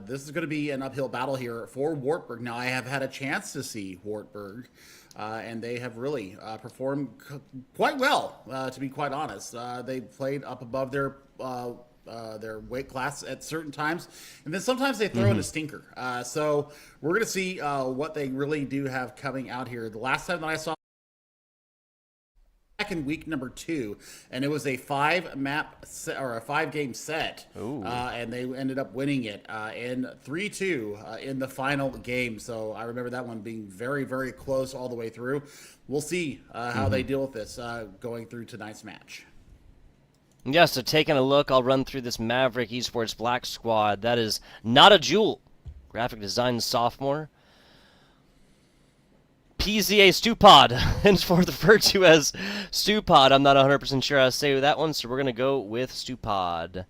this is going to be an uphill battle here for Wartburg. Now, I have had a chance to see Wartburg, and they have really performed quite well, to be quite honest. They played up above their weight class at certain times, and then sometimes they throw in a stinker. So, we're going to see what they really do have coming out here. The last time that I saw back in week number 2, and it was a 5-game set, and they ended up winning it in 3-2 in the final game. So I remember that one being very, very close all the way through. We'll see how they deal with this going through tonight's match.
Yeah, so taking a look, I'll run through this Maverick Esports Black Squad. That is Not a Jewel, graphic design sophomore. PZA Stupod, henceforth referred to as Stupod. I'm not 100% sure how to say that one, so we're going to go with Stupod.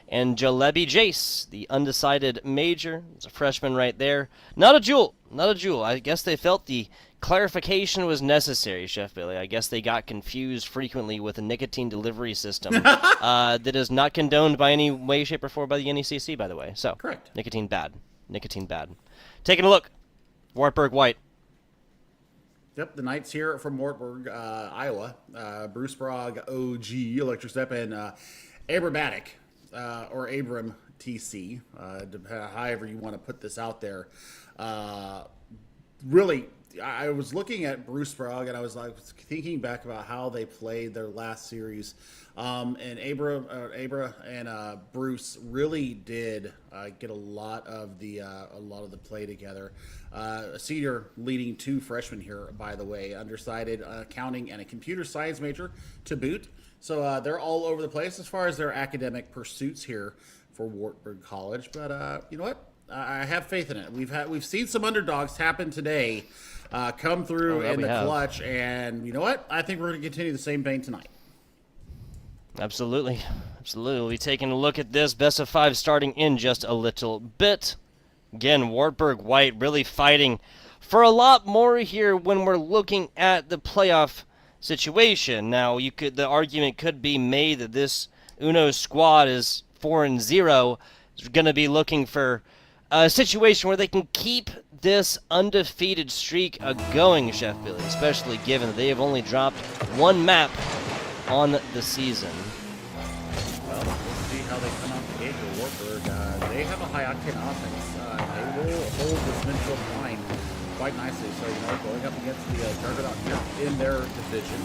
And Jalebi Jace, the undecided major. It's a freshman right there. Not a Jewel. Not a Jewel. I guess they felt the clarification was necessary, Chef Billy. I guess they got confused frequently with a nicotine delivery system that is not condoned by any way, shape, or form by the NECC, by the way. So,
correct.
Nicotine bad. Nicotine bad. Taking a look. Wartburg White.
Yep, the Knights here from Wartburg, Iowa. Bruce Brogg, OG, Electric Step, and Abramatic, or Abram TC, however you want to put this out there. Really, I was looking at Bruce Brogg, and I was like thinking back about how they played their last series. And Abra and Bruce really did get a lot of the play together. A senior leading 2 freshmen here, by the way, undecided, accounting, and a computer science major to boot. So they're all over the place as far as their academic pursuits here for Wartburg College. But you know what? I have faith in it. We've seen some underdogs happen today, come through in the clutch, and you know what? I think we're going to continue the same vein tonight.
Absolutely. Absolutely. We'll be taking a look at this best of 5 starting in just a little bit. Again, Wartburg White really fighting for a lot more here when we're looking at the playoff situation. Now, the argument could be made that this Uno squad is 4-0. Is going to be looking for a situation where they can keep this undefeated streak going, Chef Billy, especially given that they have only dropped 1 map on the season.
Well, we'll see how they come out the gate for Wartburg. They have a high-octane offense. They will hold this midfield line quite nicely. So, going up against the juggernaut here in their division,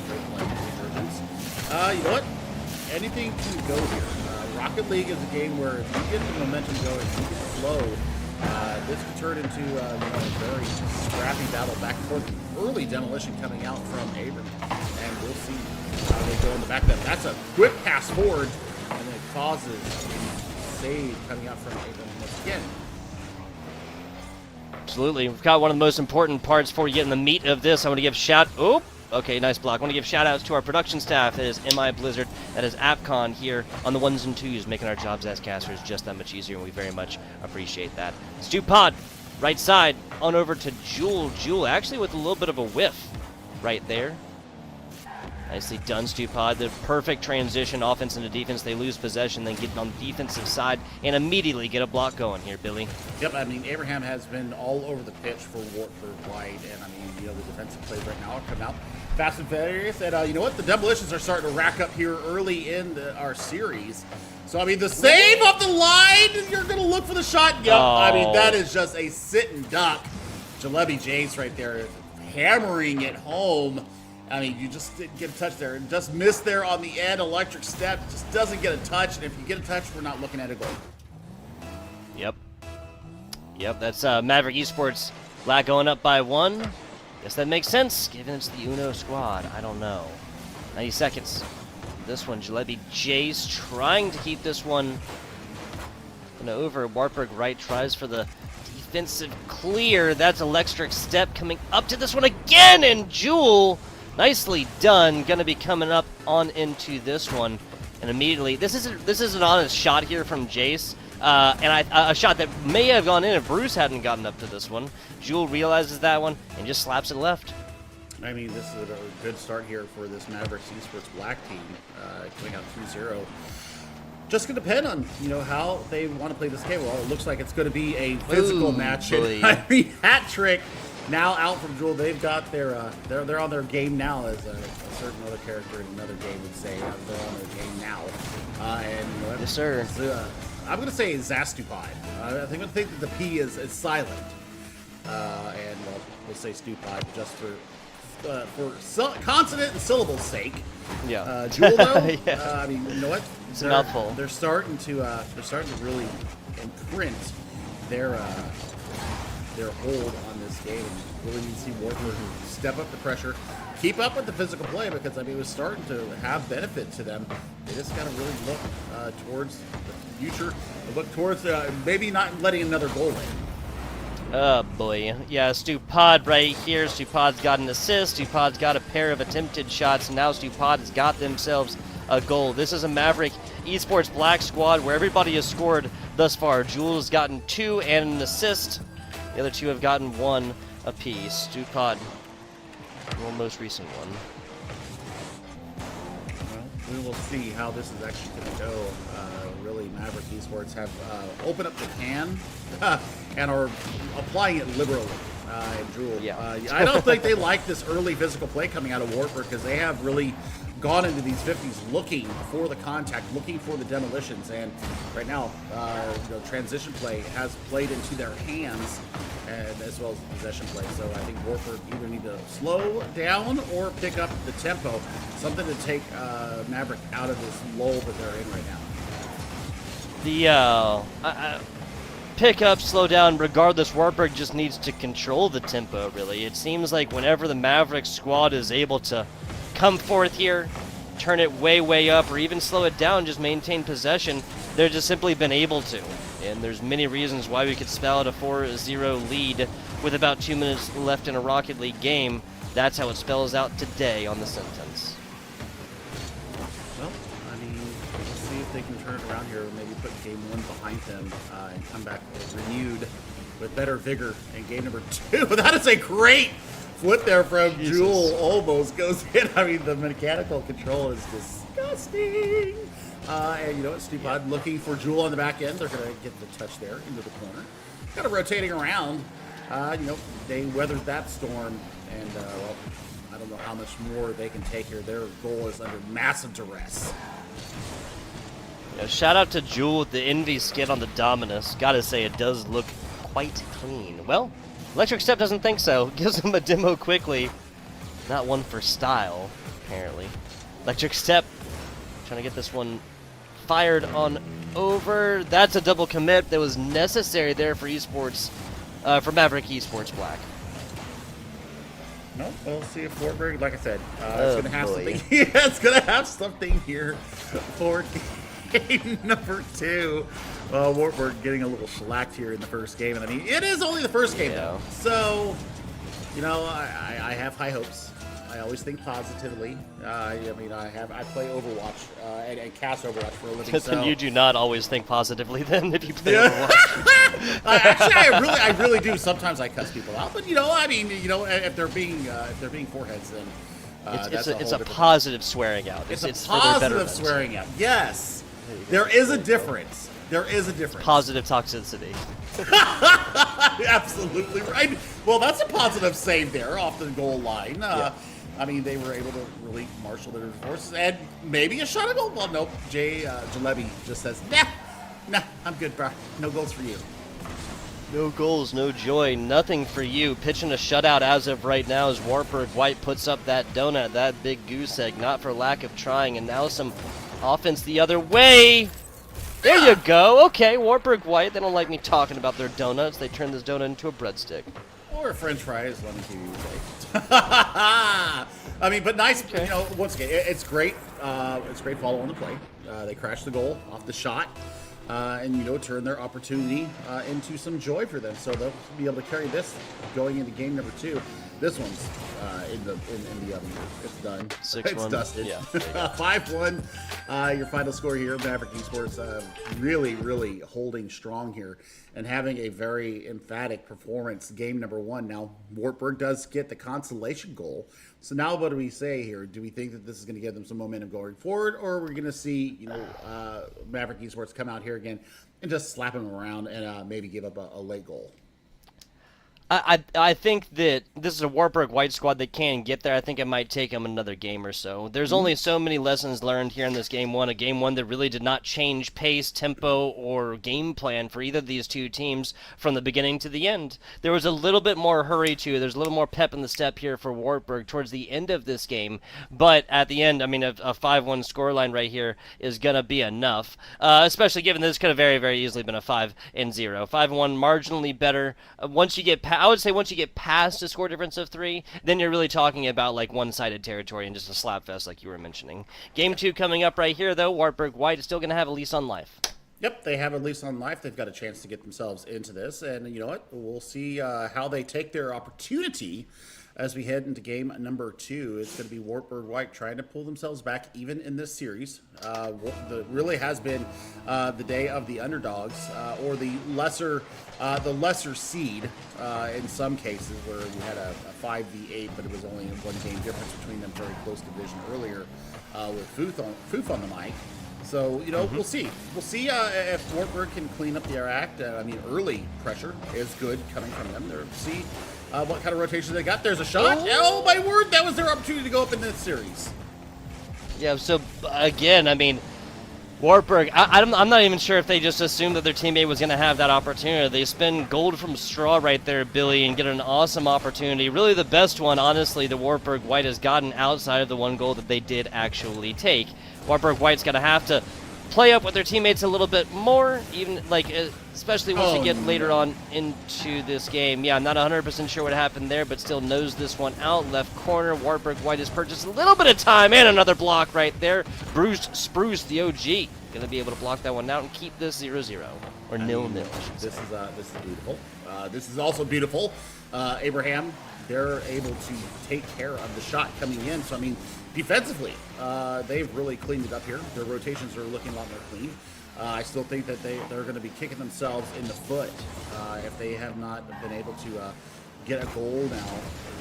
Great Plains Emergence. You know what? Anything can go here. Rocket League is a game where if you get the momentum going, if you get slow, this could turn into a very scrappy battle back and forth. Early demolition coming out from Abram, and we'll see how they go in the back of that. That's a quick pass forward, and then it causes a save coming out from Abram once again.
Absolutely. We've got one of the most important parts before we get in the meat of this. I want to give okay, nice block. I want to give shout-outs to our production staff. That is MI Blizzard. That is AppCon here on the 1s and 2s, making our jobs as casters just that much easier, and we very much appreciate that. Stupod, right side, on over to Jewel. Jewel actually with a little bit of a whiff right there. Nicely done, Stupod. The perfect transition, offense into defense. They lose possession, then get on the defensive side and immediately get a block going here, Billy.
Yep, I mean, Abraham has been all over the pitch for Wartburg White, and I mean, the defensive plays right now are coming out fast and furious. And you know what? The demolitions are starting to rack up here early in our series. So, I mean, the save off the line, you're going to look for the shot. Yep, I mean, that is just a sit and duck. Jalebi Jace right there, hammering it home. I mean, you just didn't get a touch there. Just missed there on the end. Electric Step just doesn't get a touch. And if you get a touch, we're not looking at a goal.
Yep. Yep, that's Maverick Esports. Black going up by 1. Guess that makes sense, given it's the Uno squad. I don't know. 90 seconds. This one, Jalebi Jace trying to keep this one over. Wartburg right tries for the defensive clear. That's Electric Step coming up to this one again, and Jewel, nicely done, gonna be coming up on into this one, and immediately this is an honest shot here from Jace, and a shot that may have gone in if Bruce hadn't gotten up to this one. Jewel realizes that one and just slaps it left.
I mean, this is a good start here for this Mavericks Esports Black team, coming out 2-0. Just going to depend on, how they want to play this game. Well, it looks like it's going to be a physical match. I mean, hat trick now out from Jewel. They've got their, they're on their game now, as a certain other character in another game would say. They're on their game now.
Yes, sir.
I'm going to say Zastupide. I think that the P is silent. And we'll say Stupide just for consonant and syllable sake.
Yeah.
Jewel though,
Yeah.
I mean, you know what?
It's a mouthful.
They're starting to really imprint their hold on this game. And really need to see Warford step up the pressure, keep up with the physical play, because I mean it was starting to have benefit to them. They just got to really look towards the future, look towards maybe not letting another goal in.
Oh boy. Yeah, Stupod right here. Stupod's got an assist. Stupod's got a pair of attempted shots. Now Stupod has got themselves a goal. This is a Maverick Esports Black squad where everybody has scored thus far. Jewel has gotten 2 and an assist. The other 2 have gotten 1 apiece. Stupod, the most recent one.
Well, we will see how this is actually going to go. Really, Maverick Esports have opened up the can and are applying it liberally. And Jewel,
Yeah.
I don't think they like this early physical play coming out of Warford, because they have really gone into these 50s looking for the contact, looking for the demolitions, and right now, transition play has played into their hands, and as well as possession play. So I think Warford either need to slow down or pick up the tempo, something to take Maverick out of this lull that they're in right now.
The pick up, slow down, regardless, Wartburg just needs to control the tempo, really. It seems like whenever the Maverick squad is able to come forth here, turn it way up, or even slow it down, just maintain possession, they've just simply been able to. And there's many reasons why we could spell out a 4-0 lead with about 2 minutes left in a Rocket League game. That's how it spells out today on the sentence.
Well, I mean, let's see if they can turn it around here, maybe put game 1 behind them and come back renewed with better vigor in game number 2. That is a great flip there from
Jesus.
Jewel. Almost goes in. I mean, the mechanical control is disgusting. And you know what, Stupid looking for Jewel on the back end. They're going to get the touch there into the corner. Kind of rotating around. They weathered that storm, and well, I don't know how much more they can take here. Their goal is under massive duress.
Yeah, shout out to Jewel with the Envy skin on the Dominus. Gotta say, it does look quite clean. Well, Electric Step doesn't think so. Gives him a demo quickly. Not one for style, apparently. Electric Step trying to get this one fired on over. That's a double commit that was necessary there for esports, for Maverick Esports Black.
No, we'll see if Wartburg, like I said, it's going to have
boy.
something. Yeah, it's going to have something here for game number 2. Wartburg getting a little shellacked here in the first game. And I mean, it is only the first game, though. So, I have high hopes. I always think positively. I play Overwatch and cast Overwatch for a living.
Then you do not always think positively then if you play Overwatch.
Actually, I really do. Sometimes I cuss people out, but if they're being foreheads, then
it's a positive swearing out.
It's
for
a
their
positive
betterment.
swearing out. Yes, there is a difference. There is a difference.
Positive toxicity.
Absolutely right. Well, that's a positive save there off the goal line. I mean, they were able to really marshal their forces and maybe a shot at goal. Well, nope. Jalebi just says, nah, I'm good, bro. No goals for you.
No goals, no joy, nothing for you. Pitching a shutout as of right now as Wartburg White puts up that donut, that big goose egg, not for lack of trying, and now some offense the other way. There you go. Okay, Wartburg White, they don't like me talking about their donuts. They turn this donut into a breadstick.
Or French fries, let me give you I mean, but nice,
Okay.
you know, once again, it's great. It's great follow on the play. They crashed the goal off the shot. And, you know, turn their opportunity into some joy for them. So they'll be able to carry this going into game number 2. This one's in the oven. It's done.
6-1.
It's dusted.
Yeah.
5-1. Your final score here. Maverick Esports really holding strong here and having a very emphatic performance. Game number 1. Now, Wartburg does get the consolation goal. So now what do we say here? Do we think that this is going to give them some momentum going forward, or are we going to see, you know, Maverick Esports come out here again and just slap them around and maybe give up a late goal?
I think that this is a Wartburg White squad that can get there. I think it might take them another game or so. There's only so many lessons learned here in this game 1, a game 1 that really did not change pace, tempo, or game plan for either of these two teams from the beginning to the end. There was a little bit more hurry to, there's a little more pep in the step here for Wartburg towards the end of this game, but at the end, I mean, a 5-1 scoreline right here is going to be enough, especially given this could have very, very easily been a 5-0. 5-1 marginally better. Once you get I would say once you get past a score difference of 3, then you're really talking about like one-sided territory and just a slap fest like you were mentioning. Game 2 coming up right here, though. Wartburg White is still going to have a lease on life.
Yep, they have a lease on life. They've got a chance to get themselves into this. And you know what? We'll see how they take their opportunity as we head into game number 2. It's going to be Wartburg White trying to pull themselves back even in this series. Really has been the day of the underdogs or the lesser seed in some cases, where we had a 5v8, but it was only a 1 game difference between them. Very close division earlier with Foof on the mic. So, you know, we'll see. We'll see if Wartburg can clean up their act. I mean, early pressure is good coming from them. We'll see what kind of rotation they got. There's a shot. Oh, my word. That was their opportunity to go up in this series.
Yeah, so, again, I mean, Wartburg, I'm not even sure if they just assumed that their teammate was going to have that opportunity. They spin gold from straw right there, Billy, and get an awesome opportunity. Really the best one, honestly, that Wartburg White has gotten outside of the 1 goal that they did actually take. Wartburg White's going to have to play up with their teammates a little bit more, even like especially once you get later on into this game. Yeah, I'm not 100% sure what happened there, but still knows this one out. Left corner, Wartburg White has purchased a little bit of time and another block right there. Bruce Spruce, the OG, going to be able to block that one out and keep this 0-0 or 0-0.
This is beautiful. This is also beautiful. Abraham, they're able to take care of the shot coming in. So I mean, defensively, they've really cleaned it up here. Their rotations are looking a lot more clean. I still think that they're going to be kicking themselves in the foot if they have not been able to get a goal now.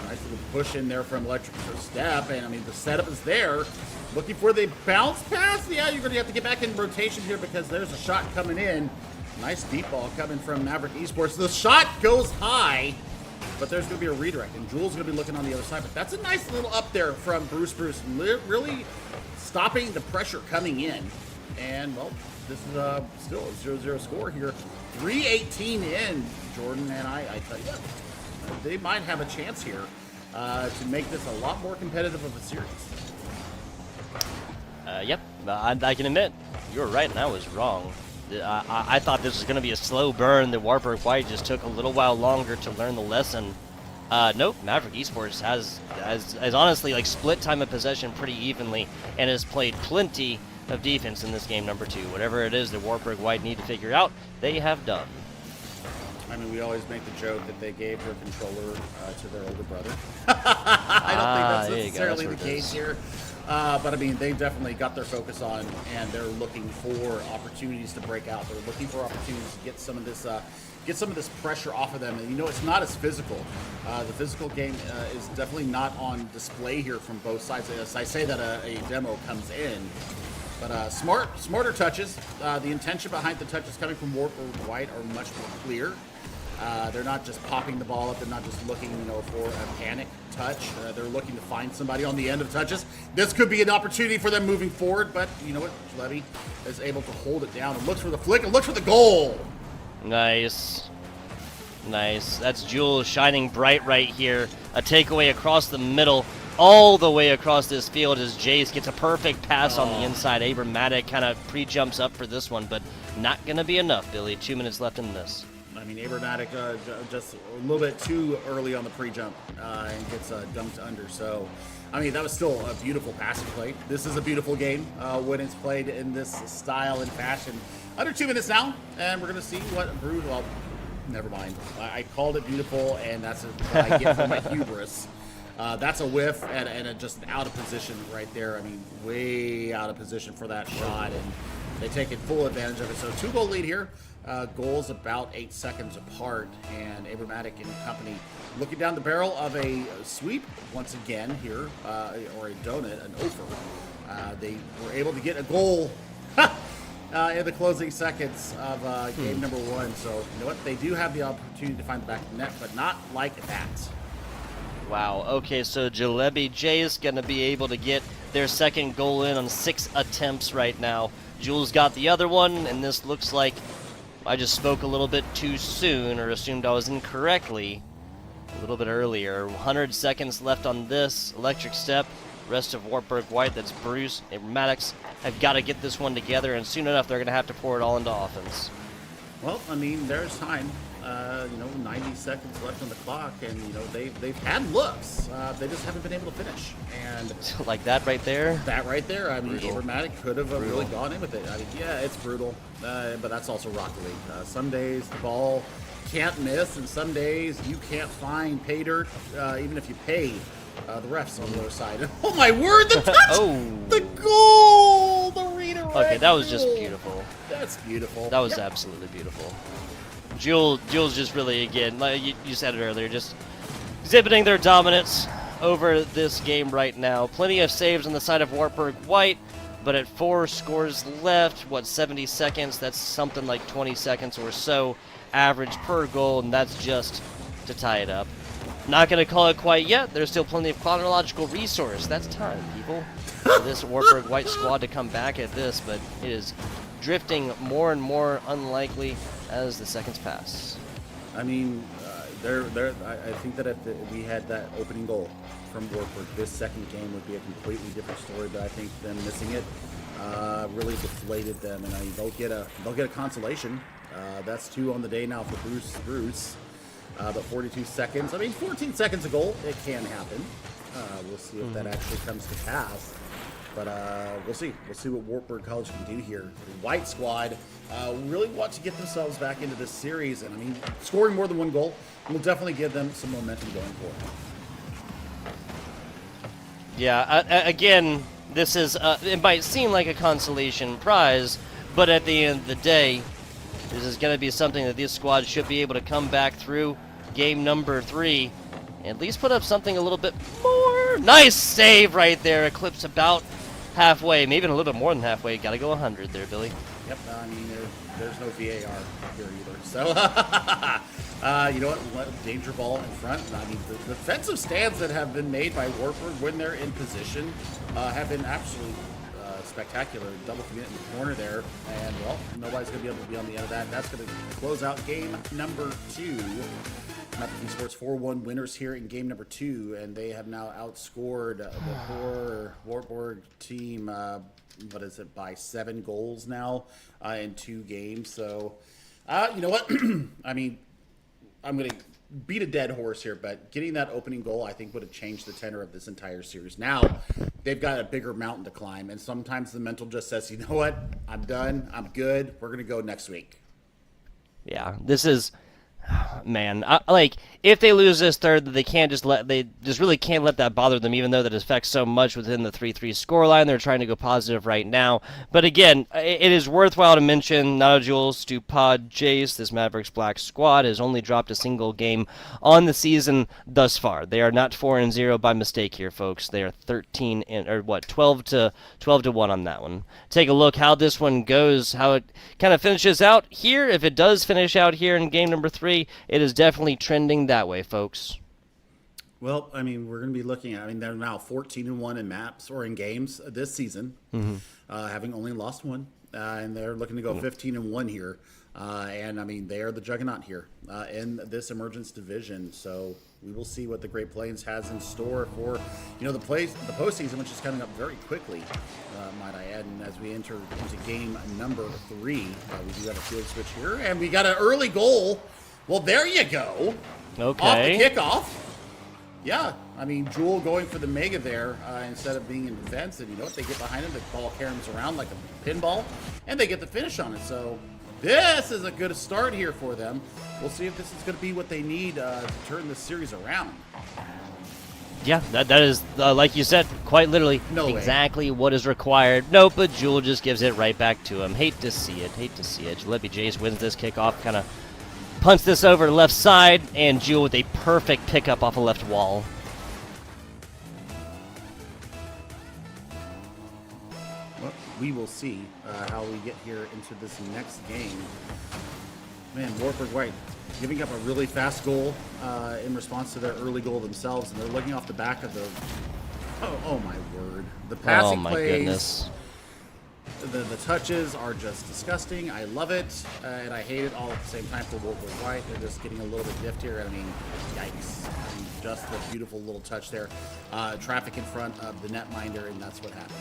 Nice little push in there from Electric Step, and I mean, the setup is there. Looking for the bounce pass. Yeah, you're going to have to get back in rotation here because there's a shot coming in. Nice deep ball coming from Maverick Esports. The shot goes high, but there's going to be a redirect, and Jules going to be looking on the other side. But that's a nice little up there from Bruce, really stopping the pressure coming in. And, well, this is still a 0-0 score here. 3:18 in, Jordan, and I tell you, they might have a chance here to make this a lot more competitive of a series.
Yep, I can admit, you were right and I was wrong. I thought this was going to be a slow burn. The Wartburg White just took a little while longer to learn the lesson. Nope, Maverick Esports has honestly like split time of possession pretty evenly and has played plenty of defense in this game number 2. Whatever it is that Wartburg White need to figure out, they have done.
I mean, we always make the joke that they gave their controller to their older brother. I don't think that's necessarily the case here. But I mean, they've definitely got their focus on, and they're looking for opportunities to break out. They're looking for opportunities to get some of this pressure off of them. And you know, it's not as physical. The physical game is definitely not on display here from both sides. As I say that a demo comes in, but smarter touches. The intention behind the touches coming from Wartburg White are much more clear. They're not just popping the ball up. They're not just looking, you know, for a panic touch. They're looking to find somebody on the end of touches. This could be an opportunity for them moving forward, but you know what? Levy is able to hold it down and looks for the flick and looks for the goal.
Nice. Nice. That's Jules shining bright right here. A takeaway across the middle, all the way across this field as Jace gets a perfect pass on the inside. Abramatic kind of pre-jumps up for this one, but not going to be enough, Billy. 2 minutes left in this.
I mean, Abramatic just a little bit too early on the pre-jump and gets dumped under. So, I mean, that was still a beautiful passing play. This is a beautiful game when it's played in this style and fashion. Under 2 minutes now, and we're going to see what Brood, well, never mind. I called it beautiful, and that's what I get from my hubris. That's a whiff and just out of position right there. I mean, way out of position for that shot, and they take full advantage of it. So 2-goal lead here. Goals about 8 seconds apart, and Abramatic and company looking down the barrel of a sweep once again here, or a donut, an over. They were able to get a goal in the closing seconds of game number 1. So, you know what? They do have the opportunity to find the back of the net, but not like that.
Wow. Okay, so Jalebi Jays going to be able to get their second goal in on 6 attempts right now. Jules got the other one, and this looks like I just spoke a little bit too soon, or assumed I was incorrectly a little bit earlier. 100 seconds left on this. Electric Step. Rest of Wartburg White, that's Bruce. Maddox have got to get this one together, and soon enough they're going to have to pour it all into offense.
Well, I mean, there's time. 90 seconds left on the clock, and they've had looks. They just haven't been able to finish. And
like that right there.
That right there. I mean,
Brutal.
Abramatic could have really gone in with it. I mean, yeah, it's brutal, but that's also Rocket League. Some days the ball can't miss, and some days you can't find pay dirt, even if you pay the refs on the other side. Oh my word! The touch, the goal, the redirect.
Okay, that was just beautiful.
That's beautiful.
That was absolutely beautiful. Jules just really, again, like you said it earlier, just exhibiting their dominance over this game right now. Plenty of saves on the side of Wartburg White, but at 4 scores left, 70 seconds, that's something like 20 seconds or so average per goal, and that's just to tie it up. Not going to call it quite yet. There's still plenty of chronological resource. That's time, people, for this Wartburg White squad to come back at this, but it is drifting more and more unlikely as the seconds pass.
I mean, I think that if we had that opening goal from Wartburg, this second game would be a completely different story. But I think them missing it really deflated them, and they'll get a consolation. That's 2 on the day now for Bruce. But 42 seconds. I mean, 14 seconds a goal. It can happen. We'll see if that actually comes to pass. But we'll see. We'll see what Wartburg College can do here. The White squad really want to get themselves back into this series. And, I mean, scoring more than 1 goal will definitely give them some momentum going forward.
Yeah, again, this is, it might seem like a consolation prize, but at the end of the day, this is going to be something that this squad should be able to come back through game number 3 and at least put up something a little bit more. Nice save right there. Eclipse about halfway, maybe even a little bit more than halfway. Got to go 100 there, Billy.
Yep, I mean, there's no VAR here either. So, you know what? Danger ball in front. I mean, the defensive stands that have been made by Wartburg when they're in position have been absolutely spectacular. Double commit in the corner there. And, well, nobody's going to be able to be on the end of that. That's going to close out game number 2. Mapkin Sports 4-1 winners here in game number 2, and they have now outscored the poor Wartburg team, by 7 goals now in 2 games. So, you know what? I mean, I'm going to beat a dead horse here, but getting that opening goal, I think, would have changed the tenor of this entire series. Now, they've got a bigger mountain to climb, and sometimes the mental just says, you know what? I'm done. I'm good. We're going to go next week.
Yeah, this is... Man, like, if they lose this third, they just really can't let that bother them, even though that affects so much within the 3-3 scoreline. They're trying to go positive right now. But again, it is worthwhile to mention, Nada Jules, Stupod, Jace, this Mavericks Black squad has only dropped a single game on the season thus far. They are not 4-0 by mistake here, folks. They are 12 to 1 on that one. Take a look how this one goes, how it kind of finishes out here. If it does finish out here in game number 3, it is definitely trending that way, folks.
Well, I mean, we're going to be looking at, they're now 14-1 in maps or in games this season, having only lost 1. And they're looking to go 15-1 here And I mean, they are the juggernaut here in this Emergence division. So we will see what the Great Plains has in store for, the postseason, which is coming up very quickly, might I add. And as we enter into game number 3, we do have a field switch here, and we got an early goal. Well, there you go.
Okay.
Off the kickoff. Yeah, I mean, Jewel going for the mega there instead of being in defense. And you know what? They get behind him, the ball carries him around like a pinball, and they get the finish on it. So this is a good start here for them. We'll see if this is going to be what they need to turn this series around.
Yeah, that is, like you said, quite literally
No way.
exactly what is required. Nope, but Jewel just gives it right back to him. Hate to see it. Jalopy Jace wins this kickoff, kind of punts this over to the left side, and Jewel with a perfect pickup off a left wall.
Well, we will see how we get here into this next game. Man, Wartburg White giving up a really fast goal in response to their early goal themselves, and they're looking off the back of the... Oh my word. The passing
Oh my
plays,
goodness.
the touches are just disgusting. I love it, and I hate it all at the same time for Wartburg White. They're just getting a little bit diffed here. I mean, yikes. I mean, just a beautiful little touch there. Traffic in front of the netminder, and that's what happens.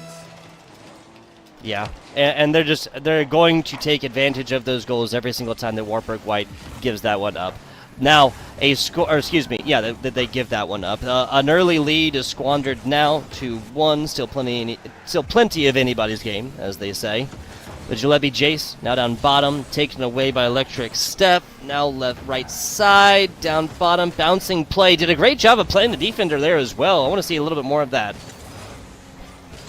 Yeah, and they're going to take advantage of those goals every single time that Wartburg White gives that one up. Now, they give that one up. An early lead is squandered now to 1. Still plenty of anybody's game, as they say. The Jalopy Jace now down bottom, taken away by Electric Step. Now right side, down bottom, bouncing play. Did a great job of playing the defender there as well. I want to see a little bit more of that.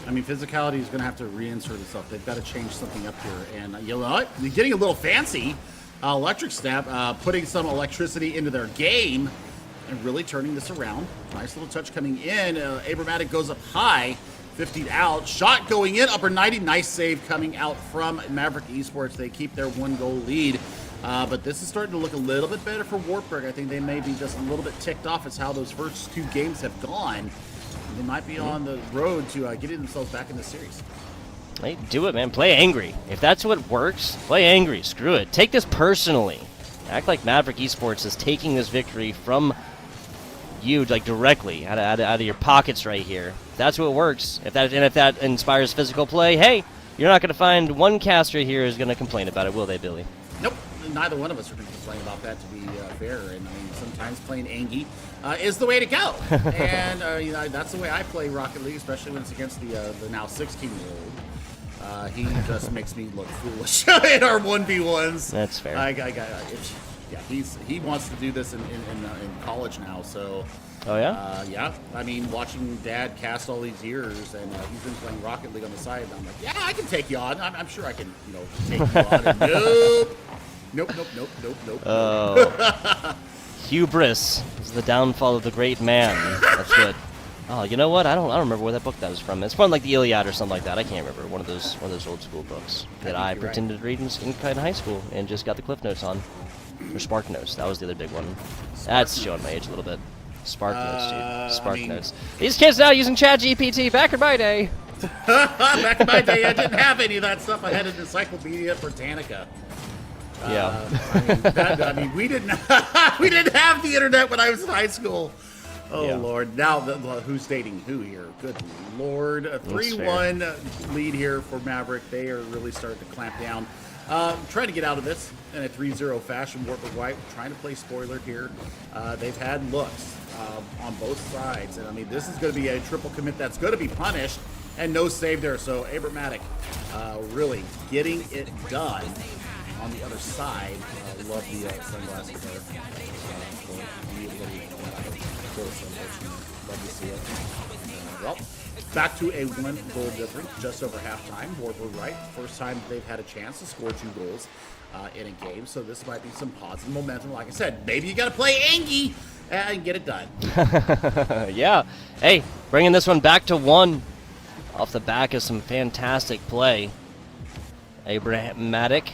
I mean, physicality is going to have to reinsert itself. They've got to change something up here. And you know what? They're getting a little fancy. Electric Snap putting some electricity into their game and really turning this around. Nice little touch coming in. Abramatic goes up high, 50 out. Shot going in, upper 90. Nice save coming out from Maverick Esports. They keep their 1-goal lead. But this is starting to look a little bit better for Wartburg. I think they may be just a little bit ticked off as how those first 2 games have gone. They might be on the road to getting themselves back in the series.
Hey, do it, man. Play angry. If that's what works, play angry. Screw it. Take this personally. Act like Maverick Esports is taking this victory from you, like directly out of your pockets right here. If that's what works. If that inspires physical play, hey, you're not going to find one caster here who's going to complain about it, will they, Billy?
Nope. Neither one of us are going to complain about that, to be fair. And I mean, sometimes playing Angie is the way to go. And that's the way I play Rocket League, especially when it's against the now 16-year-old. He just makes me look foolish in our 1v1s.
That's fair.
He wants to do this in college now. So.
Oh yeah.
Yeah. I mean, watching Dad cast all these years, and he's been playing Rocket League on the side. And I'm like, yeah, I can take you on. I'm sure I can, take you on. And nope.
Oh. Hubris is the downfall of the great man. That's good. Oh, you know what? I don't remember where that book that was from. It's from like the Iliad or something like that. I can't remember. One of those old school books that I pretended to read in high school and just got the Cliff Notes on. Or Spark Notes. That was the other big one. That's showing my age a little bit. Spark Notes, dude. Spark Notes. These kids now using ChatGPT. Back in my day.
Back in my day, I didn't have any of that stuff. I had an Encyclopedia Britannica.
Yeah.
We didn't have the internet when I was in high school. Oh,
Yeah.
Lord. Now, who's dating who here? Good Lord. A 3-1 lead here for Maverick. They are really starting to clamp down. Trying to get out of this in a 3-0 fashion. Wartburg White trying to play spoiler here. They've had looks on both sides. And, I mean, this is going to be a triple commit that's going to be punished. And no save there. So, Abramatic really getting it done on the other side. Love the sunglasses there. Love to see it. Well, back to a 1-goal difference just over halftime. Wartburg White, first time they've had a chance to score 2 goals in a game. So this might be some positive momentum. Like I said, maybe you got to play Angie and get it done.
Yeah. Hey, bringing this one back to 1 off the back of some fantastic play. Abramatic.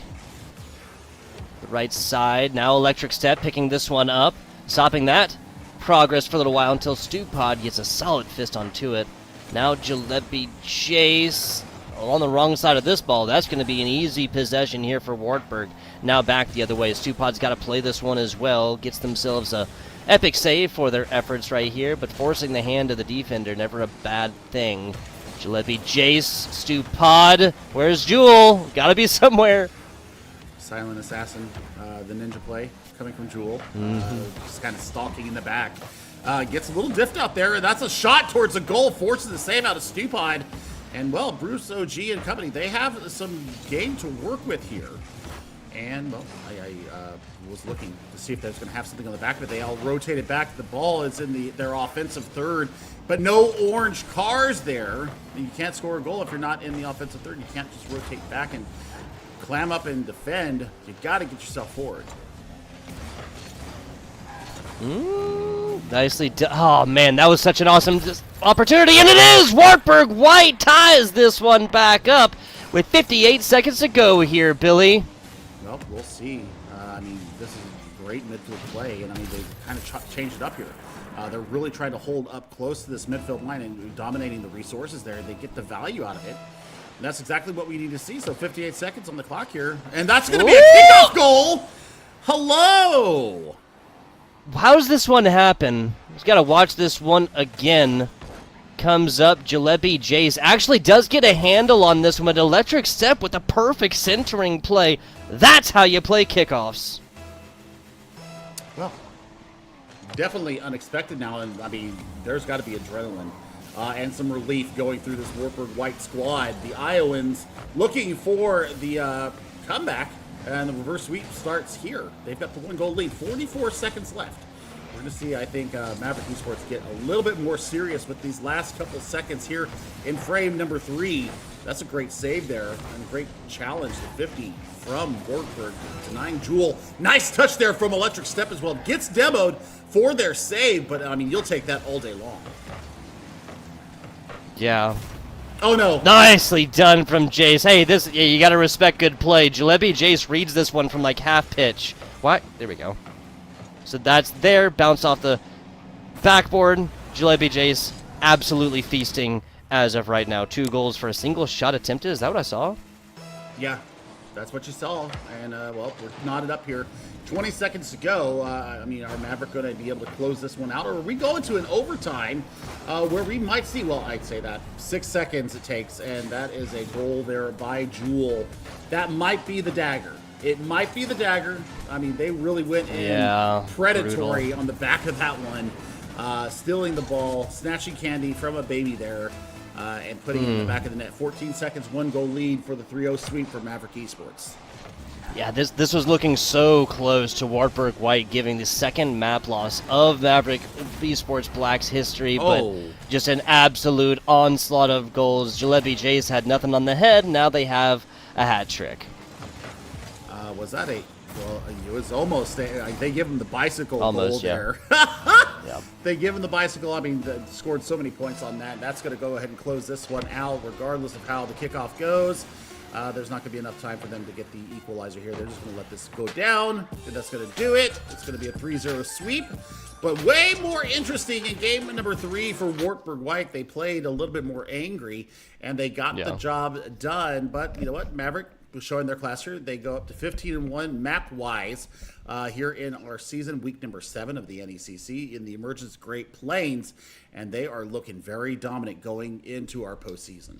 The right side. Now Electric Step picking this one up. Stopping that progress for a little while until Stupod gets a solid fist onto it. Now Jalopy Jace. on the wrong side of this ball. That's going to be an easy possession here for Wartburg. Now back the other way. Stupod's got to play this one as well. Gets themselves a epic save for their efforts right here, but forcing the hand of the defender, never a bad thing. Jalebi Jace, Stupod. Where's Jewel? Gotta be somewhere.
Silent Assassin, the ninja play coming from Jewel. Just kind of stalking in the back. Gets a little diffed out there, and that's a shot towards a goal, forces the save out of Stupod. And, well, Bruce OG and company, they have some game to work with here. And, well, I was looking to see if they was going to have something on the back of it. They all rotated back. The ball is in their offensive third, but no orange cars there. You can't score a goal if you're not in the offensive third. You can't just rotate back and clam up and defend. You got to get yourself forward.
Nicely done. Oh, man, that was such an awesome opportunity, and it is! Wartburg White ties this one back up with 58 seconds to go here, Billy.
Well, we'll see. I mean, this is great midfield play, and I mean, they kind of changed it up here. They're really trying to hold up close to this midfield line and dominating the resources there. They get the value out of it. And that's exactly what we need to see. So 58 seconds on the clock here, and that's going to be a kickoff goal. Hello.
How's this one happen? Just got to watch this one again. Comes up, Jalebi Jace actually does get a handle on this one. Electric step with a perfect centering play. That's how you play kickoffs.
Well, definitely unexpected now, and I mean, there's got to be adrenaline and some relief going through this Wartburg White squad. The Iowans looking for the comeback, and the reverse sweep starts here. They've got the 1-goal lead, 44 seconds left. We're going to see, I think, Maverick Esports get a little bit more serious with these last couple seconds here in frame number 3. That's a great save there and a great challenge to 50 from Wartburg, denying Jewel. Nice touch there from Electric Step as well. Gets demoed for their save, but I mean, you'll take that all day long.
Yeah.
Oh no.
Nicely done from Jace. Hey, you got to respect good play. Jalebi Jace reads this one from like half pitch. What? There we go. So that's there. Bounce off the backboard. Jalebi Jace absolutely feasting as of right now. 2 goals for a single shot attempted. Is that what I saw?
Yeah, that's what you saw. And, well, we're knotted up here. 20 seconds to go. I mean, are Maverick going to be able to close this one out? Or are we going to an overtime where we might see, well, I'd say that 6 seconds it takes, and that is a goal there by Jewel. That might be the dagger. It might be the dagger. I mean, they really went in predatory
brutal
on the back of that one, stealing the ball, snatching candy from a baby there, and putting it in the back of the net. 14 seconds, 1-goal lead for the 3-0 sweep for Maverick Esports.
Yeah, this was looking so close to Wartburg White giving the second map loss of Maverick Esports Black's history, but just an absolute onslaught of goals. Jalebi Jace had nothing on the head. Now they have a hat trick.
Was that a... Well, it was almost... They give him the bicycle
almost,
goal
yeah.
there.
Yep.
They give him the bicycle. I mean, scored so many points on that. That's going to go ahead and close this one out, regardless of how the kickoff goes. There's not going to be enough time for them to get the equalizer here. They're just going to let this go down, and that's going to do it. It's going to be a 3-0 sweep. But way more interesting in game number 3 for Wartburg White. They played a little bit more angry, and they got the job done. But you know what? Maverick was showing their class here. They go up to 15-1 map-wise here in our season, week number 7 of the NECC in the Emergence Great Plains, and they are looking very dominant going into our postseason.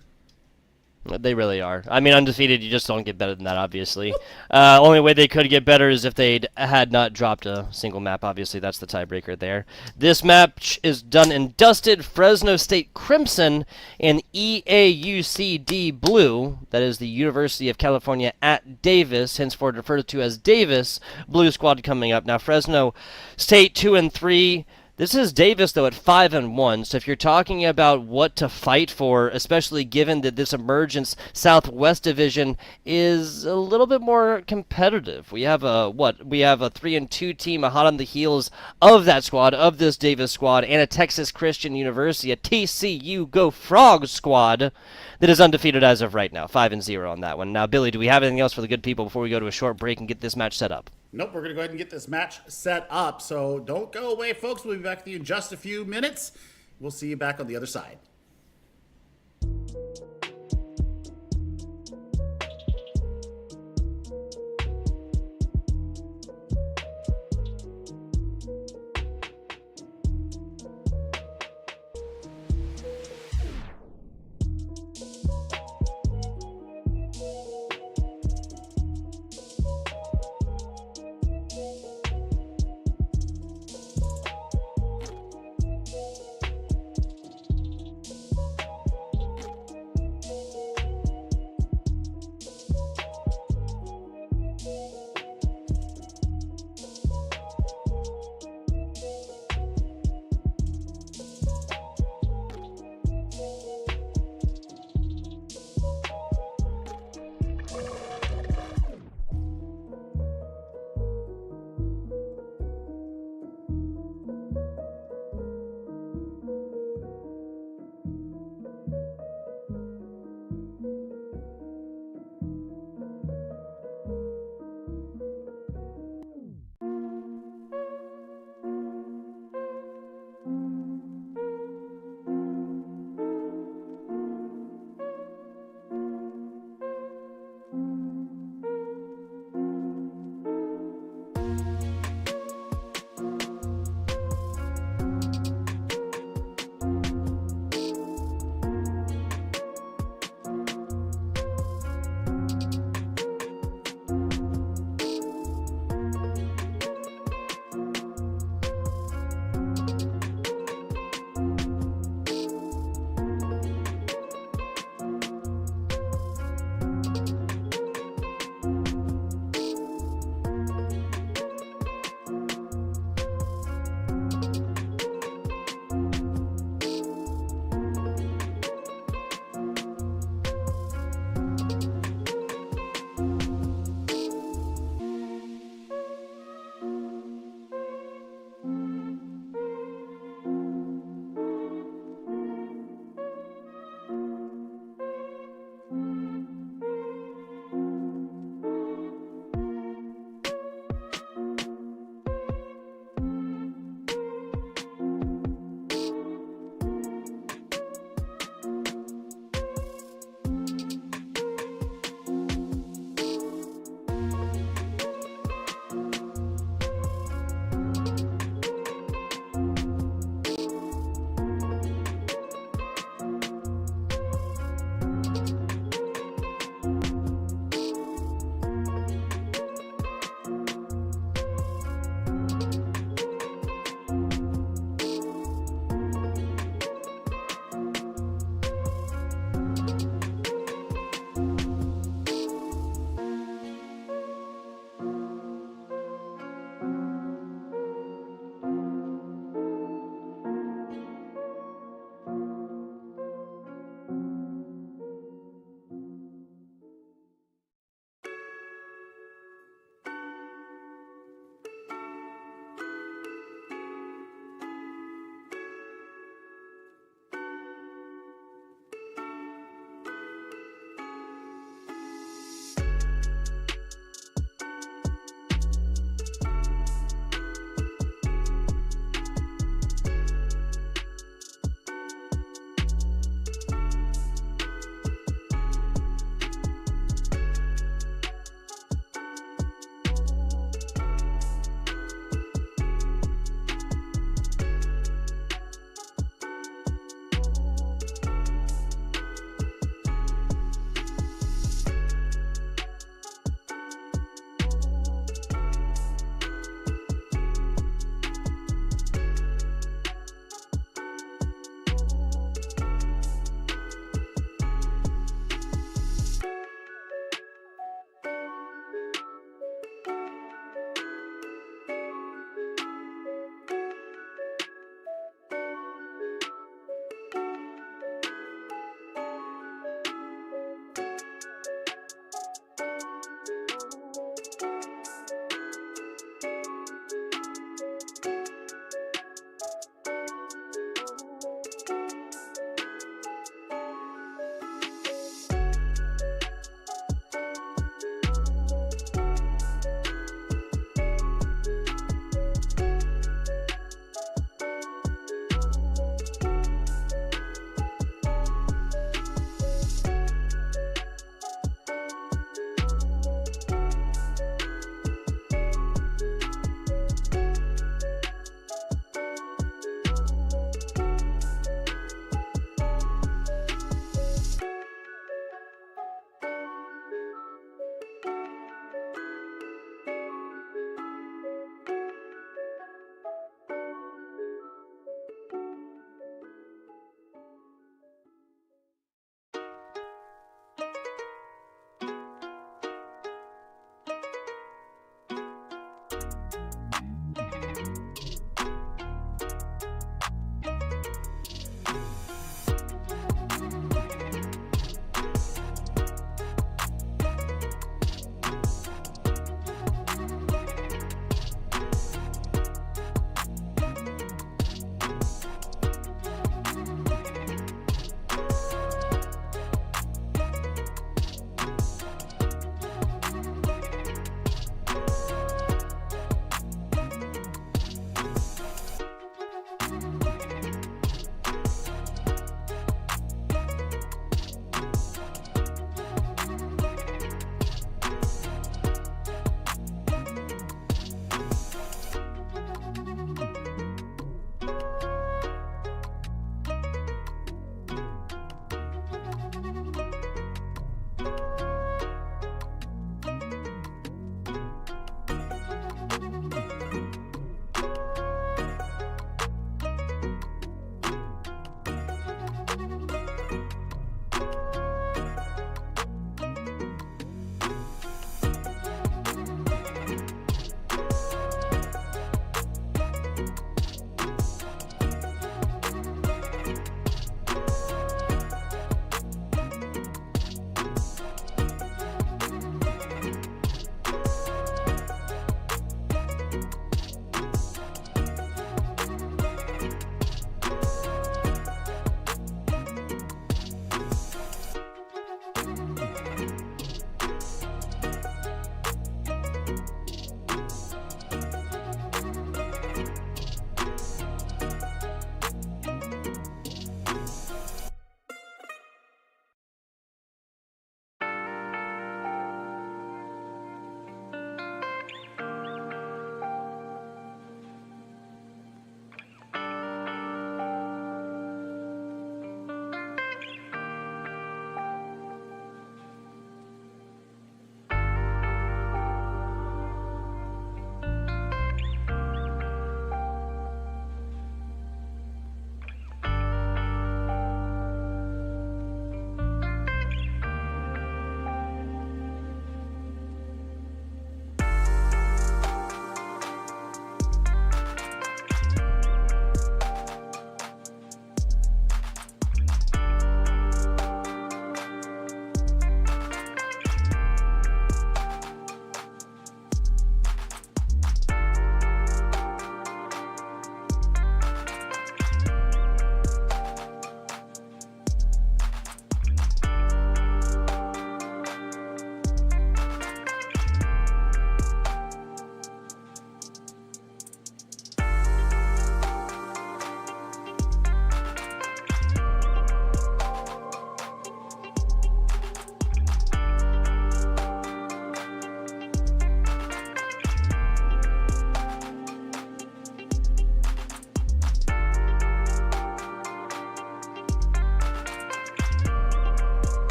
They really are. I mean, undefeated, you just don't get better than that, obviously. Only way they could get better is if they had not dropped a single map. Obviously, that's the tiebreaker there. This match is done and dusted. Fresno State Crimson and EAUCD Blue. That is the University of California at Davis, henceforth referred to as Davis. Blue squad coming up. Now, Fresno State 2-3. This is Davis, though, at 5-1, so if you're talking about what to fight for, especially given that this Emergence Southwest Division is a little bit more competitive. We have a 3-2 team hot on the heels of that squad, of this Davis squad, and a Texas Christian University, a TCU Go Frogs squad that is undefeated as of right now, 5-0 on that one. Now, Billy, do we have anything else for the good people before we go to a short break and get this match set up?
Nope, we're going to go ahead and get this match set up. So don't go away, folks. We'll be back with you in just a few minutes. We'll see you back on the other side.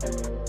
You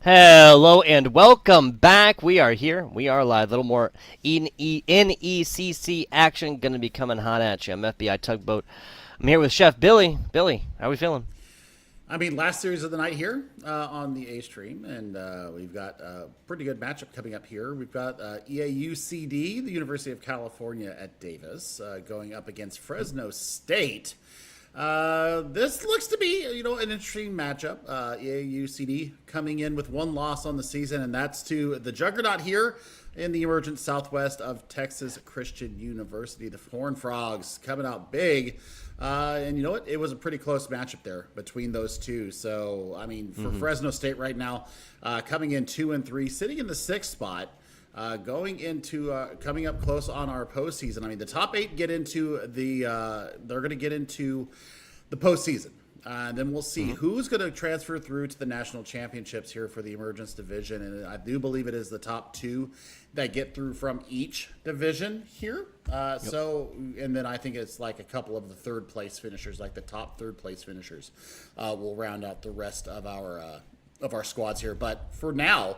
Hello and welcome back. We are here. We are live. A little more NECC action going to be coming hot at you. I'm FBI Tugboat. I'm here with Chef Billy. Billy, how are we feeling?
I mean, last series of the night here on the A stream, and we've got a pretty good matchup coming up here. We've got EAUCD, the University of California at Davis, going up against Fresno State. This looks to be, an interesting matchup. EAUCD coming in with one loss on the season, and that's to the juggernaut here in the emergent southwest of Texas Christian University. The Horned Frogs coming out big. And you know what? It was a pretty close matchup there between those two. So, I mean, for Fresno State right now, coming in 2-3, sitting in the 6th spot. Going into coming up close on our postseason. I mean, the top 8 get into they're going to get into the postseason. And then we'll see who's going to transfer through to the national championships here for the Emergence division. And I do believe it is the top 2 that get through from each division here. So, and then I think it's like a couple of the third place finishers, like the top third place finishers, will round out the rest of our of our squads here. But for now,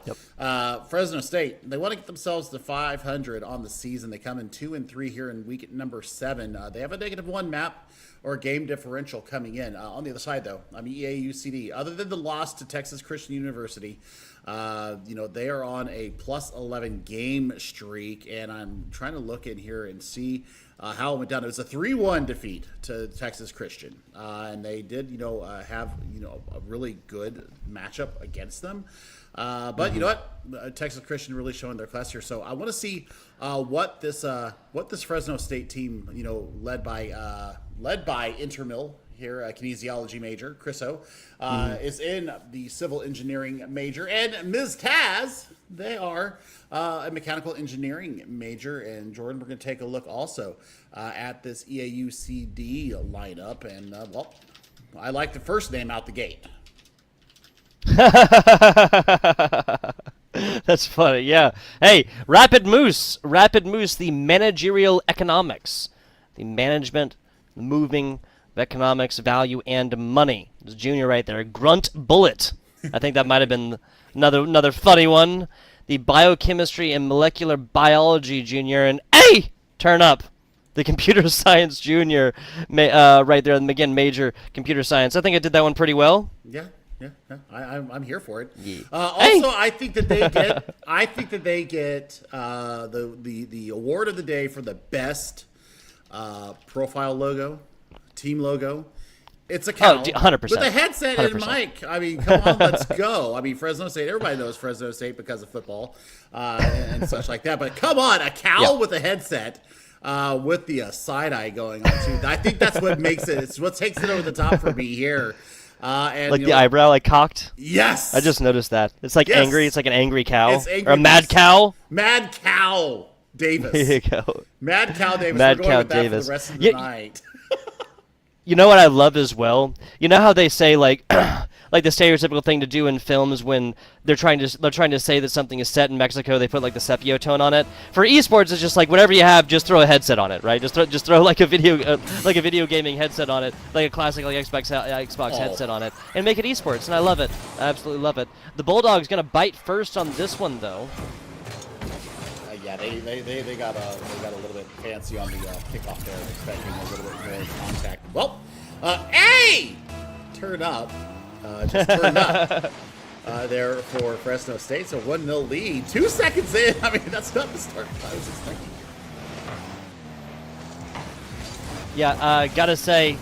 Fresno State, they want to get themselves to 500 on the season. They come in 2-3 here in week number 7. They have a -1 map or game differential coming in. On the other side, though, EAUCD, other than the loss to Texas Christian University, they are on a +11 game streak, and I'm trying to look in here and see how it went down. It was a 3-1 defeat to Texas Christian, and they did, have a really good matchup against them. But you know what? Texas Christian really showing their class here. So I want to see what this Fresno State team, led by Intermill here, a kinesiology major, Chriso, is in the civil engineering major, and Ms. Taz, they are a mechanical engineering major. And Jordan, we're going to take a look also at this EAUCD lineup, and I like the first name out the gate.
That's funny, yeah. Hey, Rapid Moose, the managerial economics, the management, moving of economics, value, and money. There's a junior right there. Grunt Bullet. I think that might have been another funny one. The biochemistry and molecular biology junior, and turn up. The computer science junior, right there, the McGinn major computer science. I think I did that one pretty well.
Yeah. I'm here for it.
Yeah.
Also, I think that they get the award of the day for the best profile logo, team logo. It's a cow
100%.
with a headset
100%.
and mic. I mean, come on, let's go. I mean, Fresno State. Everybody knows Fresno State because of football and such like that. But come on, a cow with a headset. With the side eye going on too. I think that's what makes it. It's what takes it over the top for me here. And
like the eyebrow, like cocked.
Yes,
I just noticed that. It's like angry. It's like an angry cow,
It's angry
or a mad cow.
Mad Cow Davis.
There you go.
Mad Cow Davis.
Mad
We're going
Cow
with that
Davis.
for the rest of the night.
You know what I love as well? You know how they say like like the stereotypical thing to do in films when they're trying to say that something is set in Mexico, they put like the sepia tone on it. For esports, it's just like whatever you have, just throw a headset on it, right? Just throw like a video gaming headset on it, like a classic like Xbox headset on it, and make it esports. And I love it. I absolutely love it. The Bulldog's gonna bite first on this one though.
Yeah, they got a little bit fancy on the kickoff there, expecting a little bit more contact. Well, turn up, just turn up there for Fresno State. So 1-0 lead, 2 seconds in. I mean, that's not the start I was expecting.
Yeah, gotta say,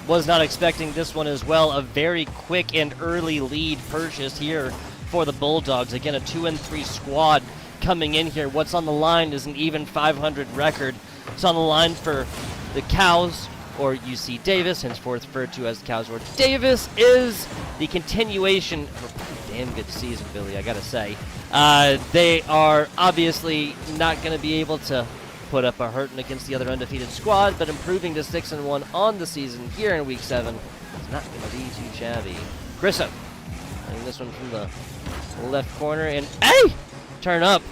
was not expecting this one as well. A very quick and early lead purchased here for the Bulldogs. Again, a 2-3 squad coming in here. What's on the line is an even 500 record. It's on the line for the Cows, or UC Davis, henceforth referred to as the Cows, or Davis is the continuation of a pretty damn good season, Billy, I gotta say. They are obviously not going to be able to put up a hurting against the other undefeated squad, but improving to 6-1 on the season here in Week 7 is not going to be too shabby. Chriso, and this one from the left corner, and turn up.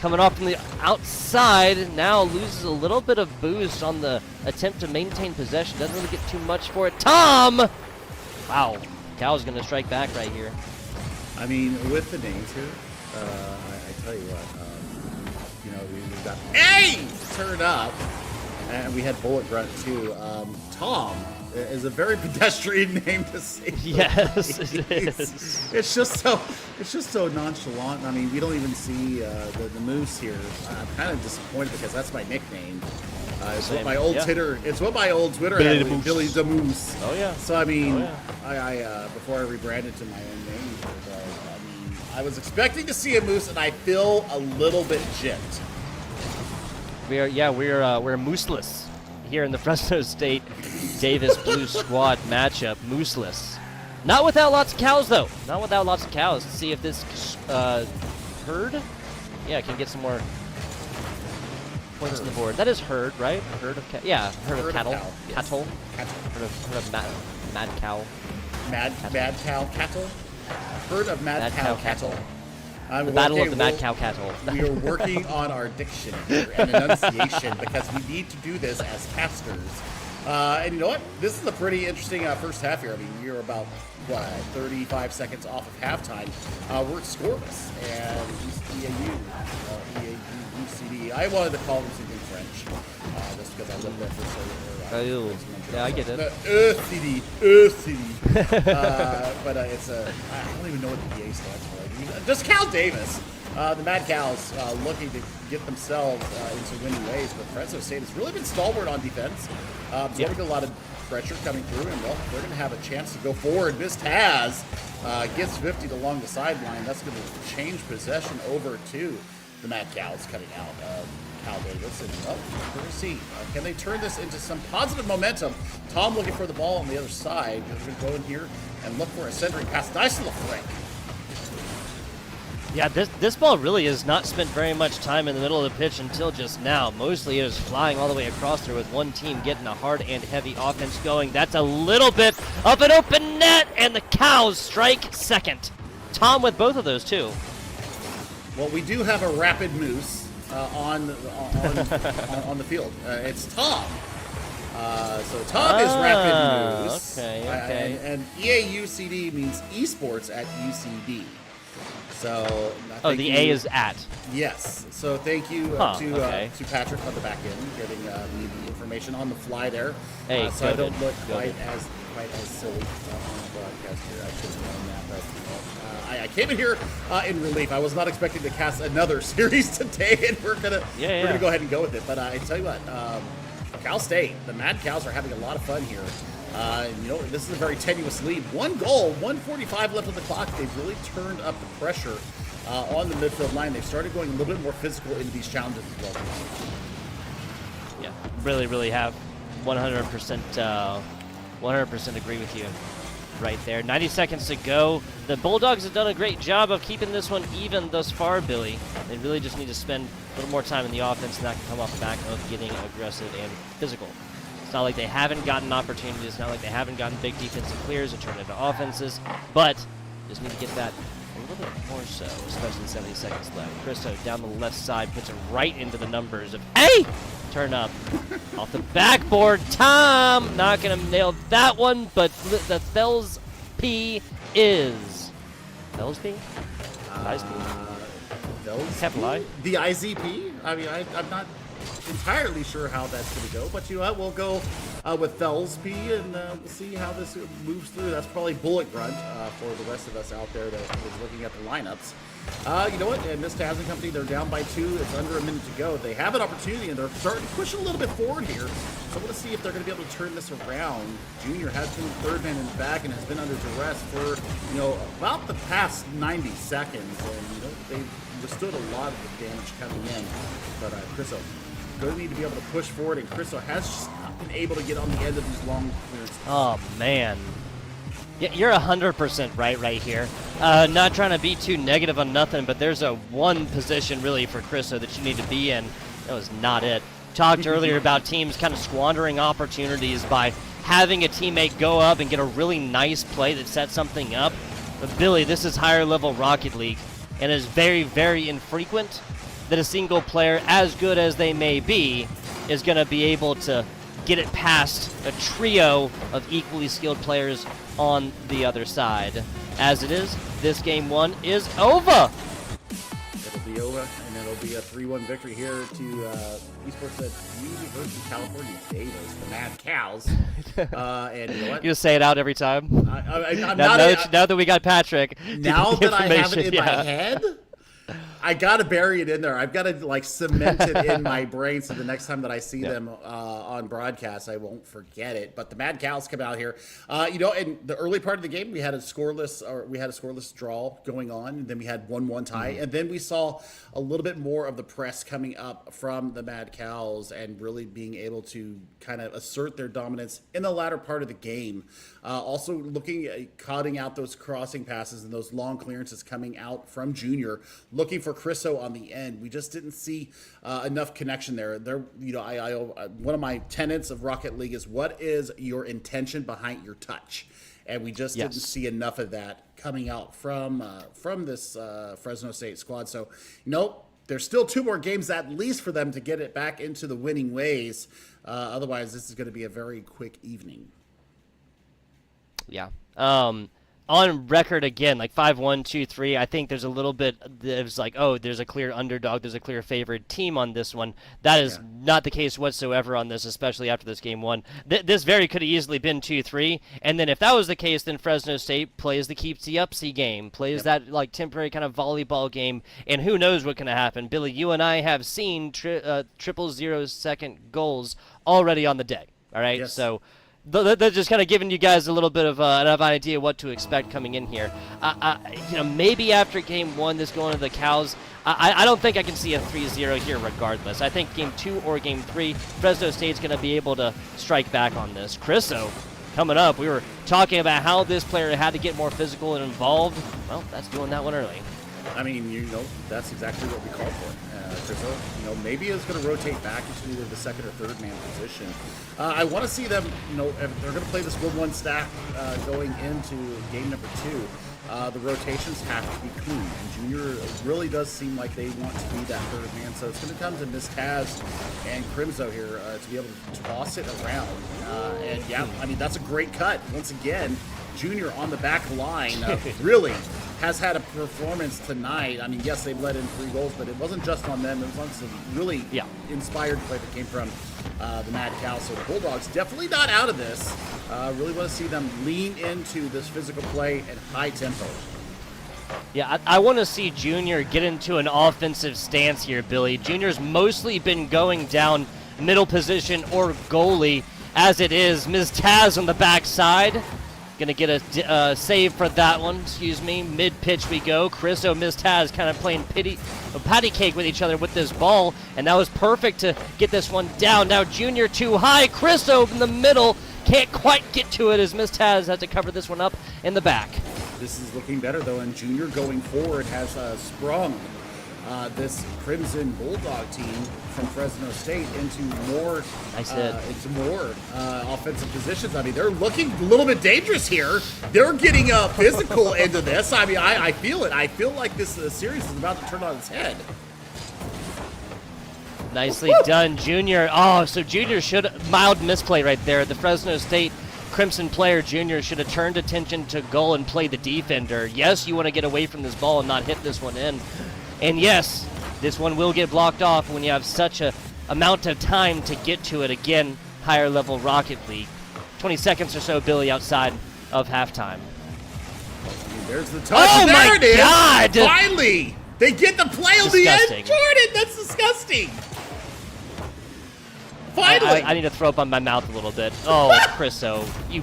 Coming off from the outside, now loses a little bit of boost on the attempt to maintain possession. Doesn't really get too much for it. Tom! Wow. Cal's going to strike back right here.
I mean, with the names here, I tell you what, we've got turn up, and we had Bullet Grunt too. Tom is a very pedestrian name to say.
Yes, it is.
It's just so nonchalant. I mean, we don't even see the moose here. I'm kind of disappointed because that's my nickname. It's what my old Twitter. It's what my old Twitter
Billy
had,
the Moose.
Billy the Moose.
Oh yeah.
So I mean,
Oh,
I before I rebranded to my own name, I was expecting to see a moose, and I feel a little bit gypped.
We're mooseless here in the Fresno State Davis Blue Squad matchup. Mooseless. Not without lots of cows, though. Not without lots of cows. Let's see if this herd, can get some more points on the board. That is herd, right? A herd of herd of cattle.
Yes.
Cattle.
Cattle.
Herd of mad cow.
Mad cow cattle. Herd of mad cow cattle.
The battle of the mad cow cattle.
We are working on our diction here and enunciation because we need to do this as casters And you know what? This is a pretty interesting first half here. I mean, you're about, 35 seconds off of halftime. We're scoreless. And EAU, I wanted to call them something French. Just because I lived there for so long.
Yeah, I get it.
CD. But it's I don't even know what the EA stands for. Just Cal Davis. The Mad Cows looking to get themselves into winning ways, but Fresno State has really been stalwart on defense, absorbing a lot of pressure coming through, and well, they're going to have a chance to go forward. Miss Taz gets 50 along the sideline. That's going to change possession over to the Mad Cows coming out. Cal Davis, and well, we're going to see. Can they turn this into some positive momentum? Tom looking for the ball on the other side. They're going to go in here and look for a centering pass. Nice little flick.
Yeah, this ball really has not spent very much time in the middle of the pitch until just now. Mostly it is flying all the way across there with one team getting a hard and heavy offense going. That's a little bit of an open net, and the Cows strike second. Tom with both of those, too.
Well, we do have a rapid moose on the field. It's Tom. So Tom is rapid moose.
Okay.
And EAUCD means esports at UCD. So
The A is at.
Yes. So thank you to Patrick on the back end, getting me the information on the fly there.
Hey,
so I don't
goated.
look quite as silly on the broadcast here. I should have known that, but I came in here in relief. I was not expecting to cast another series today, and we're gonna go ahead and go with it. But I tell you what, Cal State, the Mad Cows are having a lot of fun here. This is a very tenuous lead. One goal, 1:45 left on the clock. They've really turned up the pressure on the midfield line. They've started going a little bit more physical into these challenges as well.
Yeah, really have 100%, 100% agree with you right there. 90 seconds to go. The Bulldogs have done a great job of keeping this one even thus far, Billy. They really just need to spend a little more time in the offense, and that can come off the back of getting aggressive and physical. It's not like they haven't gotten opportunities. It's not like they haven't gotten big defensive clears and turned into offenses, but just need to get that a little bit more so, especially 70 seconds left. Christo down the left side puts it right into the numbers of, hey! Turn up. Off the backboard, Tom! Not going to nail that one, but the Fells P is. Fells P? Capital I?
The IZP? I mean, I'm not entirely sure how that's going to go, but you know what? We'll go with Fells P, and we'll see how this moves through. That's probably Bullet Grunt for the rest of us out there that is looking at the lineups. You know what? And this Taz and Company, they're down by 2. It's under a minute to go. They have an opportunity, and they're starting to push a little bit forward here. So I want to see if they're going to be able to turn this around. Junior has been third man in the back and has been under duress for, about the past 90 seconds. And, they've withstood a lot of the damage coming in. But Chriso going to need to be able to push forward, and Chriso has just not been able to get on the end of these long clearances.
Oh, man. Yeah, you're 100% right here. Not trying to be too negative on nothing, but there's a one position really for Chriso that you need to be in. That was not it. Talked earlier about teams kind of squandering opportunities by having a teammate go up and get a really nice play that sets something up. But Billy, this is higher level Rocket League, and it is very, very infrequent that a single player, as good as they may be, is going to be able to get it past a trio of equally skilled players on the other side. As it is, this game 1 is over.
It'll be over, and it'll be a 3-1 victory here to Esports at University of California, Davis, the Mad Cows. And you know what?
You just say it out every time.
I'm
now that we got Patrick.
Now that I have it in
yeah.
my head, I gotta bury it in there. I've got to cement it in my brain so the next time that I see them on broadcast, I won't forget it. But the Mad Cows come out here. In the early part of the game, we had a scoreless draw going on, and then we had 1-1 tie, and then we saw a little bit more of the press coming up from the Mad Cows and really being able to kind of assert their dominance in the latter part of the game. Also looking at cutting out those crossing passes and those long clearances coming out from Junior, looking for Chriso on the end. We just didn't see enough connection there. One of my tenets of Rocket League is, what is your intention behind your touch? And we just didn't see enough of that coming out from this Fresno State squad. So, there's still 2 more games at least for them to get it back into the winning ways. Otherwise, this is going to be a very quick evening.
Yeah. On record again, like 5-1, 2-3. I think there's a little bit. There's like, oh, there's a clear underdog. There's a clear favored team on this one. That is not the case whatsoever on this, especially after this game 1. This very could have easily been 2-3. And then if that was the case, then Fresno State plays the keeps-the-upsy game, plays that like temporary kind of volleyball game, and who knows what can happen. Billy, you and I have seen 0.000 goals already on the day. All right,
Yes.
So. They're just kind of giving you guys a little bit of an idea what to expect coming in here. Maybe after game 1, this going to the Cows, I don't think I can see a 3-0 here regardless. I think game 2 or game 3, Fresno State's going to be able to strike back on this. Chriso, coming up, we were talking about how this player had to get more physical and involved. Well, that's doing that one early.
I mean, that's exactly what we called for. Chriso, maybe is going to rotate back into either the second or third man position. I want to see them, if they're going to play this 1-1 stack going into game number 2. The rotations have to be clean, and Junior really does seem like they want to be that third man. So it's going to come to Miss Taz and Crimso here to be able to toss it around. And yeah, I mean, that's a great cut. Once again, Junior on the back line really has had a performance tonight. I mean, yes, they've let in 3 goals, but it wasn't just on them. It was on some really inspired play that came from the Mad Cow. So the Bulldogs definitely not out of this. Really want to see them lean into this physical play and high tempo.
Yeah, I want to see Junior get into an offensive stance here, Billy. Junior's mostly been going down middle position or goalie as it is. Ms. Taz on the backside. Going to get a save for that one, Mid-pitch we go. Chris Miss Taz kind of playing patty cake with each other with this ball, and that was perfect to get this one down. Now Junior too high. Chris in the middle. Can't quite get to it as Miss Taz has to cover this one up in the back.
This is looking better, though, and Junior going forward has sprung this Crimson Bulldog team from Fresno State into more offensive positions. I mean, they're looking a little bit dangerous here. They're getting physical into this. I mean, I feel it. I feel like this series is about to turn on its head.
Nicely done, Junior. Oh, so Junior mild misplay right there. The Fresno State Crimson player, Junior, should have turned attention to goal and played the defender. Yes, you want to get away from this ball and not hit this one in. And yes, this one will get blocked off when you have such a amount of time to get to it. Again, higher level Rocket League. 20 seconds or so, Billy, outside of halftime.
There's the touch.
Oh,
there
my
it is.
God!
Finally, they get the play on the
Disgusting.
end. Jordan, that's disgusting. Finally.
I need to throw up on my mouth a little bit. Oh, Chriso, you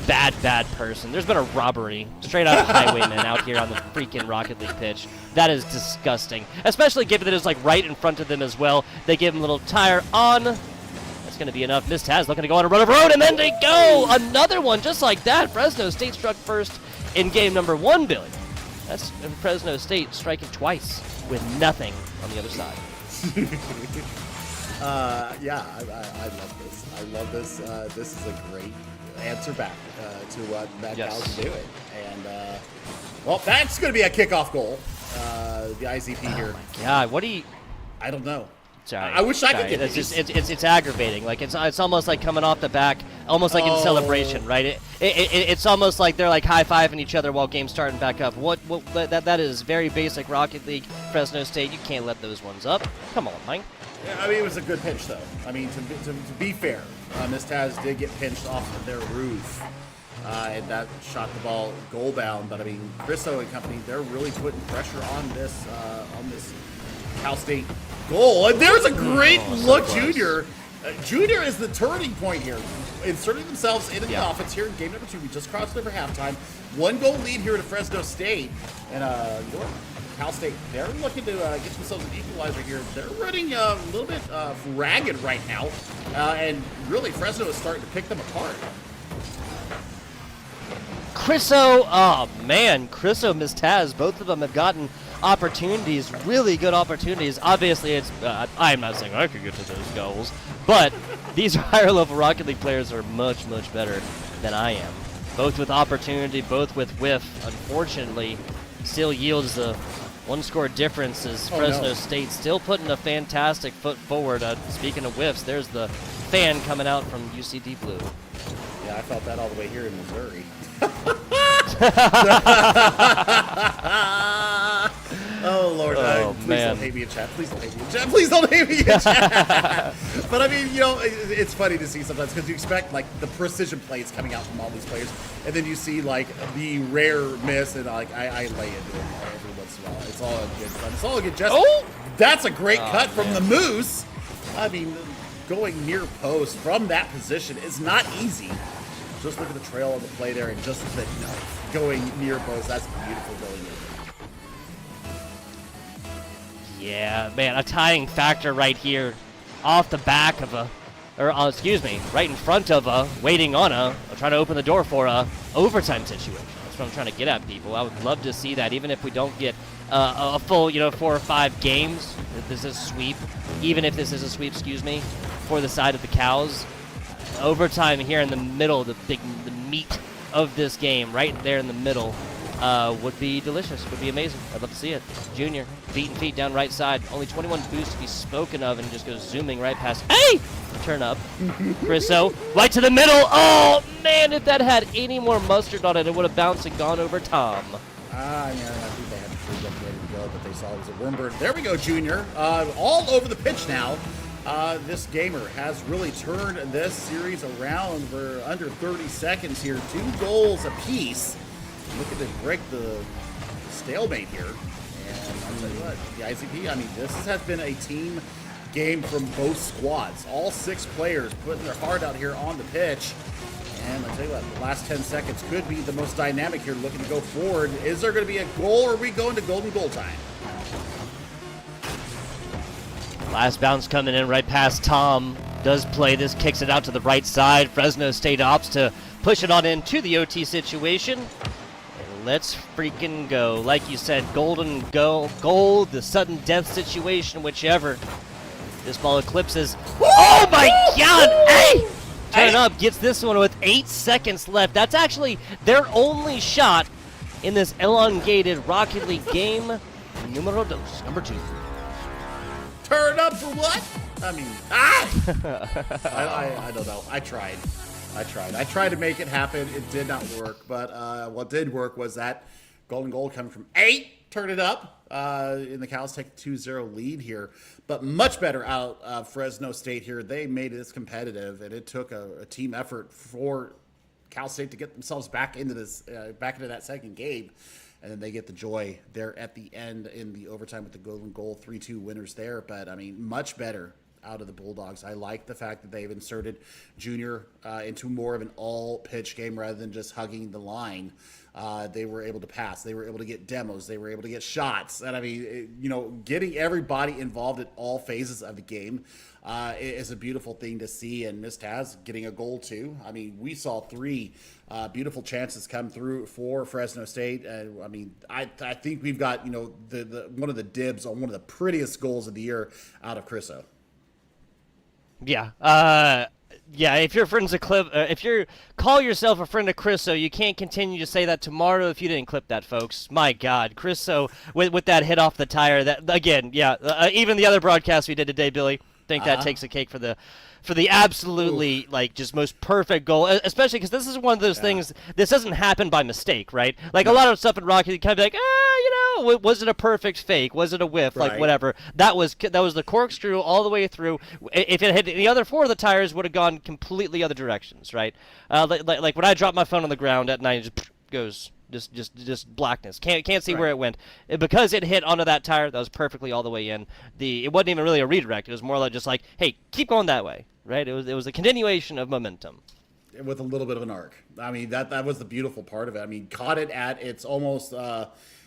bad person. There's been a robbery straight out of Highwaymen out here on the freaking Rocket League pitch. That is disgusting, especially given that it's like right in front of them as well. They give him a little tire on. That's going to be enough. Miss Taz looking to go on a run of road, and then they go. Another one just like that. Fresno State struck first in game number 1, Billy. That's Fresno State striking twice with nothing on the other side.
Yeah, I love this. I love this. This is a great answer back to what Mad Cow's doing. And, well, that's going to be a kickoff goal. The ICP here.
Oh, my God. What do you...
I don't know.
Sorry.
I wish I could get
it's
these.
just it's aggravating. Like it's almost like coming off the back, almost like in celebration, right? It's almost like they're like high-fiving each other while game's starting back up. That is very basic Rocket League. Fresno State, you can't let those ones up. Come on, Mike.
Yeah, I mean, it was a good pinch, though. I mean, to be fair, Miss Taz did get pinched off of their roof, and that shot the ball goal bound. But I mean, Chriso and company, they're really putting pressure on this Cal State goal. And there's a great look, Junior. Junior is the turning point here, inserting themselves into the offense here in game number 2. We just crossed over halftime. 1-goal lead here to Fresno State, and Cal State, they're looking to get themselves an equalizer here. They're running a little bit ragged right now, and really Fresno is starting to pick them apart.
Chriso, oh man, Chriso, Miss Taz, both of them have gotten opportunities, really good opportunities. Obviously, it's I'm not saying I could get to those goals, but these higher level Rocket League players are much, much better than I am. Both with opportunity, both with whiff. Unfortunately, still yields the One score difference is
Oh,
Fresno
no.
State still putting a fantastic foot forward. Speaking of whiffs, there's the fan coming out from UCD Blue.
Yeah, I felt that all the way here in Missouri. Oh, Lord. Please
man.
don't hate me in chat. Please don't hate me in chat. Please don't hate me in chat. But, I mean, you know, it's funny to see sometimes because you expect, like, the precision plays coming out from all these players. And then you see, like, the rare miss. And, like, I lay into it every once in a while. It's all good fun. It's all good. Just, that's a great cut from the Moose. I mean, going near post from that position is not easy. Just look at the trail of the play there and just the going near post. That's beautiful going in.
Yeah, man, a tying factor right here off the back of right in front of waiting on trying to open the door for a overtime situation. That's what I'm trying to get at, people. I would love to see that, even if we don't get a full, 4 or 5 games. If this is a sweep, even if this is a sweep, for the side of the Cows. Overtime here in the middle, the meat of this game, right there in the middle, would be delicious, would be amazing. I'd love to see it. Junior, feet down right side. Only 21 boosts to be spoken of, and just goes zooming right past. Hey! Turn up. Chriso, right to the middle. Oh, man, if that had any more mustard on it, it would have bounced and gone over Tom.
Yeah, I think they had the free up ready to go, but they saw it was a Wormbird. There we go, Junior. All over the pitch now. This gamer has really turned this series around. We're under 30 seconds here. 2 goals apiece. Looking to break the stalemate here. And I'll tell you what, the ICP, I mean, this has been a team game from both squads. All 6 players putting their heart out here on the pitch. And I'll tell you what, the last 10 seconds could be the most dynamic here, looking to go forward. Is there going to be a goal, or are we going to golden goal time?
Last bounce coming in right past Tom. Does play this, kicks it out to the right side. Fresno State opts to push it on into the OT situation. And let's freaking go. Like you said, golden goal, the sudden death situation, whichever. This ball eclipses. Oh my God! Hey! Turn up, gets this one with 8 seconds left. That's actually their only shot in this elongated Rocket League game. Numero dos, number 2.
Turn up for what? I mean, I don't know. I tried. I tried to make it happen. It did not work. But what did work was that golden goal coming from 8. Turn it up. And the Cows take a 2-0 lead here. But much better out of Fresno State here. They made this competitive, and it took a team effort for Cal State to get themselves back into that second game. And then they get the joy there at the end in the overtime with the golden goal, 3-2 winners there. But, I mean, much better out of the Bulldogs. I like the fact that they've inserted Junior into more of an all-pitch game rather than just hugging the line. They were able to pass. They were able to get demos. They were able to get shots. And, I mean, getting everybody involved at all phases of the game is a beautiful thing to see. And Miss Taz getting a goal, too. I mean, we saw 3 beautiful chances come through for Fresno State. I mean, I think we've got, the one of the dibs on one of the prettiest goals of the year out of Chriso.
Yeah. Yeah, if you're friends of if you call yourself a friend of Chriso, you can't continue to say that tomorrow if you didn't clip that, folks. My God, Chriso with that hit off the tire. That again, yeah. Even the other broadcast we did today, Billy, think that takes a cake for the absolutely just most perfect goal, especially because this is one of those things. This doesn't happen by mistake, right? Like a lot of stuff in Rocky, you kind of be like, was it a perfect fake? Was it a whiff?
Right.
Like whatever. That was the corkscrew all the way through. If it had the other 4 of the tires, would have gone completely other directions, right? Like when I drop my phone on the ground at night, it just goes. Just blackness. Can't see where it went because it hit onto that tire. That was perfectly all the way in. It wasn't even really a redirect. It was more like just like, hey, keep going that way, right? It was a continuation of momentum
with a little bit of an arc. I mean, that was the beautiful part of it. I mean, caught it at its almost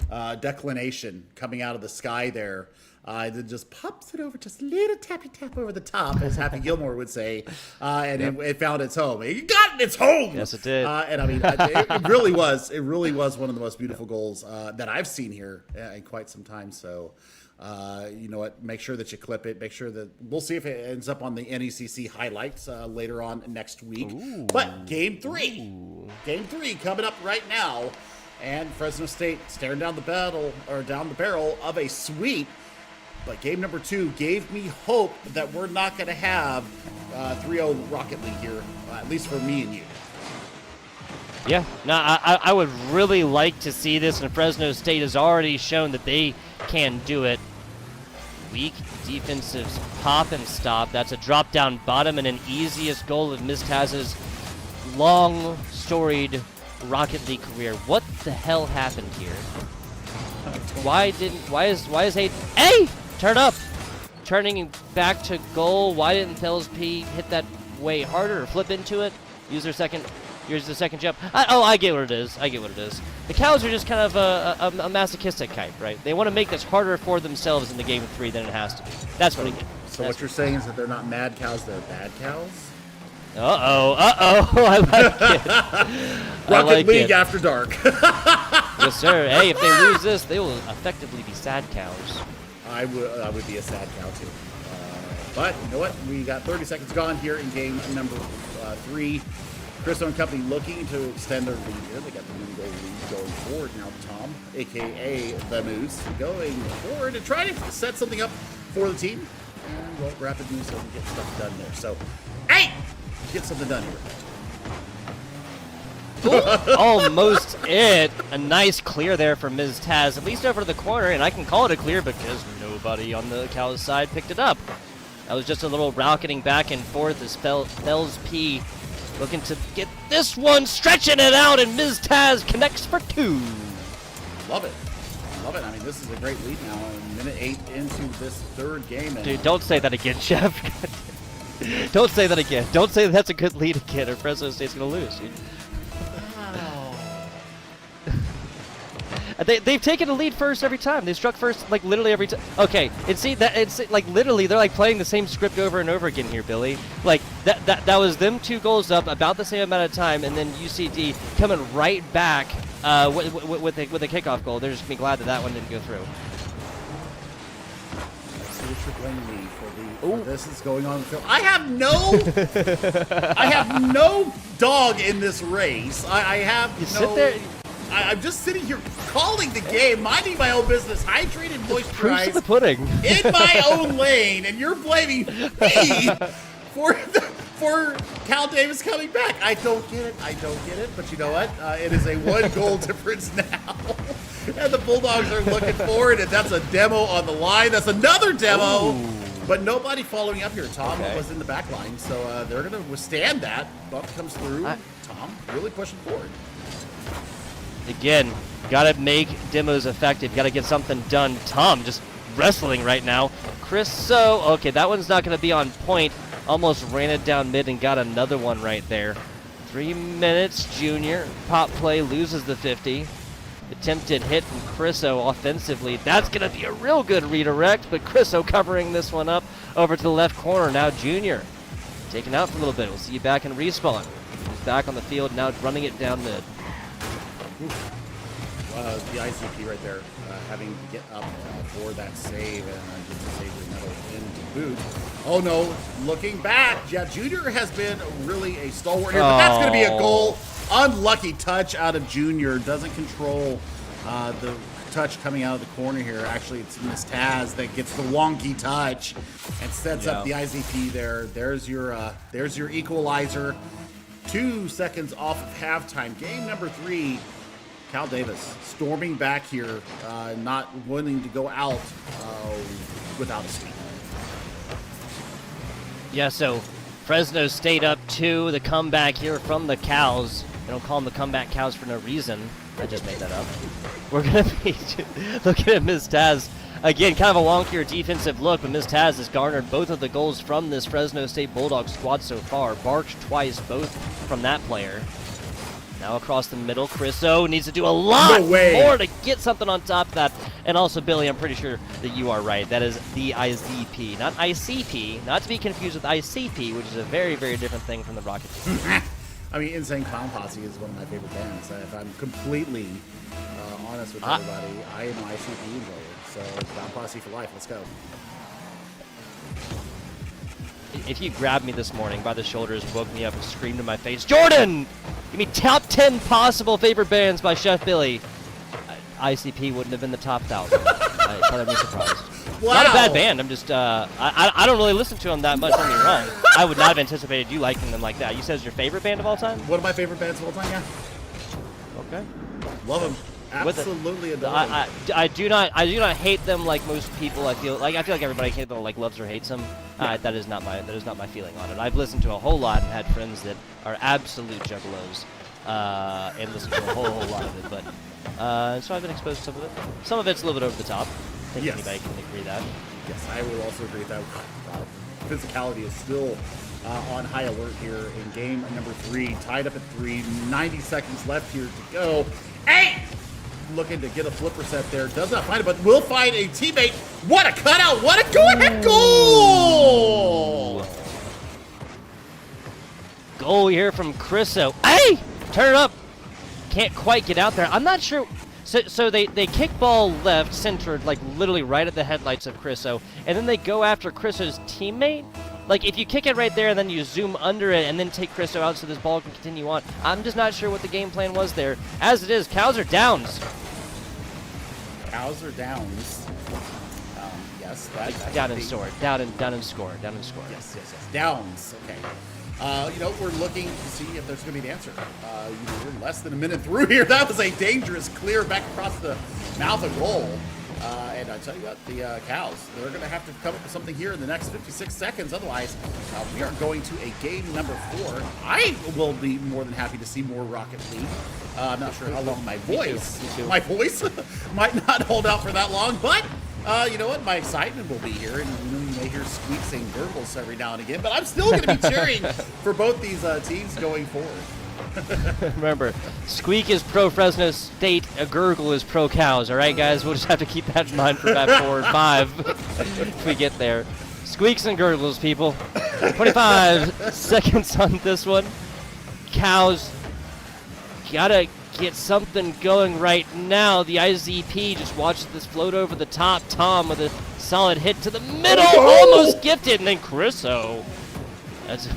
declination coming out of the sky there. Then just pops it over, just a little tappy tap over the top, as Happy Gilmore would say, and it found its home. It got its home.
Yes, it did.
And I mean, it really was. It really was one of the most beautiful goals that I've seen here in quite some time. So, you know what? Make sure that you clip it. Make sure that we'll see if it ends up on the NECC highlights later on next week. But game 3 coming up right now. And Fresno State staring down the barrel of a sweep. But game number 2 gave me hope that we're not going to have 3-0 Rocket League here, at least for me and you.
Yeah, no, I would really like to see this, and Fresno State has already shown that they can do it. Weak defensive pop and stop. That's a drop down bottom and an easiest goal of Ms. Taz's long storied Rocket League career. What the hell happened here? Why is Hayden? Hey! Turn up! Turning back to goal. Why didn't Thels P hit that way harder or flip into it? Use the second jump. I get what it is. The Cows are just kind of a masochistic type, right? They want to make this harder for themselves in the game of 3 than it has to be. That's what I get.
So what you're saying is that they're not mad cows, they're bad cows?
I like it.
Rocket League after dark.
Yes, sir. Hey, if they lose this, they will effectively be sad cows.
I would be a sad cow too. But you know what? We got 30 seconds gone here in game number 3. Crystal and company looking to extend their lead here. They got the new goal lead going forward now. Tom, a.k.a. the Moose, going forward to try to set something up for the team. And, well, rapid moves so we can get stuff done there. So, hey! Get something done here.
Almost it. A nice clear there for Ms. Taz, at least over to the corner, and I can call it a clear because nobody on the Cows side picked it up. That was just a little rocketing back and forth as Thels P looking to get this one, stretching it out, and Ms. Taz connects for 2.
Love it. I mean, this is a great lead now. Minute 8 into this third game. And
Dude, don't say that again, Chef. Don't say that again. Don't say that's a good lead again, or Fresno State's going to lose, dude. They've taken a lead first every time. They struck first, like, literally every time. Okay, it's like literally they're like playing the same script over and over again here, Billy. Like that was them 2 goals up about the same amount of time, and then UCD coming right back with a kickoff goal. They're just gonna be glad that one didn't go through.
Let's see what you're blaming me for this is going on in the field. I have no dog in this race. I have
You
no.
sit there.
I'm just sitting here calling the game, minding my own business, hydrated,
Proofs of the
moisturized,
pudding.
in my own lane, and you're blaming me for Cal Davis coming back. I don't get it. But you know what? It is a 1-goal difference now. And the Bulldogs are looking forward, and that's a demo on the line. That's another demo. Ooh. But nobody following up here. Tom was in the back line, so they're going to withstand that. Bump comes through. Tom really pushing forward.
Again, gotta make demos effective. Gotta get something done. Tom just wrestling right now. Okay, that one's not gonna be on point. Almost ran it down mid and got another one right there. 3 minutes, Junior. Pop play loses the 50. Attempted hit from Chriso offensively. That's gonna be a real good redirect, but Chriso covering this one up over to the left corner. Now Junior taken out for a little bit. We'll see you back in respawn. He's back on the field now, running it down mid.
The ICP right there, having to get up for that save and get the save medal into boot. Oh no, looking back, yeah, Junior has been really a stalwart here, but that's going to be a goal. Unlucky touch out of Junior. Doesn't control the touch coming out of the corner here. Actually, it's Miss Taz that gets the wonky touch and sets up the ICP there. There's your equalizer. 2 seconds off of halftime. Game number 3. Cal Davis storming back here, not willing to go out without a sweep.
Yeah, so Fresno State up 2. The comeback here from the Cows. They don't call them the comeback Cows for no reason. I just made that up. We're going to be looking at Ms. Taz. Again, kind of a wonkier defensive look, but Ms. Taz has garnered both of the goals from this Fresno State Bulldogs squad so far. Barked twice, both from that player. Now across the middle, Chriso needs to do a lot more to get something on top of that. And also, Billy, I'm pretty sure that you are right. That is the IZP, not ICP, not to be confused with ICP, which is a very, very different thing from the Rocket team.
I mean, Insane Clown Posse is one of my favorite bands. If I'm completely honest with everybody, I am an ICP enjoyer. So Clown Posse for life. Let's go.
If you grabbed me this morning by the shoulders, woke me up and screamed in my face, Jordan! Give me top 10 possible favorite bands by Chef Billy. ICP wouldn't have been the top 1,000. I thought I'd be surprised.
Wow.
Not a bad band. I'm just I don't really listen to them that much. Don't get me wrong. I would not have anticipated you liking them like that. You said it's your favorite band of all time?
One of my favorite bands of all time. Yeah,
Okay.
love them.
With it.
Absolutely adore them.
I do not hate them like most people. I feel like everybody hates them, like loves or hates them. That is not my feeling on it. I've listened to a whole lot and had friends that are absolute juggalos, and listened to a whole lot of it. But so I've been exposed to some of it. Some of it's a little bit over the top. I think
Yes.
anybody can agree that.
Yes, I will also agree with that. Physicality is still on high alert here in game number 3, tied up at 3, 90 seconds left here to go. 8! Looking to get a flipper set there, does not find it, but will find a teammate. What a cutout! What a go-ahead goal!
Goal here from Chriso. Hey! Turn it up. Can't quite get out there. I'm not sure. So they kick ball left, centered, like literally right at the headlights of Chriso, and then they go after Chriso's teammate. Like, if you kick it right there and then you zoom under it and then take Chriso out so this ball can continue on, I'm just not sure what the game plan was there. As it is, Cows are downs.
Cows are downs. Yes, that's
Down and
the-
score. Down and score. Down and score.
Yes. Downs. Okay. We're looking to see if there's going to be an answer. We're less than a minute through here. That was a dangerous clear back across the mouth of goal. And I tell you what, the Cows, they're going to have to come up with something here in the next 56 seconds. Otherwise, we are going to a game number 4. I will be more than happy to see more Rocket League. I'm not sure how long my voice might not hold out for that long, but you know what? My excitement will be here, and you may hear squeaks and gurgles every now and again, but I'm still going to be cheering for both these teams going forward.
Remember, Squeak is pro Fresno State, a gurgle is pro Cows, alright guys? We'll just have to keep that in mind for about 4 or 5 if we get there. Squeaks and gurgles, people. 25 seconds on this one. Cows gotta get something going right now. The IZP just watched this float over the top. Tom with a solid hit to the middle, almost gifted, and then Chriso. That's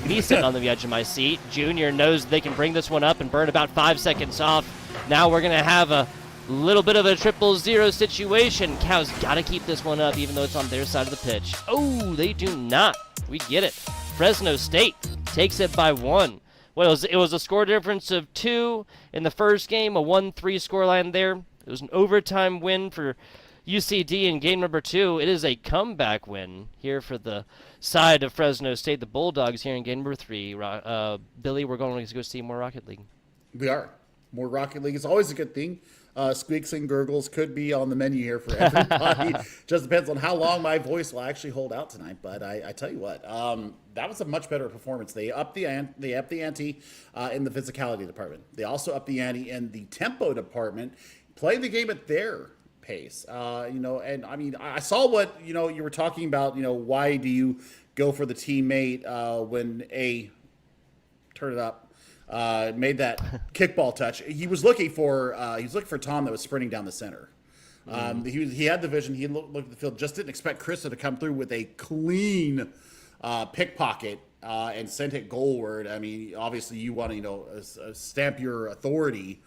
me sitting on the edge of my seat. Junior knows they can bring this one up and burn about 5 seconds off. Now we're going to have a little bit of a 0-0 situation. Cows got to keep this one up even though it's on their side of the pitch. Oh, they do not. We get it. Fresno State takes it by 1. Well, it was a score difference of 2 in the first game, a 1-3 scoreline there. It was an overtime win for UCD in game number 2. It is a comeback win here for the side of Fresno State, the Bulldogs here in game number 3. Billy, we're going to go see more Rocket League.
We are. More Rocket League is always a good thing. Squeaks and gurgles could be on the menu here for everybody. Just depends on how long my voice will actually hold out tonight. But I tell you what, that was a much better performance. They upped the ante in the physicality department. They also upped the ante in the tempo department. Played the game at their pace. And I mean, I saw what you were talking about. Why do you go for the teammate when turn it up? Made that kickball touch. He was looking for Tom that was sprinting down the center. He had the vision. He looked at the field. Just didn't expect Krista to come through with a clean pickpocket and send it goalward. I mean, obviously you want to stamp your authority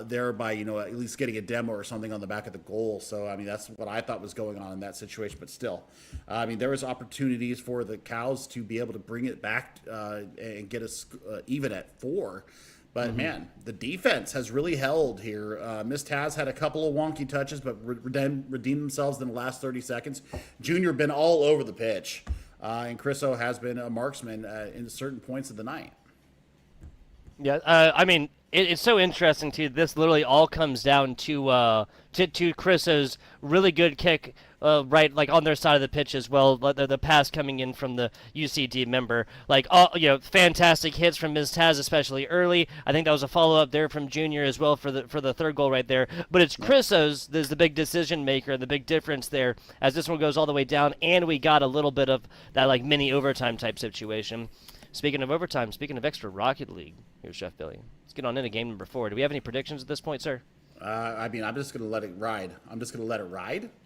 there by at least getting a demo or something on the back of the goal. So I mean that's what I thought was going on in that situation. But still, I mean there was opportunities for the Cows to be able to bring it back and get us even at 4. But man, the defense has really held here. Miss Taz had a couple of wonky touches, but redeemed themselves in the last 30 seconds. Junior been all over the pitch, and Chriso has been a marksman in certain points of the night.
Yeah, I mean, it's so interesting too. This literally all comes down to Chris's really good kick, right, like on their side of the pitch as well. The pass coming in from the UCD member, like fantastic hits from Ms. Taz, especially early. I think that was a follow up there from Junior as well for the third goal right there. But it's Chris's that's the big decision maker, the big difference there, as this one goes all the way down, and we got a little bit of that like mini overtime type situation. Speaking of overtime, speaking of extra Rocket League, here's Chef Billy. Let's get on into game number 4. Do we have any predictions at this point, sir?
I mean, I'm just going to let it ride.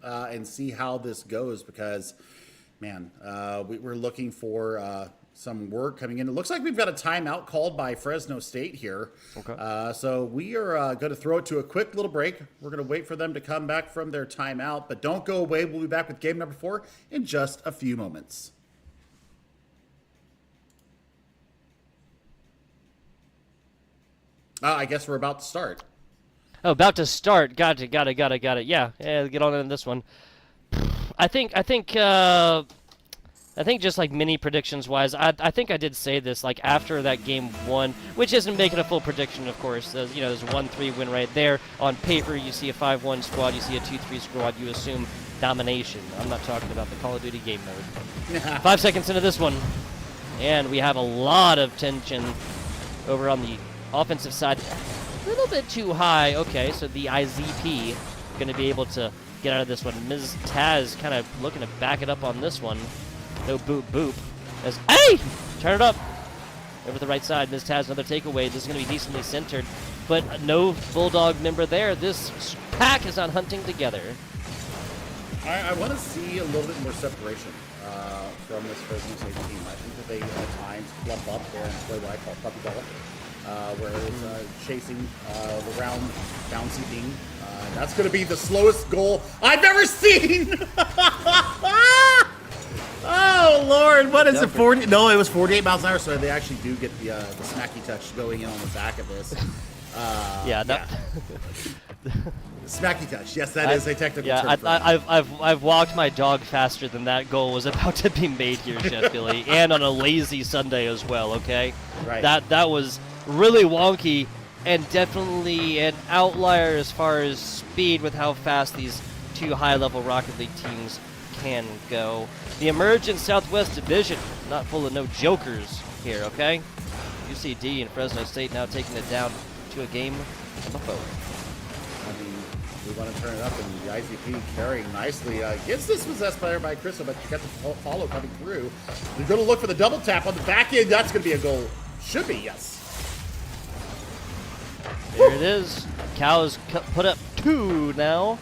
And see how this goes because, man, we're looking for some word coming in. It looks like we've got a timeout called by Fresno State here.
Okay.
So we are going to throw it to a quick little break. We're going to wait for them to come back from their timeout, but don't go away. We'll be back with game number 4 in just a few moments. I guess we're about to start.
Oh, about to start. Got it. Yeah, get on in this one. I think just like mini predictions wise, I think I did say this like after that game 1, which isn't making a full prediction, of course. There's, there's a 1-3 win right there. On paper, you see a 5-1 squad, you see a 2-3 squad, you assume domination. I'm not talking about the Call of Duty game mode. 5 seconds into this one, and we have a lot of tension over on the offensive side. A little bit too high. Okay, so the IZP going to be able to get out of this one. Ms. Taz kind of looking to back it up on this one. No boop boop. As hey! Turn it up. Over the right side, Ms. Taz, another takeaway. This is going to be decently centered, but no Bulldog member there. This pack is on hunting together.
I want to see a little bit more separation from this Fresno State team. I think that they at times clump up there and play what I call puppy ball, where it's chasing the round bouncy thing. That's going to be the slowest goal I've ever seen. Oh Lord, what is it? 40? No, it was 48 miles an hour. So they actually do get the smacky touch going in on the back of this. Smacky touch. Yes, that is a technical term.
I've walked my dog faster than that goal was about to be made here, Chef Billy, and on a lazy Sunday as well. Okay,
right.
That was really wonky and definitely an outlier as far as speed with how fast these two high-level Rocket League teams can go. The emergent Southwest Division, not full of no jokers here. Okay, UCD and Fresno State now taking it down to a game of a foe.
I mean, we want to turn it up, and the IZP carrying nicely. Gets dispossessed player by Crystal, but you got the follow coming through. They're going to look for the double tap on the back end. That's going to be a goal. Should be, yes.
There it is. Cows put up 2 now.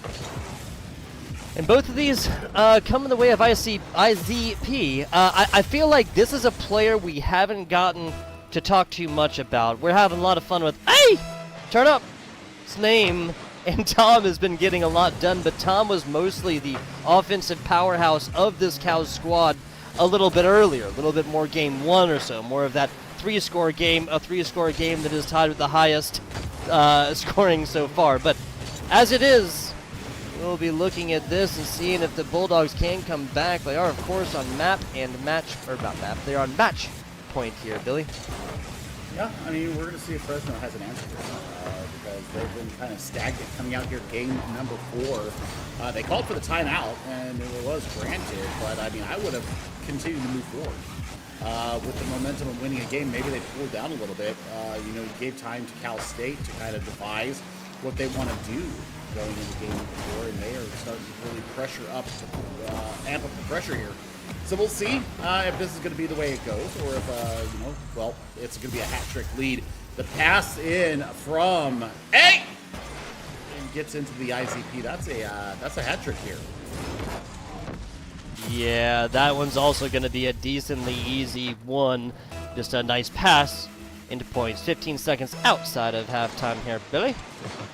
And both of these come in the way of IZP. I feel like this is a player we haven't gotten to talk too much about. We're having a lot of fun with, hey, turn up. His name, and Tom has been getting a lot done, but Tom was mostly the offensive powerhouse of this Cows squad a little bit earlier, a little bit more game 1 or so, more of that 3-score game, a 3-score game that is tied with the highest scoring so far. But as it is, we'll be looking at this and seeing if the Bulldogs can come back. They are, of course, on map and match, or not map, they're on match point here, Billy.
Yeah, I mean, we're going to see if Fresno has an answer for this, because they've been kind of stagnant coming out here game number 4. They called for the timeout, and it was granted, but I mean, I would have continued to move forward. With the momentum of winning a game, maybe they pulled down a little bit. You gave time to Cal State to kind of devise what they want to do going into game number 4, and they are starting to really pressure up, to amp up the pressure here. So we'll see if this is going to be the way it goes, or if, it's going to be a hat trick lead. The pass in from and gets into the IZP. That's a hat trick here.
Yeah, that one's also going to be a decently easy one. Just a nice pass into points. 15 seconds outside of halftime here, Billy.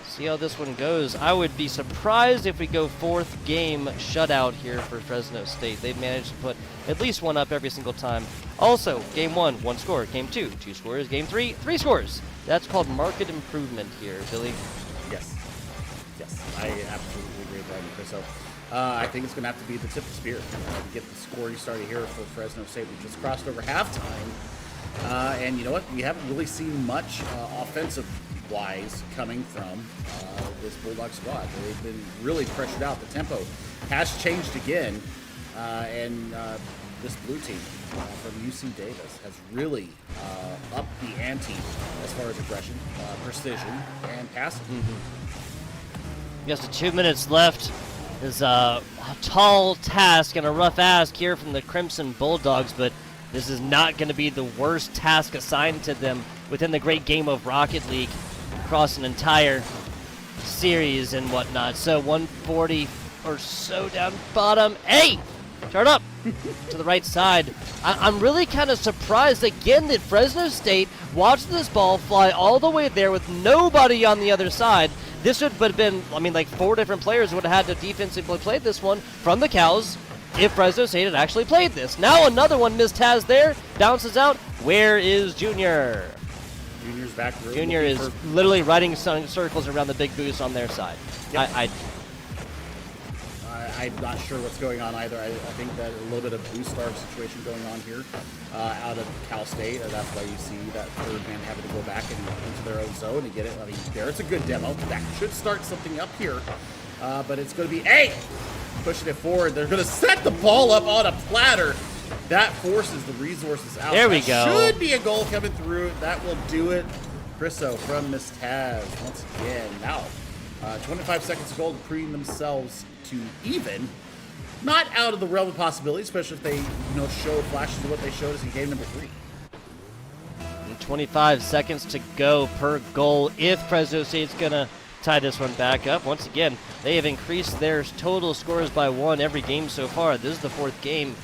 See how this one goes. I would be surprised if we go 4th game shutout here for Fresno State. They've managed to put at least one up every single time. Also, game 1, 1 score. Game 2, 2 scores. Game 3, 3 scores. That's called market improvement here, Billy.
Yes, I absolutely agree with that, Chris. So I think it's going to have to be the tip of the spear to get the scoring started here for Fresno State. We just crossed over halftime. And you know what? We haven't really seen much offensive-wise coming from this Bulldog squad. They've been really pressured out. The tempo has changed again. And this blue team from UC Davis has really upped the ante as far as aggression, precision, and passing.
Just 2 minutes left. Is a tall task and a rough ask here from the Crimson Bulldogs, but this is not going to be the worst task assigned to them within the great game of Rocket League across an entire series and whatnot. So 140 or so down bottom. Hey! Turn up to the right side. I'm really kind of surprised again that Fresno State watched this ball fly all the way there with nobody on the other side. This would have been, I mean, like 4 different players would have had to defensively play this one from the Cows if Fresno State had actually played this. Now another one missed Taz there, bounces out. Where is Junior?
Junior's back.
Junior is literally riding circles around the big boost on their side.
Yep. I'm not sure what's going on either. I think that a little bit of boost starve situation going on here out of Cal State. That's why you see that third man having to go back into their own zone to get it. I mean, there's a good demo. That should start something up here. But it's going to be pushing it forward. They're going to set the ball up on a platter. That forces the resources out.
There we go.
Should be a goal coming through. That will do it. Chriso from Miss Taz once again. Now, 25 seconds of goal to preen themselves to even. Not out of the realm of possibility, especially if they show flashes of what they showed us in game number 3.
And 25 seconds to go per goal if Fresno State's going to tie this one back up. Once again, they have increased their total scores by 1 every game so far. This is the 4th game.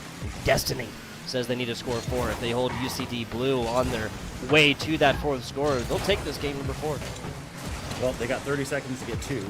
Destiny says they need to score 4. If they hold UCD Blue on their way to that 4th score, they'll take this game number 4.
Well, they got 30 seconds to get 2.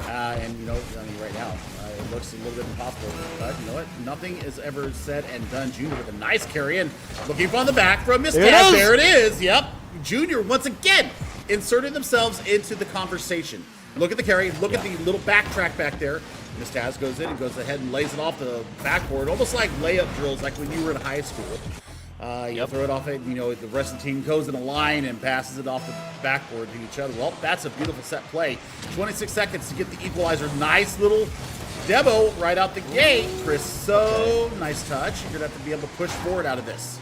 And, right now, it looks a little bit impossible. But you know what? Nothing is ever said and done. Junior with a nice carry in. Looking on the back from Miss Taz. There it is. Yep. Junior, once again, inserting themselves into the conversation. Look at the carry. Look at the little backtrack back there. Miss Taz goes in and goes ahead and lays it off the backboard, almost like layup drills, like when you were in high school. You throw it off it, the rest of the team goes in a line and passes it off the backboard to each other. Well, that's a beautiful set play. 26 seconds to get the equalizer. Nice little demo right out the gate. Chriso, nice touch. You're going to have to be able to push forward out of this.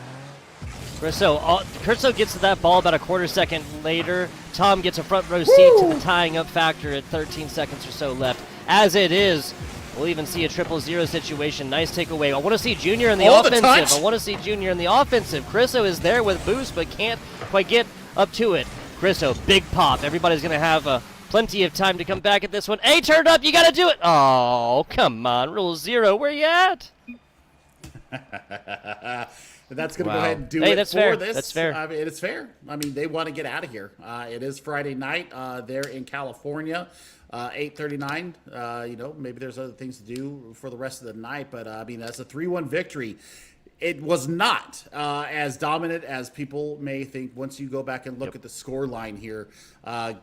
Chriso gets to that ball about a quarter second later. Tom gets a front row seat to the tying up factor at 13 seconds or so left. As it is, we'll even see a 0-0 situation. Nice takeaway. I want to see Junior in the offensive. I want to see Junior in the offensive. Chriso is there with boost, but can't quite get up to it. Chriso, big pop. Everybody's going to have plenty of time to come back at this one. Turned up. You got to do it. Oh, come on. Rule 0. Where you at?
That's going to go ahead and do it
that's
for
fair.
this.
That's fair.
I mean, it's fair. I mean, they want to get out of here. It is Friday night there in California. 8:39. Maybe there's other things to do for the rest of the night, but I mean, that's a 3-1 victory. It was not as dominant as people may think once you go back and look at the score line here.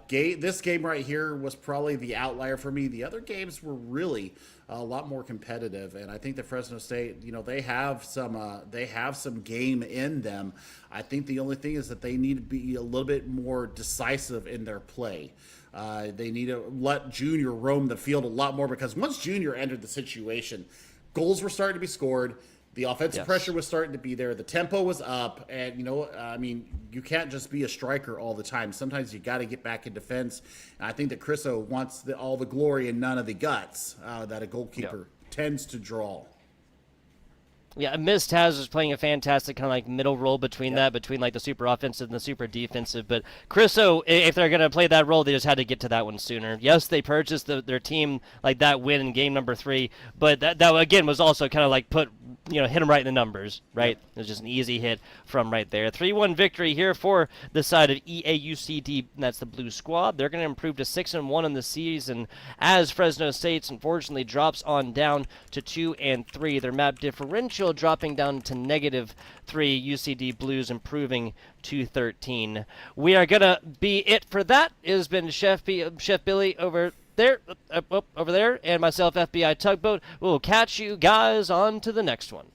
This game right here was probably the outlier for me. The other games were really a lot more competitive, and I think that Fresno State, they have some game in them. I think the only thing is that they need to be a little bit more decisive in their play. They need to let Junior roam the field a lot more, because once Junior entered the situation, goals were starting to be scored. The offensive pressure was starting to be there. The tempo was up. And, you can't just be a striker all the time. Sometimes you got to get back in defense. And I think that Chriso wants all the glory and none of the guts that a goalkeeper tends to draw.
Yeah, Miss Taz was playing a fantastic kind of like middle role between like the super offensive and the super defensive. But Chriso, if they're going to play that role, they just had to get to that one sooner. Yes, they purchased their team like that win in game number 3, but that again was also kind of like hit them right in the numbers, right? It was just an easy hit from right there. 3-1 victory here for the side of EAUCD, and that's the Blue Squad. They're going to improve to 6-1 in the season as Fresno State unfortunately drops on down to 2-3. Their map differential dropping down to -3. UCD Blues improving to 13. We are going to be it for that. It has been Chef Billy over there, and myself, FBI Tugboat. We'll catch you guys on to the next one.